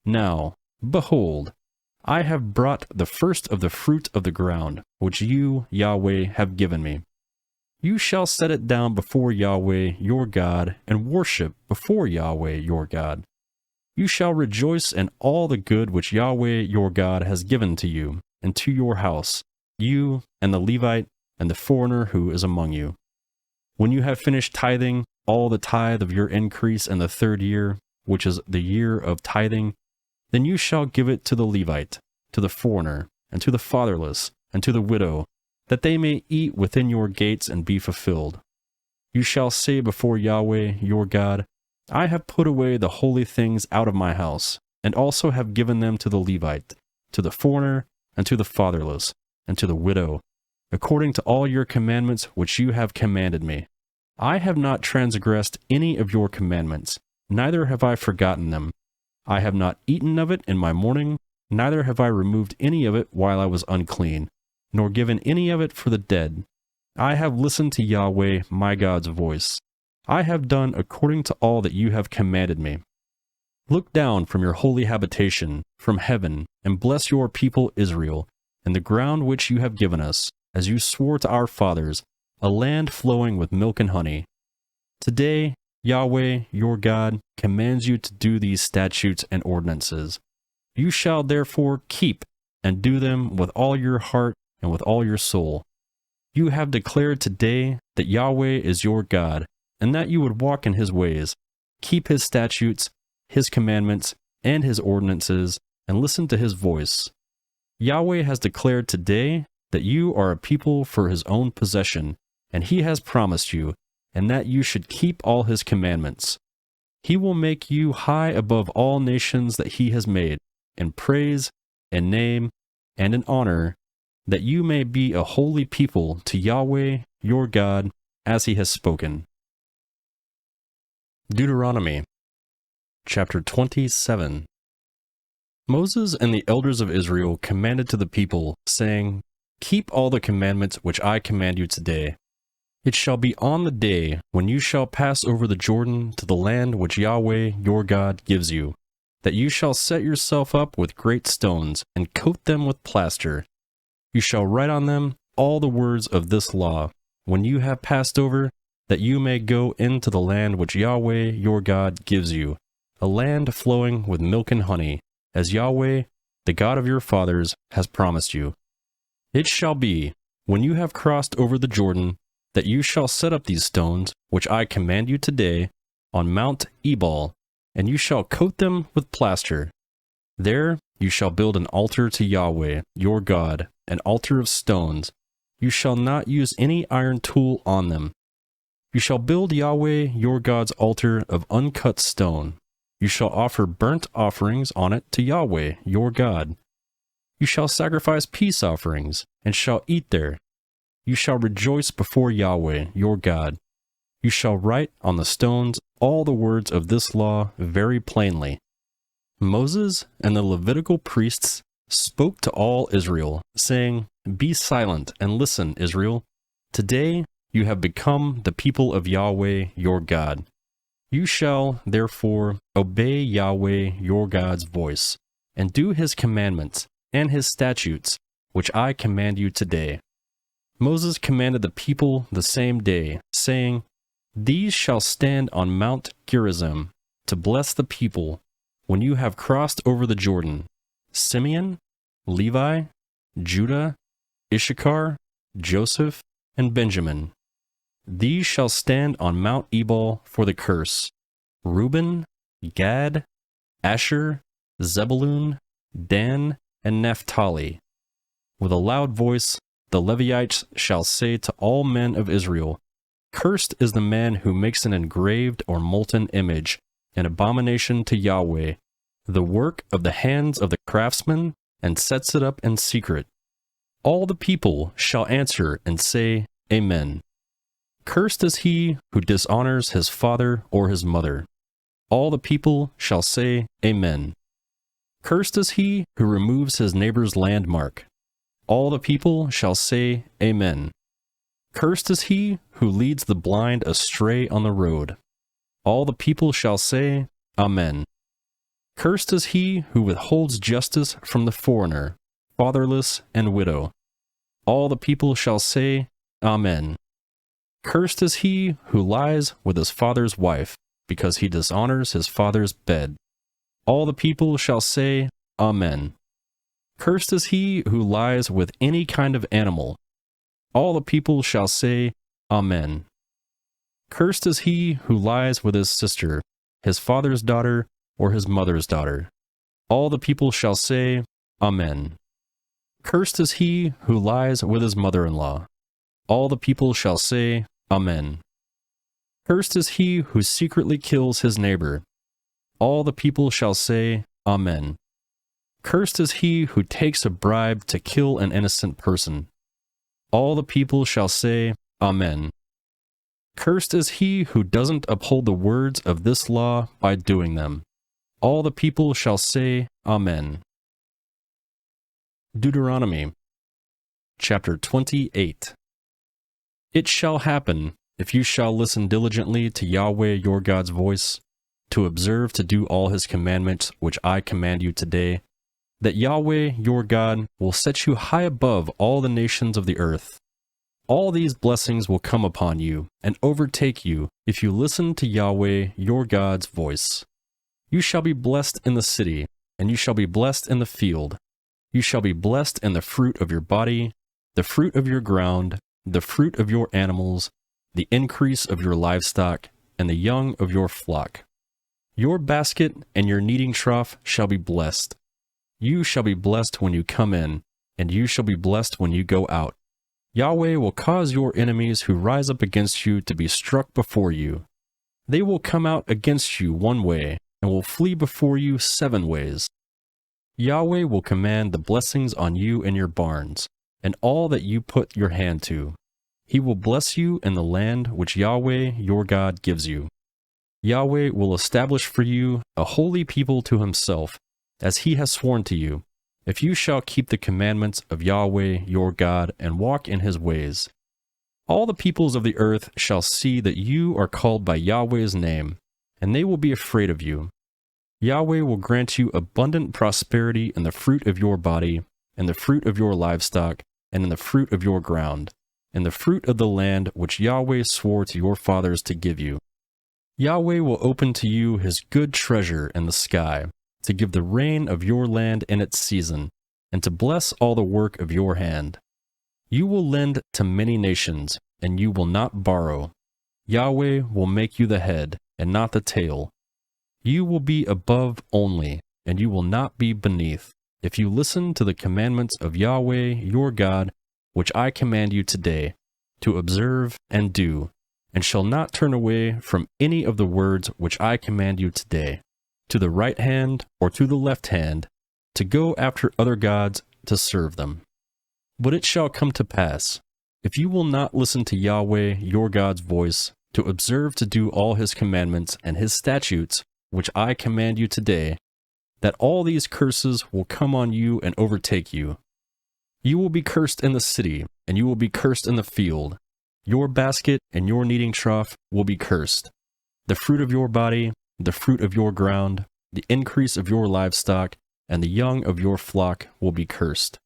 Now, behold, I have brought the first of the fruit of the ground, which you, Yahweh, have given me. You shall set it down before Yahweh your God, and worship before Yahweh your God. You shall rejoice in all the good which Yahweh your God has given to you, and to your house, you, and the Levite, and the foreigner who is among you. When you have finished tithing all the tithe of your increase in the 3rd year, which is the year of tithing, then you shall give it to the Levite, to the foreigner, and to the fatherless, and to the widow, that they may eat within your gates and be fulfilled. You shall say before Yahweh your God, I have put away the holy things out of my house, and also have given them to the Levite, to the foreigner, and to the fatherless, and to the widow, according to all your commandments which you have commanded me. I have not transgressed any of your commandments, neither have I forgotten them. I have not eaten of it in my mourning, neither have I removed any of it while I was unclean, nor given any of it for the dead. I have listened to Yahweh my God's voice. I have done according to all that you have commanded me. Look down from your holy habitation, from heaven, and bless your people Israel, and the ground which you have given us, as you swore to our fathers, a land flowing with milk and honey. Today, Yahweh, your God, commands you to do these statutes and ordinances. You shall therefore keep and do them with all your heart and with all your soul. You have declared today that Yahweh is your God, and that you would walk in his ways, keep his statutes, his commandments, and his ordinances, and listen to his voice. Yahweh has declared today that you are a people for his own possession, and he has promised you, and that you should keep all his commandments. He will make you high above all nations that he has made, in praise, in name, and in honor, that you may be a holy people to Yahweh your God, as he has spoken. Deuteronomy chapter 27. Moses and the elders of Israel commanded to the people, saying, Keep all the commandments which I command you today. It shall be on the day when you shall pass over the Jordan to the land which Yahweh your God gives you, that you shall set yourself up with great stones, and coat them with plaster. You shall write on them all the words of this law, when you have passed over, that you may go into the land which Yahweh your God gives you, a land flowing with milk and honey, as Yahweh, the God of your fathers, has promised you. It shall be, when you have crossed over the Jordan, that you shall set up these stones, which I command you today, on Mount Ebal, and you shall coat them with plaster. There you shall build an altar to Yahweh, your God, an altar of stones. You shall not use any iron tool on them. You shall build Yahweh, your God's altar of uncut stone. You shall offer burnt offerings on it to Yahweh, your God. You shall sacrifice peace offerings, and shall eat there. You shall rejoice before Yahweh, your God. You shall write on the stones all the words of this law very plainly. Moses and the Levitical priests spoke to all Israel, saying, Be silent and listen, Israel. Today you have become the people of Yahweh, your God. You shall, therefore, obey Yahweh, your God's voice, and do his commandments and his statutes, which I command you today. Moses commanded the people the same day, saying, These shall stand on Mount Gerizim to bless the people when you have crossed over the Jordan: Simeon, Levi, Judah, Issachar, Joseph, and Benjamin. These shall stand on Mount Ebal for the curse: Reuben, Gad, Asher, Zebulun, Dan, and Naphtali. With a loud voice, the Levites shall say to all men of Israel, Cursed is the man who makes an engraved or molten image, an abomination to Yahweh, the work of the hands of the craftsman, and sets it up in secret. All the people shall answer and say, Amen. Cursed is he who dishonors his father or his mother. All the people shall say, Amen. Cursed is he who removes his neighbor's landmark. All the people shall say, Amen. Cursed is he who leads the blind astray on the road. All the people shall say, Amen. Cursed is he who withholds justice from the foreigner, fatherless, and widow. All the people shall say, Amen. Cursed is he who lies with his father's wife, because he dishonors his father's bed. All the people shall say, Amen. Cursed is he who lies with any kind of animal. All the people shall say, Amen. Cursed is he who lies with his sister, his father's daughter, or his mother's daughter. All the people shall say, Amen. Cursed is he who lies with his mother-in-law. All the people shall say, Amen. Cursed is he who secretly kills his neighbor. All the people shall say, Amen. Cursed is he who takes a bribe to kill an innocent person. All the people shall say, Amen. Cursed is he who doesn't uphold the words of this law by doing them. All the people shall say, Amen. Deuteronomy, chapter 28. It shall happen, if you shall listen diligently to Yahweh your God's voice, to observe to do all his commandments which I command you today, that Yahweh your God will set you high above all the nations of the earth. All these blessings will come upon you and overtake you if you listen to Yahweh your God's voice. You shall be blessed in the city, and you shall be blessed in the field. You shall be blessed in the fruit of your body, the fruit of your ground, the fruit of your animals, the increase of your livestock, and the young of your flock. Your basket and your kneading trough shall be blessed. You shall be blessed when you come in, and you shall be blessed when you go out. Yahweh will cause your enemies who rise up against you to be struck before you. They will come out against you one way, and will flee before you 7 ways. Yahweh will command the blessings on you and your barns, and all that you put your hand to. He will bless you in the land which Yahweh your God gives you. Yahweh will establish for you a holy people to himself, as he has sworn to you, if you shall keep the commandments of Yahweh your God and walk in his ways. All the peoples of the earth shall see that you are called by Yahweh's name, and they will be afraid of you. Yahweh will grant you abundant prosperity in the fruit of your body, in the fruit of your livestock, and in the fruit of your ground, in the fruit of the land which Yahweh swore to your fathers to give you. Yahweh will open to you his good treasure in the sky, to give the rain of your land in its season, and to bless all the work of your hand. You will lend to many nations, and you will not borrow. Yahweh will make you the head, and not the tail. You will be above only, and you will not be beneath, if you listen to the commandments of Yahweh your God, which I command you today, to observe and do, and shall not turn away from any of the words which I command you today, to the right hand or to the left hand, to go after other gods to serve them. But it shall come to pass, if you will not listen to Yahweh your God's voice, to observe to do all his commandments and his statutes, which I command you today, that all these curses will come on you and overtake you. You will be cursed in the city, and you will be cursed in the field. Your basket and your kneading trough will be cursed. The fruit of your body, the fruit of your ground, the increase of your livestock, and the young of your flock will be cursed.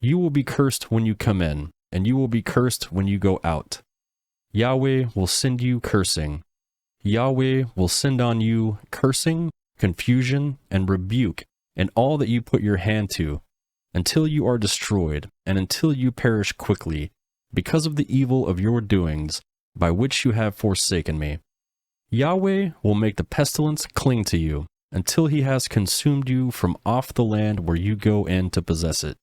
You will be cursed when you come in, and you will be cursed when you go out. Yahweh will send you cursing. Yahweh will send on you cursing, confusion, and rebuke, and all that you put your hand to, until you are destroyed, and until you perish quickly, because of the evil of your doings, by which you have forsaken me. Yahweh will make the pestilence cling to you, until he has consumed you from off the land where you go in to possess it.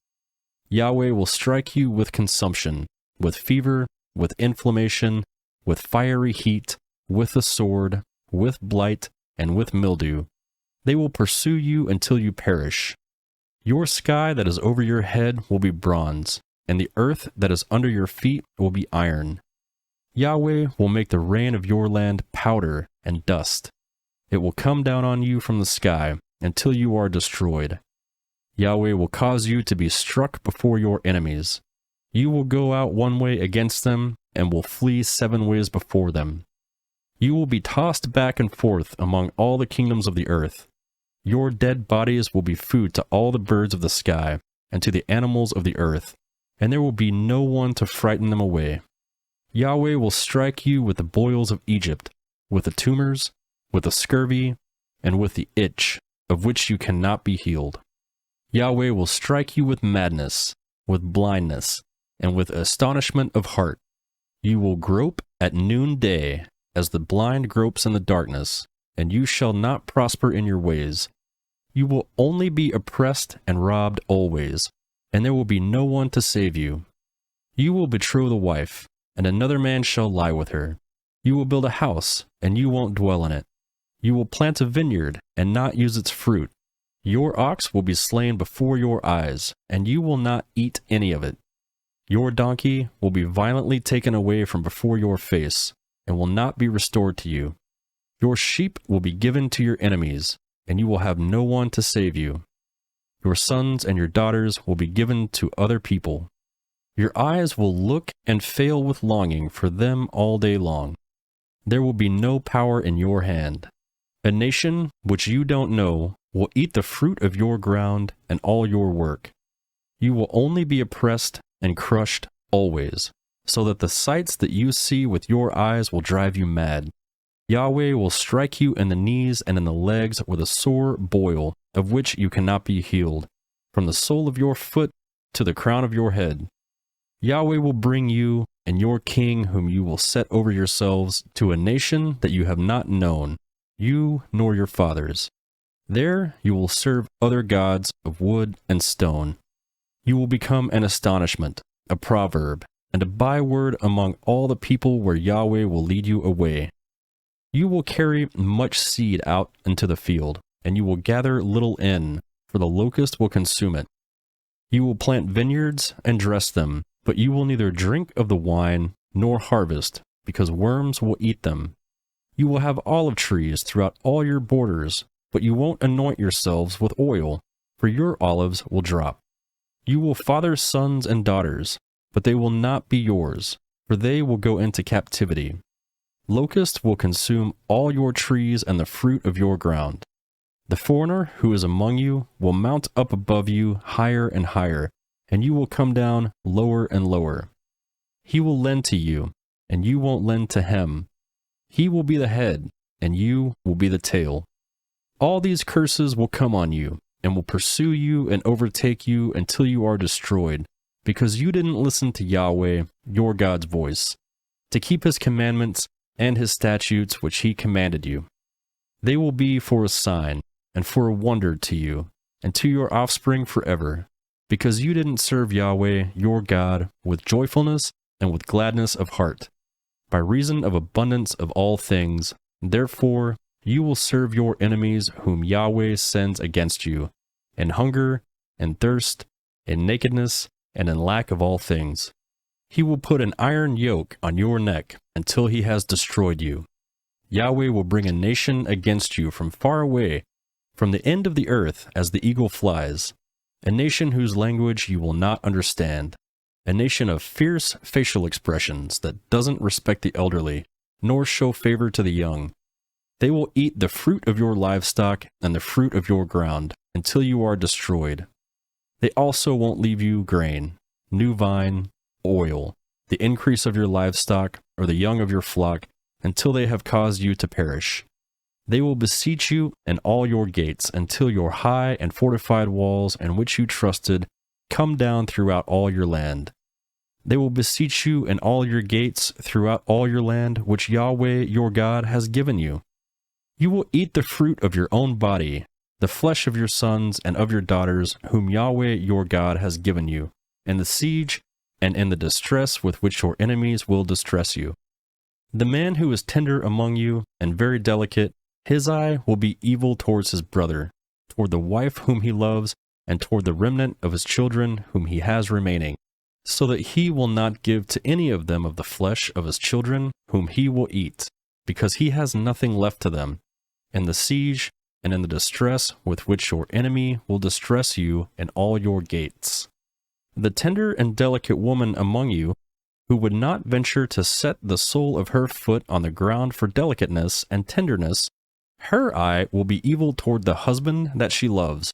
Yahweh will strike you with consumption, with fever, with inflammation, with fiery heat, with the sword, with blight, and with mildew. They will pursue you until you perish. Your sky that is over your head will be bronze, and the earth that is under your feet will be iron. Yahweh will make the rain of your land powder and dust. It will come down on you from the sky until you are destroyed. Yahweh will cause you to be struck before your enemies. You will go out one way against them, and will flee 7 ways before them. You will be tossed back and forth among all the kingdoms of the earth. Your dead bodies will be food to all the birds of the sky, and to the animals of the earth, and there will be no one to frighten them away. Yahweh will strike you with the boils of Egypt, with the tumors, with the scurvy, and with the itch, of which you cannot be healed. Yahweh will strike you with madness, with blindness, and with astonishment of heart. You will grope at noonday, as the blind gropes in the darkness, and you shall not prosper in your ways. You will only be oppressed and robbed always, and there will be no one to save you. You will betroth a wife, and another man shall lie with her. You will build a house, and you won't dwell in it. You will plant a vineyard, and not use its fruit. Your ox will be slain before your eyes, and you will not eat any of it. Your donkey will be violently taken away from before your face, and will not be restored to you. Your sheep will be given to your enemies, and you will have no one to save you. Your sons and your daughters will be given to other people. Your eyes will look and fail with longing for them all day long. There will be no power in your hand. A nation which you don't know will eat the fruit of your ground and all your work. You will only be oppressed and crushed always, so that the sights that you see with your eyes will drive you mad. Yahweh will strike you in the knees and in the legs with a sore boil, of which you cannot be healed, from the sole of your foot to the crown of your head. Yahweh will bring you and your king whom you will set over yourselves to a nation that you have not known, you nor your fathers. There you will serve other gods of wood and stone. You will become an astonishment, a proverb, and a byword among all the people where Yahweh will lead you away. You will carry much seed out into the field, and you will gather little in, for the locust will consume it. You will plant vineyards and dress them, but you will neither drink of the wine nor harvest, because worms will eat them. You will have olive trees throughout all your borders, but you won't anoint yourselves with oil, for your olives will drop. You will father sons and daughters, but they will not be yours, for they will go into captivity. Locusts will consume all your trees and the fruit of your ground. The foreigner who is among you will mount up above you higher and higher, and you will come down lower and lower. He will lend to you, and you won't lend to him. He will be the head, and you will be the tail. All these curses will come on you, and will pursue you and overtake you until you are destroyed, because you didn't listen to Yahweh, your God's voice, to keep his commandments and his statutes which he commanded you. They will be for a sign and for a wonder to you and to your offspring forever, because you didn't serve Yahweh, your God, with joyfulness and with gladness of heart. By reason of abundance of all things, therefore you will serve your enemies whom Yahweh sends against you, in hunger, and thirst, in nakedness, and in lack of all things. He will put an iron yoke on your neck until he has destroyed you. Yahweh will bring a nation against you from far away, from the end of the earth as the eagle flies, a nation whose language you will not understand, a nation of fierce facial expressions that doesn't respect the elderly, nor show favor to the young. They will eat the fruit of your livestock and the fruit of your ground until you are destroyed. They also won't leave you grain, new vine, oil, the increase of your livestock, or the young of your flock, until they have caused you to perish. They will beseech you in all your gates until your high and fortified walls in which you trusted come down throughout all your land. They will beseech you in all your gates throughout all your land which Yahweh your God has given you. You will eat the fruit of your own body, the flesh of your sons and of your daughters whom Yahweh your God has given you, in the siege and in the distress with which your enemies will distress you. The man who is tender among you and very delicate, his eye will be evil towards his brother, toward the wife whom he loves, and toward the remnant of his children whom he has remaining, so that he will not give to any of them of the flesh of his children whom he will eat, because he has nothing left to them, in the siege and in the distress with which your enemy will distress you in all your gates. The tender and delicate woman among you, who would not venture to set the sole of her foot on the ground for delicateness and tenderness, her eye will be evil toward the husband that she loves,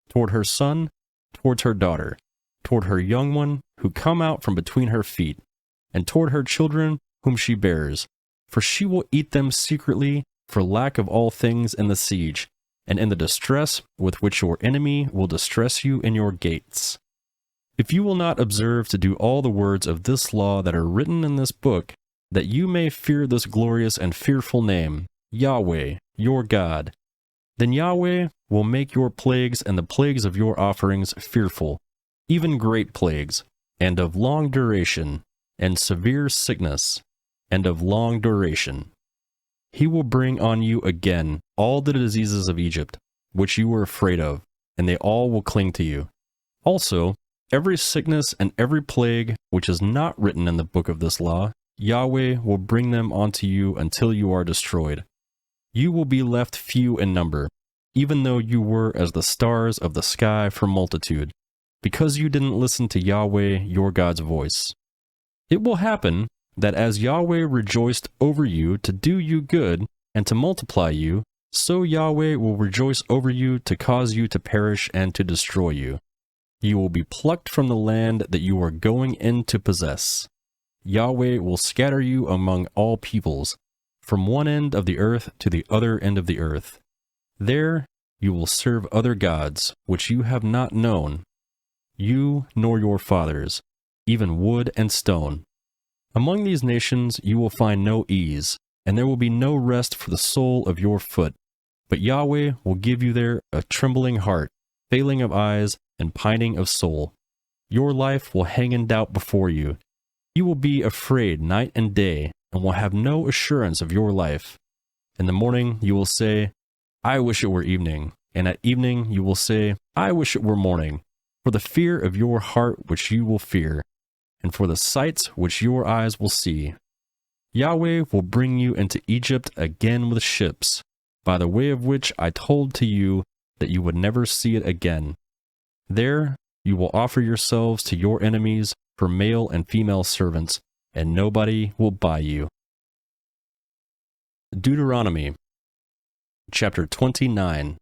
toward her son, towards her daughter, toward her young one who come out from between her feet, and toward her children whom she bears, for she will eat them secretly for lack of all things in the siege, and in the distress with which your enemy will distress you in your gates. If you will not observe to do all the words of this law that are written in this book, that you may fear this glorious and fearful name, Yahweh, your God, then Yahweh will make your plagues and the plagues of your offerings fearful, even great plagues, and of long duration, and severe sickness, and of long duration. He will bring on you again all the diseases of Egypt, which you were afraid of, and they all will cling to you. Also, every sickness and every plague which is not written in the book of this law, Yahweh will bring them onto you until you are destroyed. You will be left few in number, even though you were as the stars of the sky for multitude, because you didn't listen to Yahweh your God's voice. It will happen that as Yahweh rejoiced over you to do you good and to multiply you, so Yahweh will rejoice over you to cause you to perish and to destroy you. You will be plucked from the land that you are going in to possess. Yahweh will scatter you among all peoples, from one end of the earth to the other end of the earth. There you will serve other gods, which you have not known, you nor your fathers, even wood and stone. Among these nations you will find no ease, and there will be no rest for the sole of your foot. But Yahweh will give you there a trembling heart, failing of eyes, and pining of soul. Your life will hang in doubt before you. You will be afraid night and day, and will have no assurance of your life. In the morning you will say, I wish it were evening, and at evening you will say, I wish it were morning, for the fear of your heart which you will fear, and for the sights which your eyes will see. Yahweh will bring you into Egypt again with ships, by the way of which I told to you that you would never see it again. There you will offer yourselves to your enemies for male and female servants, and nobody will buy you. Deuteronomy chapter 29.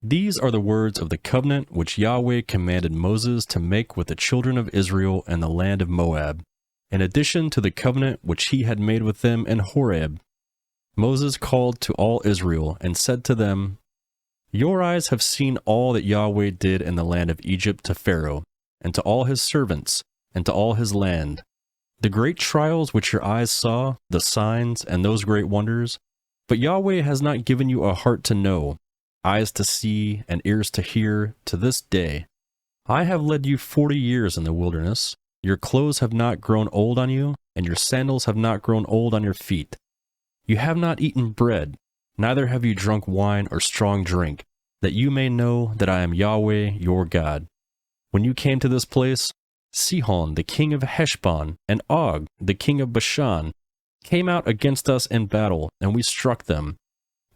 These are the words of the covenant which Yahweh commanded Moses to make with the children of Israel in the land of Moab, in addition to the covenant which he had made with them in Horeb. Moses called to all Israel and said to them, Your eyes have seen all that Yahweh did in the land of Egypt to Pharaoh, and to all his servants, and to all his land. The great trials which your eyes saw, the signs, and those great wonders, but Yahweh has not given you a heart to know, eyes to see, and ears to hear, to this day. I have led you 40 years in the wilderness. Your clothes have not grown old on you, and your sandals have not grown old on your feet. You have not eaten bread, neither have you drunk wine or strong drink, that you may know that I am Yahweh your God. When you came to this place, Sihon the king of Heshbon and Og the king of Bashan came out against us in battle, and we struck them.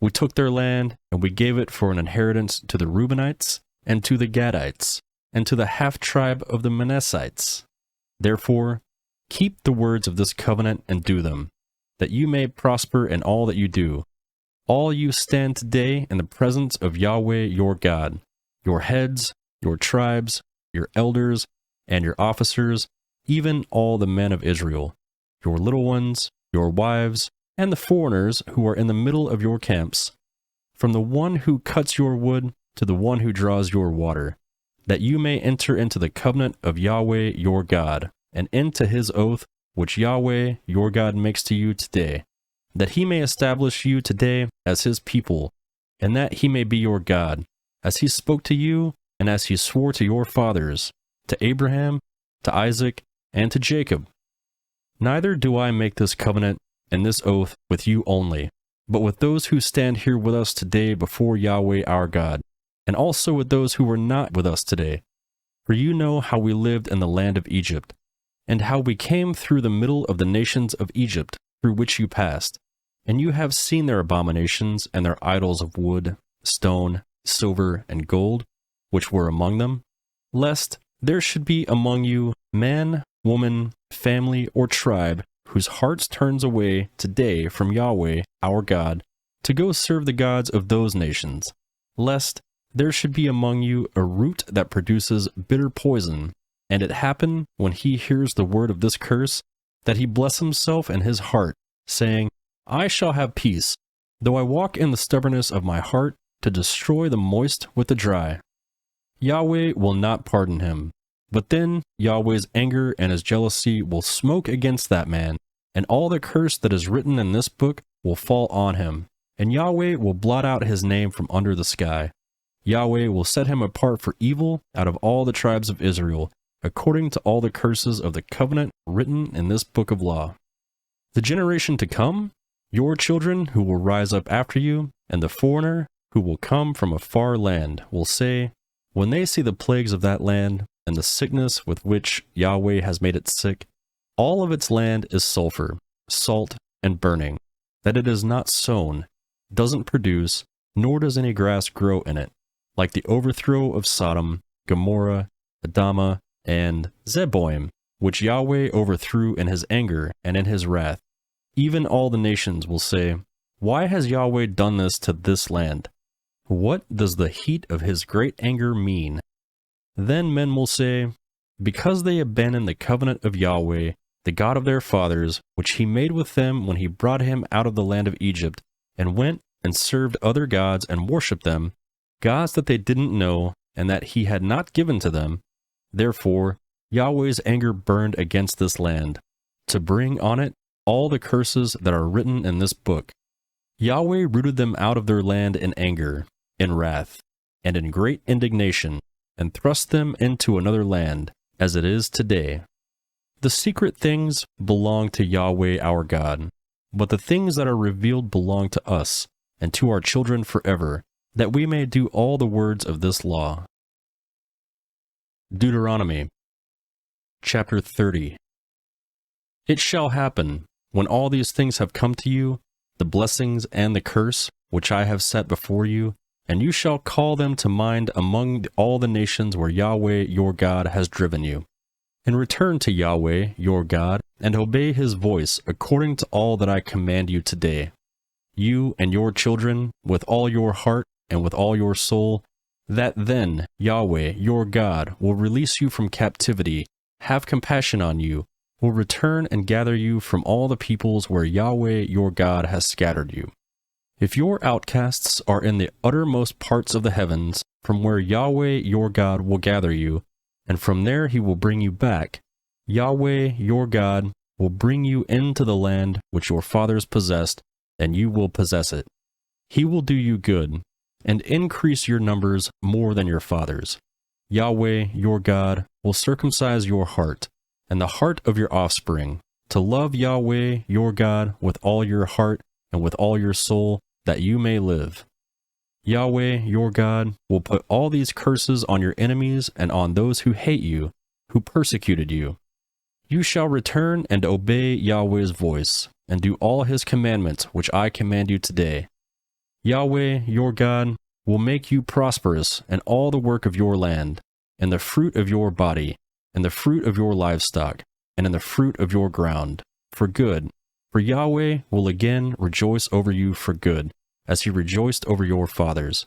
We took their land, and we gave it for an inheritance to the Reubenites, and to the Gadites, and to the half-tribe of the Manassites. Therefore, keep the words of this covenant and do them, that you may prosper in all that you do. All you stand today in the presence of Yahweh your God, your heads, your tribes, your elders, and your officers, even all the men of Israel, your little ones, your wives, and the foreigners who are in the middle of your camps, from the one who cuts your wood to the one who draws your water, that you may enter into the covenant of Yahweh your God, and into his oath which Yahweh your God makes to you today, that he may establish you today as his people, and that he may be your God, as he spoke to you, and as he swore to your fathers, to Abraham, to Isaac, and to Jacob. Neither do I make this covenant and this oath with you only, but with those who stand here with us today before Yahweh our God, and also with those who were not with us today. For you know how we lived in the land of Egypt, and how we came through the middle of the nations of Egypt, through which you passed. And you have seen their abominations and their idols of wood, stone, silver, and gold, which were among them, lest there should be among you man, woman, family, or tribe, whose hearts turns away today from Yahweh our God, to go serve the gods of those nations, lest there should be among you a root that produces bitter poison, and it happen, when he hears the word of this curse, that he bless himself in his heart, saying, I shall have peace, though I walk in the stubbornness of my heart, to destroy the moist with the dry. Yahweh will not pardon him, but then Yahweh's anger and his jealousy will smoke against that man, and all the curse that is written in this book will fall on him, and Yahweh will blot out his name from under the sky. Yahweh will set him apart for evil out of all the tribes of Israel, according to all the curses of the covenant written in this book of law. The generation to come, your children who will rise up after you, and the foreigner who will come from a far land, will say, when they see the plagues of that land, and the sickness with which Yahweh has made it sick, all of its land is sulfur, salt, and burning, that it is not sown, doesn't produce, nor does any grass grow in it, like the overthrow of Sodom, Gomorrah, Admah, and Zeboim, which Yahweh overthrew in his anger and in his wrath. Even all the nations will say, why has Yahweh done this to this land? What does the heat of his great anger mean? Then men will say, because they abandoned the covenant of Yahweh, the God of their fathers, which he made with them when he brought him out of the land of Egypt, and went and served other gods and worshipped them, gods that they didn't know and that he had not given to them. Therefore, Yahweh's anger burned against this land, to bring on it all the curses that are written in this book. Yahweh rooted them out of their land in anger, in wrath, and in great indignation, and thrust them into another land, as it is today. The secret things belong to Yahweh our God, but the things that are revealed belong to us, and to our children forever, that we may do all the words of this law. Deuteronomy, chapter 30. It shall happen, when all these things have come to you, the blessings and the curse, which I have set before you, and you shall call them to mind among all the nations where Yahweh your God has driven you, and return to Yahweh your God, and obey his voice according to all that I command you today. You and your children, with all your heart and with all your soul, that then Yahweh your God will release you from captivity, have compassion on you, will return and gather you from all the peoples where Yahweh your God has scattered you. If your outcasts are in the uttermost parts of the heavens, from where Yahweh your God will gather you, and from there he will bring you back. Yahweh, your God, will bring you into the land which your fathers possessed, and you will possess it. He will do you good, and increase your numbers more than your fathers. Yahweh, your God, will circumcise your heart, and the heart of your offspring, to love Yahweh, your God, with all your heart and with all your soul, that you may live. Yahweh, your God, will put all these curses on your enemies and on those who hate you, who persecuted you. You shall return and obey Yahweh's voice, and do all his commandments which I command you today. Yahweh, your God, will make you prosperous in all the work of your land, in the fruit of your body, in the fruit of your livestock, and in the fruit of your ground, for good. For Yahweh will again rejoice over you for good, as he rejoiced over your fathers.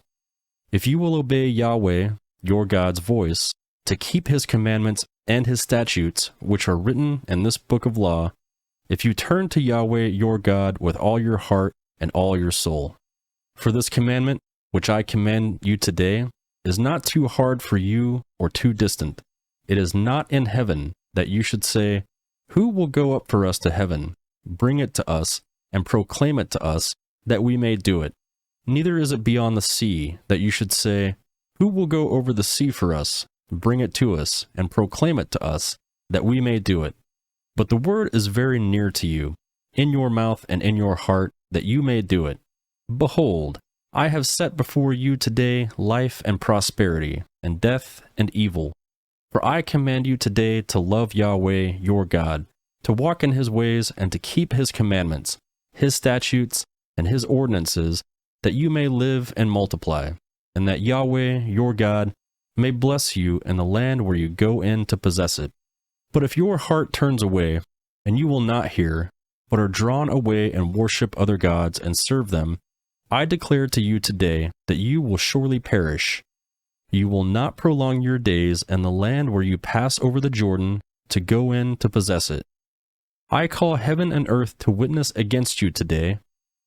If you will obey Yahweh, your God's voice, to keep his commandments and his statutes, which are written in this book of law, if you turn to Yahweh your God with all your heart and all your soul. For this commandment, which I command you today, is not too hard for you or too distant. It is not in heaven, that you should say, who will go up for us to heaven? Bring it to us, and proclaim it to us, that we may do it. Neither is it beyond the sea, that you should say, who will go over the sea for us? Bring it to us, and proclaim it to us, that we may do it. But the word is very near to you, in your mouth and in your heart, that you may do it. Behold, I have set before you today life and prosperity, and death and evil. For I command you today to love Yahweh your God, to walk in his ways and to keep his commandments, his statutes, and his ordinances, that you may live and multiply, and that Yahweh your God may bless you in the land where you go in to possess it. But if your heart turns away, and you will not hear, but are drawn away and worship other gods and serve them, I declare to you today that you will surely perish. You will not prolong your days in the land where you pass over the Jordan to go in to possess it. I call heaven and earth to witness against you today,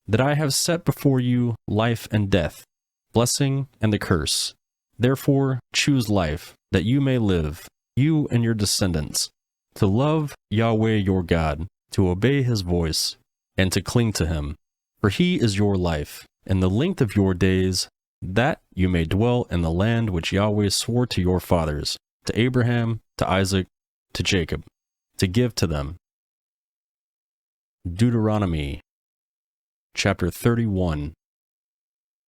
that I have set before you life and death, blessing and the curse. Therefore choose life, that you may live, you and your descendants, to love Yahweh your God, to obey his voice, and to cling to him. For he is your life, and the length of your days, that you may dwell in the land which Yahweh swore to your fathers, to Abraham, to Isaac, to Jacob, to give to them. Deuteronomy chapter 31.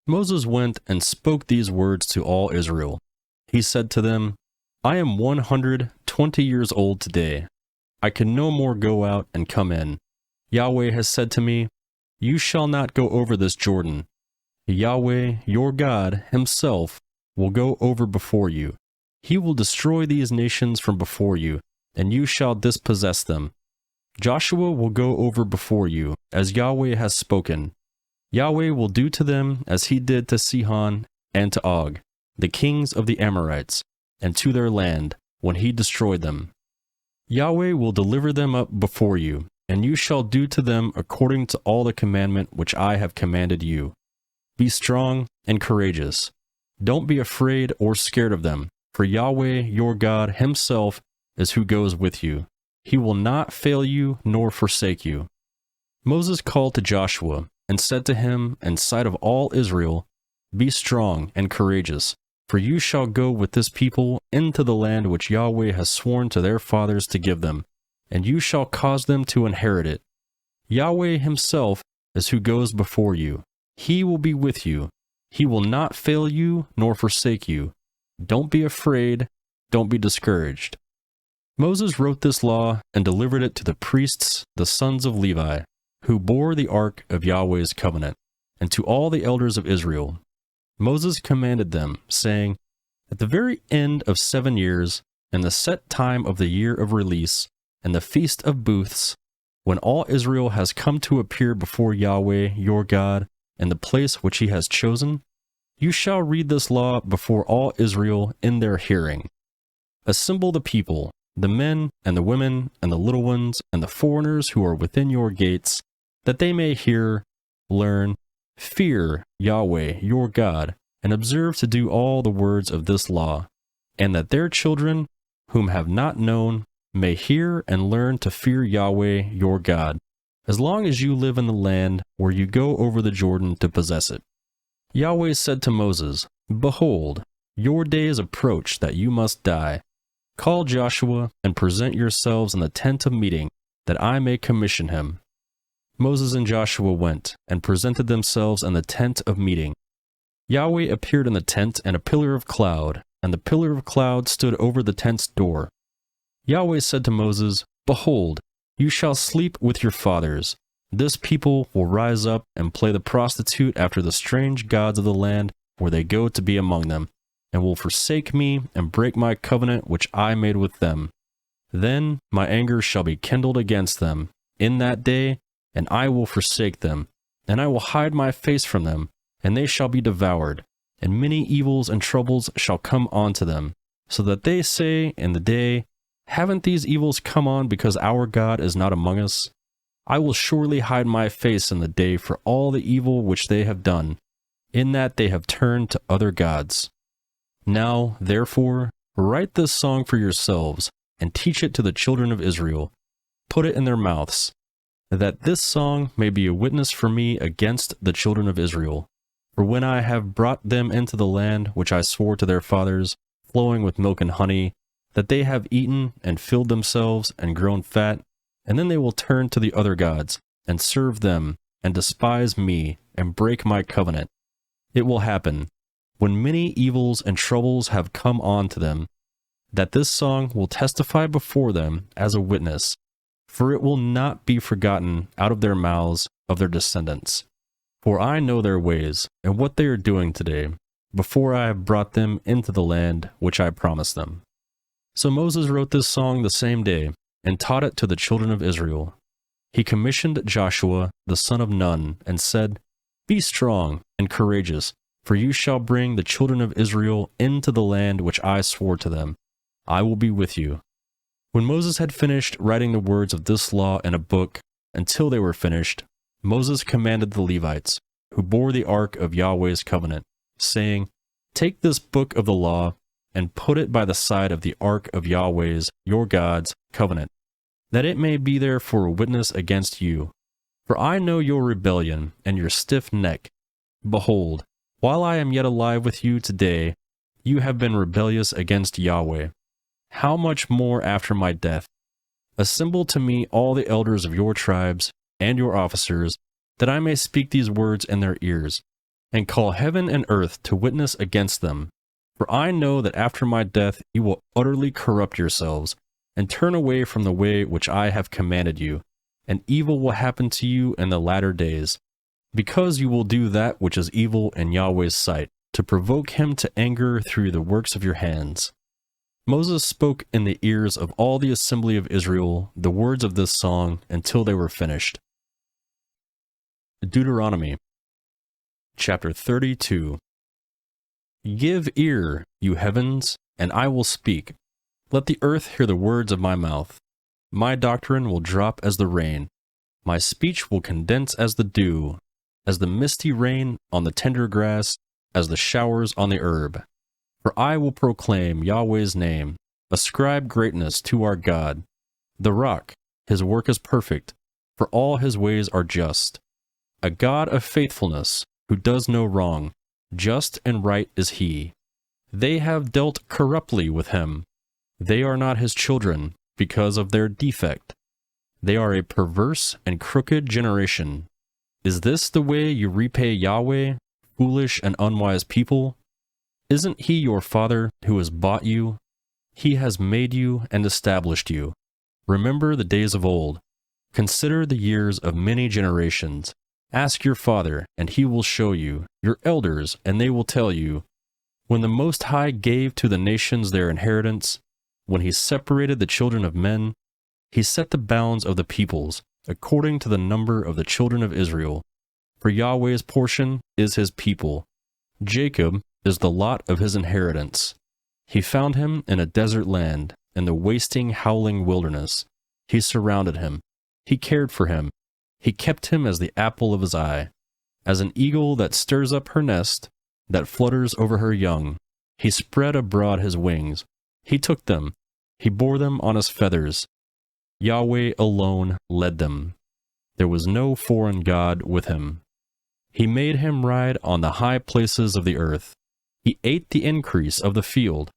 Moses went and spoke these words to all Israel. He said to them, I am 120 years old today. I can no more go out and come in. Yahweh has said to me, you shall not go over this Jordan. Yahweh, your God, himself, will go over before you. He will destroy these nations from before you, and you shall dispossess them. Joshua will go over before you, as Yahweh has spoken. Yahweh will do to them as he did to Sihon and to Og, the kings of the Amorites, and to their land, when he destroyed them. Yahweh will deliver them up before you, and you shall do to them according to all the commandment which I have commanded you. Be strong and courageous. Don't be afraid or scared of them, for Yahweh your God himself is who goes with you. He will not fail you nor forsake you. Moses called to Joshua and said to him in sight of all Israel, be strong and courageous, for you shall go with this people into the land which Yahweh has sworn to their fathers to give them, and you shall cause them to inherit it. Yahweh himself is who goes before you. He will be with you. He will not fail you nor forsake you. Don't be afraid. Don't be discouraged. Moses wrote this law and delivered it to the priests, the sons of Levi, who bore the ark of Yahweh's covenant, and to all the elders of Israel. Moses commanded them, saying, at the very end of 7 years, in the set time of the year of release, and the feast of booths, when all Israel has come to appear before Yahweh your God in the place which he has chosen, you shall read this law before all Israel in their hearing. Assemble the people, the men and the women and the little ones and the foreigners who are within your gates, that they may hear, learn, fear Yahweh your God, and observe to do all the words of this law, and that their children whom have not known, may hear and learn to fear Yahweh your God, as long as you live in the land where you go over the Jordan to possess it. Yahweh said to Moses, Behold, your days approach that you must die. Call Joshua and present yourselves in the tent of meeting, that I may commission him. Moses and Joshua went and presented themselves in the tent of meeting. Yahweh appeared in the tent in a pillar of cloud, and the pillar of cloud stood over the tent's door. Yahweh said to Moses, Behold, you shall sleep with your fathers. This people will rise up and play the prostitute after the strange gods of the land where they go to be among them, and will forsake me and break my covenant which I made with them. Then my anger shall be kindled against them in that day, and I will forsake them, and I will hide my face from them, and they shall be devoured, and many evils and troubles shall come on to them, so that they say in the day, Haven't these evils come on because our God is not among us? I will surely hide my face in the day for all the evil which they have done, in that they have turned to other gods. Now, therefore, write this song for yourselves, and teach it to the children of Israel. Put it in their mouths, that this song may be a witness for me against the children of Israel. For when I have brought them into the land which I swore to their fathers, flowing with milk and honey, that they have eaten and filled themselves and grown fat, and then they will turn to the other gods, and serve them, and despise me, and break my covenant. It will happen, when many evils and troubles have come on to them, that this song will testify before them as a witness, for it will not be forgotten out of their mouths of their descendants. For I know their ways, and what they are doing today, before I have brought them into the land which I promised them. So Moses wrote this song the same day, and taught it to the children of Israel. He commissioned Joshua the son of Nun, and said, Be strong and courageous, for you shall bring the children of Israel into the land which I swore to them. I will be with you. When Moses had finished writing the words of this law in a book, until they were finished, Moses commanded the Levites, who bore the ark of Yahweh's covenant, saying, Take this book of the law, and put it by the side of the ark of Yahweh's, your God's, covenant, that it may be there for a witness against you. For I know your rebellion and your stiff neck. Behold, while I am yet alive with you today, you have been rebellious against Yahweh. How much more after my death? Assemble to me all the elders of your tribes and your officers, that I may speak these words in their ears, and call heaven and earth to witness against them. For I know that after my death you will utterly corrupt yourselves, and turn away from the way which I have commanded you, and evil will happen to you in the latter days, because you will do that which is evil in Yahweh's sight, to provoke him to anger through the works of your hands. Moses spoke in the ears of all the assembly of Israel the words of this song until they were finished. Deuteronomy chapter 32. Give ear, you heavens, and I will speak. Let the earth hear the words of my mouth. My doctrine will drop as the rain. My speech will condense as the dew, as the misty rain on the tender grass, as the showers on the herb. For I will proclaim Yahweh's name, ascribe greatness to our God. The rock, his work is perfect, for all his ways are just. A God of faithfulness, who does no wrong, just and right is he. They have dealt corruptly with him. They are not his children, because of their defect. They are a perverse and crooked generation. Is this the way you repay Yahweh, foolish and unwise people? Isn't he your father who has bought you? He has made you and established you. Remember the days of old. Consider the years of many generations. Ask your father, and he will show you, your elders, and they will tell you. When the Most High gave to the nations their inheritance, when he separated the children of men, he set the bounds of the peoples, according to the number of the children of Israel. For Yahweh's portion is his people. Jacob is the lot of his inheritance. He found him in a desert land, in the wasting, howling wilderness. He surrounded him. He cared for him. He kept him as the apple of his eye. As an eagle that stirs up her nest, that flutters over her young, he spread abroad his wings. He took them. He bore them on his feathers. Yahweh alone led them. There was no foreign god with him. He made him ride on the high places of the earth. He ate the increase of the field.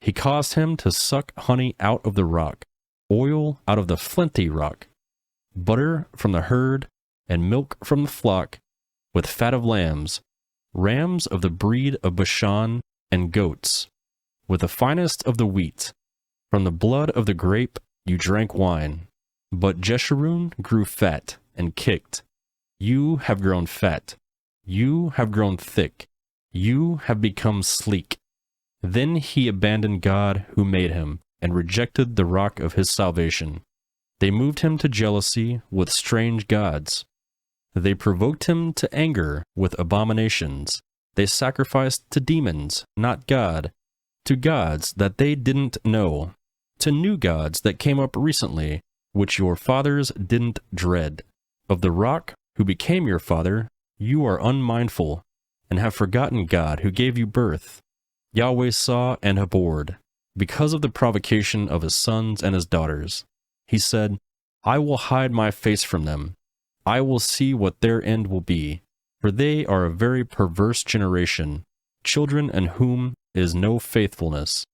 He caused him to suck honey out of the rock, oil out of the flinty rock, butter from the herd, and milk from the flock, with fat of lambs, rams of the breed of Bashan, and goats, with the finest of the wheat. From the blood of the grape you drank wine. But Jeshurun grew fat and kicked. You have grown fat. You have grown thick. You have become sleek. Then he abandoned God who made him, and rejected the rock of his salvation. They moved him to jealousy with strange gods. They provoked him to anger with abominations. They sacrificed to demons, not God, to gods that they didn't know, to new gods that came up recently, which your fathers didn't dread. Of the rock who became your father, you are unmindful, and have forgotten God who gave you birth. Yahweh saw and abhorred, because of the provocation of his sons and his daughters. He said, I will hide my face from them. I will see what their end will be, for they are a very perverse generation, children in whom is no faithfulness.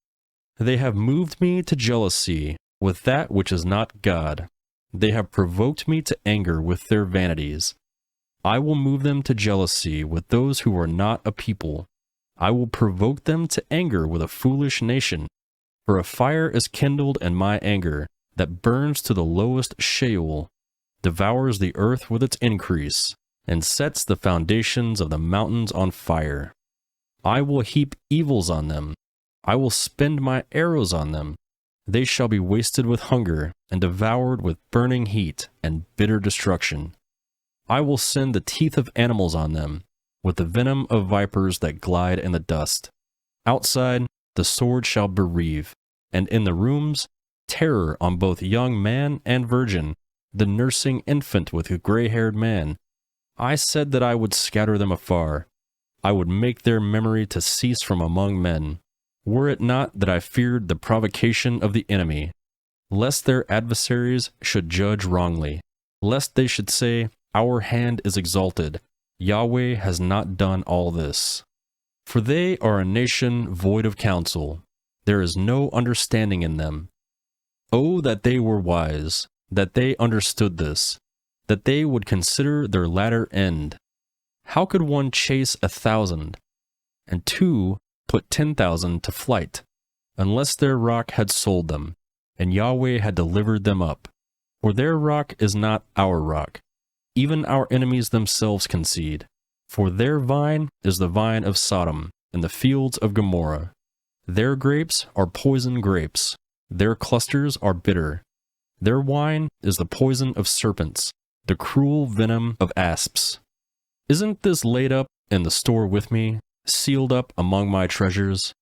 They have moved me to jealousy with that which is not God. They have provoked me to anger with their vanities. I will move them to jealousy with those who are not a people. I will provoke them to anger with a foolish nation. For a fire is kindled in my anger, that burns to the lowest Sheol, devours the earth with its increase, and sets the foundations of the mountains on fire. I will heap evils on them. I will spend my arrows on them. They shall be wasted with hunger, and devoured with burning heat and bitter destruction. I will send the teeth of animals on them, with the venom of vipers that glide in the dust. Outside, the sword shall bereave, and in the rooms, terror on both young man and virgin, the nursing infant with a gray-haired man. I said that I would scatter them afar. I would make their memory to cease from among men. Were it not that I feared the provocation of the enemy, lest their adversaries should judge wrongly, lest they should say, Our hand is exalted, Yahweh has not done all this. For they are a nation void of counsel, there is no understanding in them. Oh, that they were wise, that they understood this, that they would consider their latter end. How could one chase 1,000, and two put 10,000 to flight, unless their rock had sold them, and Yahweh had delivered them up? For their rock is not our rock, even our enemies themselves concede. For their vine is the vine of Sodom, and the fields of Gomorrah. Their grapes are poison grapes, their clusters are bitter. Their wine is the poison of serpents, the cruel venom of asps. Isn't this laid up in the store with me, sealed up among my treasures?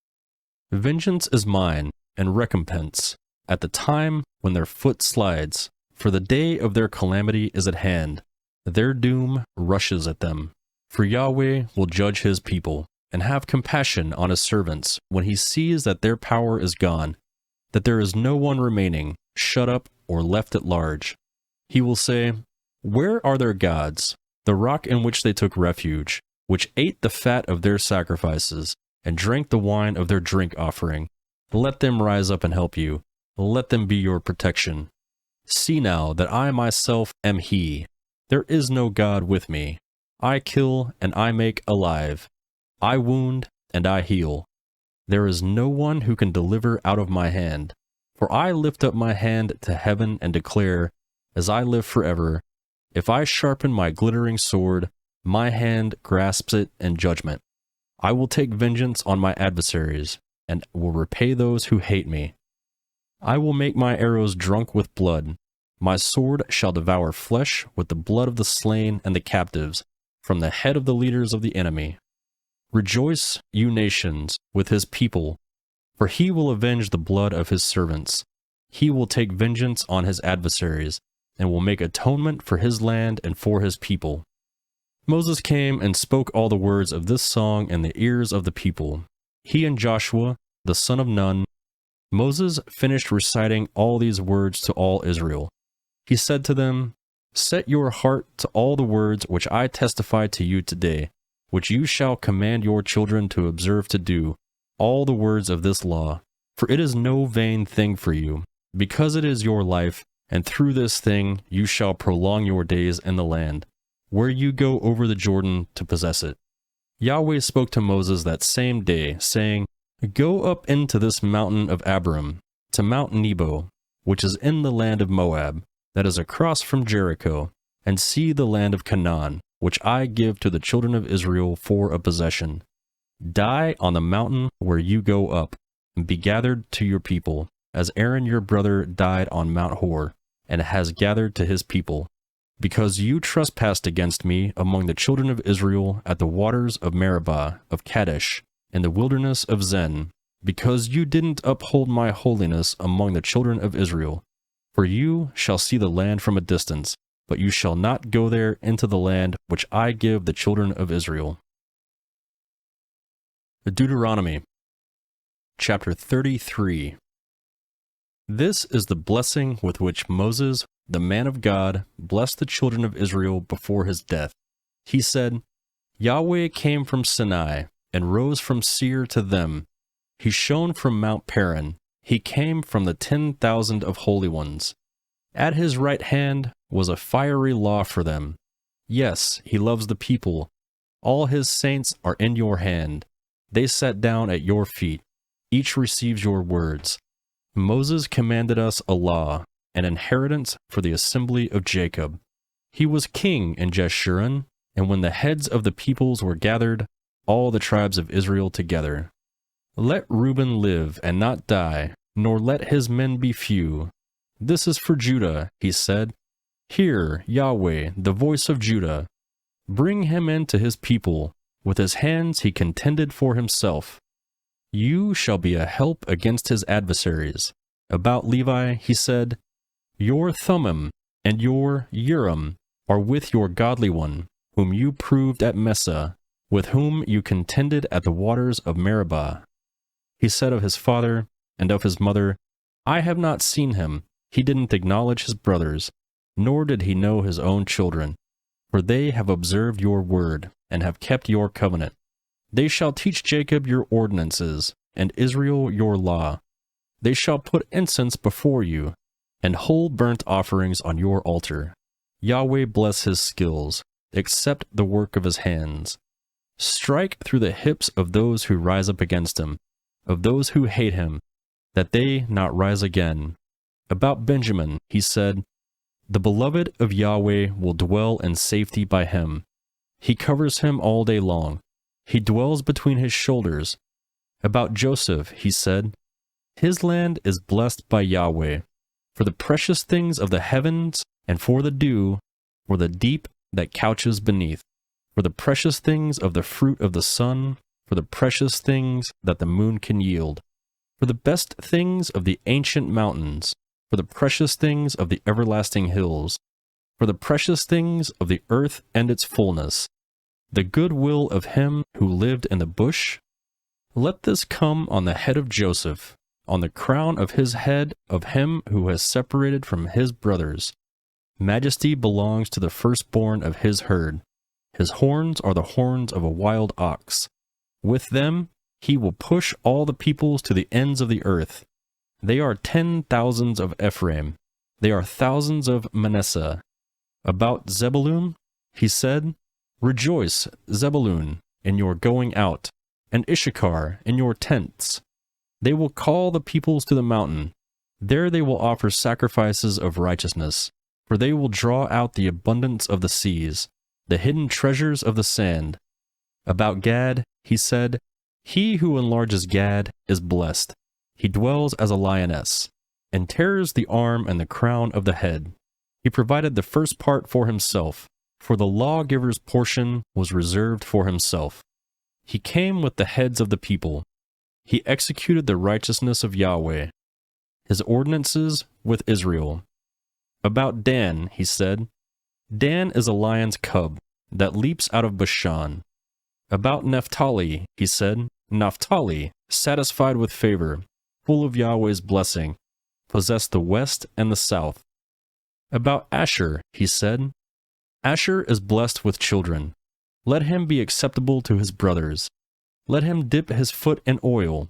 Vengeance is mine, and recompense, at the time when their foot slides, for the day of their calamity is at hand. Their doom rushes at them. For Yahweh will judge his people, and have compassion on his servants, when he sees that their power is gone, that there is no one remaining, shut up or left at large. He will say, Where are their gods, the rock in which they took refuge, which ate the fat of their sacrifices, and drank the wine of their drink offering? Let them rise up and help you. Let them be your protection. See now that I myself am he. There is no God with me. I kill and I make alive. I wound and I heal. There is no one who can deliver out of my hand. For I lift up my hand to heaven and declare, as I live forever, if I sharpen my glittering sword, my hand grasps it in judgment. I will take vengeance on my adversaries, and will repay those who hate me. I will make my arrows drunk with blood. My sword shall devour flesh with the blood of the slain and the captives, from the head of the leaders of the enemy. Rejoice, you nations, with his people, for he will avenge the blood of his servants. He will take vengeance on his adversaries, and will make atonement for his land and for his people. Moses came and spoke all the words of this song in the ears of the people. He and Joshua, the son of Nun, Moses finished reciting all these words to all Israel. He said to them, "Set your heart to all the words which I testify to you today, which you shall command your children to observe to do, all the words of this law. For it is no vain thing for you, because it is your life, and through this thing you shall prolong your days in the land, where you go over the Jordan to possess it." Yahweh spoke to Moses that same day, saying, "Go up into this mountain of Abarim, to Mount Nebo, which is in the land of Moab, that is across from Jericho, and see the land of Canaan, which I give to the children of Israel for a possession. Die on the mountain where you go up, and be gathered to your people, as Aaron your brother died on Mount Hor, and has gathered to his people, because you trespassed against me among the children of Israel at the waters of Meribah of Kadesh, in the wilderness of Zin, because you didn't uphold my holiness among the children of Israel. For you shall see the land from a distance, but you shall not go there into the land which I give the children of Israel." Deuteronomy chapter 33. This is the blessing with which Moses, the man of God, blessed the children of Israel before his death. He said, "Yahweh came from Sinai, and rose from Seir to them. He shone from Mount Paran. He came from the 10,000 of holy ones. At his right hand was a fiery law for them. Yes, he loves the people. All his saints are in your hand. They sat down at your feet. Each receives your words. Moses commanded us a law, an inheritance for the assembly of Jacob. He was king in Jeshurun, and when the heads of the peoples were gathered, all the tribes of Israel together. Let Reuben live and not die, nor let his men be few. This is for Judah," he said. "Hear, Yahweh, the voice of Judah. Bring him into his people. With his hands he contended for himself. You shall be a help against his adversaries." About Levi he said, "Your Thummim and your Urim are with your godly one, whom you proved at Messah, with whom you contended at the waters of Meribah." He said of his father and of his mother, "I have not seen him. He didn't acknowledge his brothers, nor did he know his own children. For they have observed your word, and have kept your covenant. They shall teach Jacob your ordinances, and Israel your law. They shall put incense before you, and whole burnt offerings on your altar. Yahweh bless his skills, accept the work of his hands. Strike through the hips of those who rise up against him, of those who hate him, that they not rise again." About Benjamin he said, "The beloved of Yahweh will dwell in safety by him. He covers him all day long. He dwells between his shoulders." About Joseph he said, "His land is blessed by Yahweh. For the precious things of the heavens, and for the dew, for the deep that couches beneath, for the precious things of the fruit of the sun, for the precious things that the moon can yield, for the best things of the ancient mountains, for the precious things of the everlasting hills, for the precious things of the earth and its fullness, the good will of him who lived in the bush. Let this come on the head of Joseph, on the crown of his head of him who has separated from his brothers. Majesty belongs to the firstborn of his herd. His horns are the horns of a wild ox. With them he will push all the peoples to the ends of the earth. They are 10,000s of Ephraim. They are thousands of Manasseh." About Zebulun he said, "Rejoice, Zebulun, in your going out, and Issachar in your tents. They will call the peoples to the mountain. There they will offer sacrifices of righteousness, for they will draw out the abundance of the seas, the hidden treasures of the sand." About Gad he said, "He who enlarges Gad is blessed. He dwells as a lioness, and tears the arm and the crown of the head. He provided the first part for himself, for the lawgiver's portion was reserved for himself. He came with the heads of the people. He executed the righteousness of Yahweh, his ordinances with Israel." About Dan he said, "Dan is a lion's cub that leaps out of Bashan." About Naphtali he said, "Naphtali, satisfied with favor, full of Yahweh's blessing, possess the west and the south. About Asher, he said, Asher is blessed with children. Let him be acceptable to his brothers. Let him dip his foot in oil.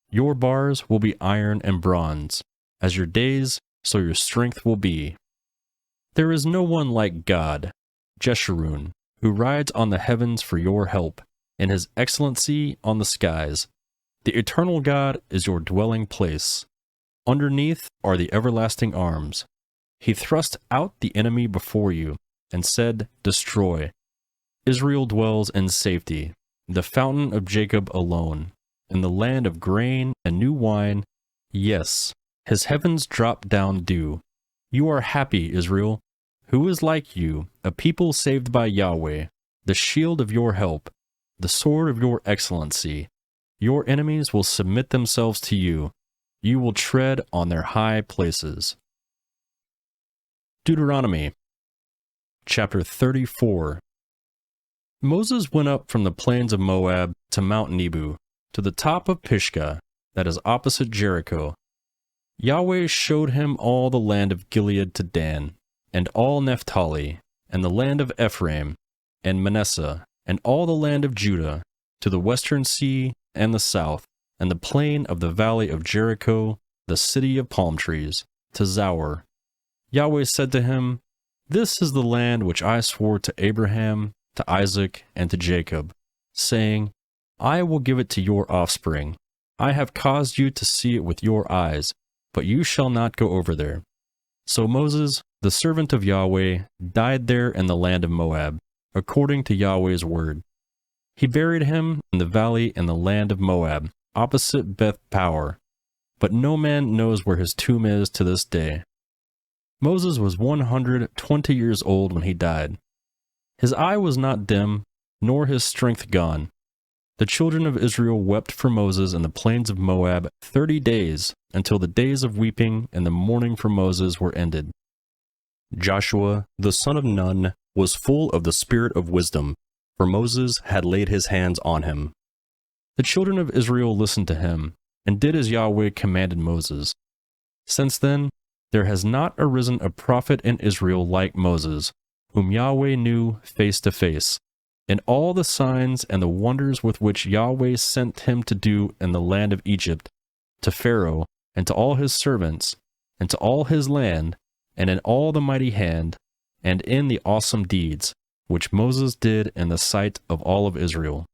Your bars will be iron and bronze. As your days, so your strength will be. There is no one like God, Jeshurun, who rides on the heavens for your help, in his excellency on the skies. The eternal God is your dwelling place. Underneath are the everlasting arms. He thrust out the enemy before you, and said, Destroy. Israel dwells in safety, the fountain of Jacob alone, in the land of grain and new wine. Yes, his heavens drop down dew. You are happy, Israel. Who is like you, a people saved by Yahweh, the shield of your help, the sword of your excellency? Your enemies will submit themselves to you. You will tread on their high places. Deuteronomy chapter 34. Moses went up from the plains of Moab to Mount Nebo, to the top of Pisgah, that is opposite Jericho. Yahweh showed him all the land of Gilead to Dan, and all Naphtali, and the land of Ephraim, and Manasseh, and all the land of Judah, to the western sea and the south, and the plain of the valley of Jericho, the city of palm trees, to Zoar. Yahweh said to him, This is the land which I swore to Abraham, to Isaac, and to Jacob, saying, I will give it to your offspring. I have caused you to see it with your eyes, but you shall not go over there. So Moses, the servant of Yahweh, died there in the land of Moab, according to Yahweh's word. He buried him in the valley in the land of Moab, opposite Beth-Peor, but no man knows where his tomb is to this day. Moses was 120 years old when he died. His eye was not dim, nor his strength gone. The children of Israel wept for Moses in the plains of Moab 30 days, until the days of weeping and the mourning for Moses were ended. Joshua, the son of Nun, was full of the spirit of wisdom, for Moses had laid his hands on him. The children of Israel listened to him, and did as Yahweh commanded Moses. Since then, there has not arisen a prophet in Israel like Moses, whom Yahweh knew face to face, in all the signs and the wonders with which Yahweh sent him to do in the land of Egypt, to Pharaoh, and to all his servants, and to all his land, and in all the mighty hand, and in the awesome deeds, which Moses did in the sight of all of Israel.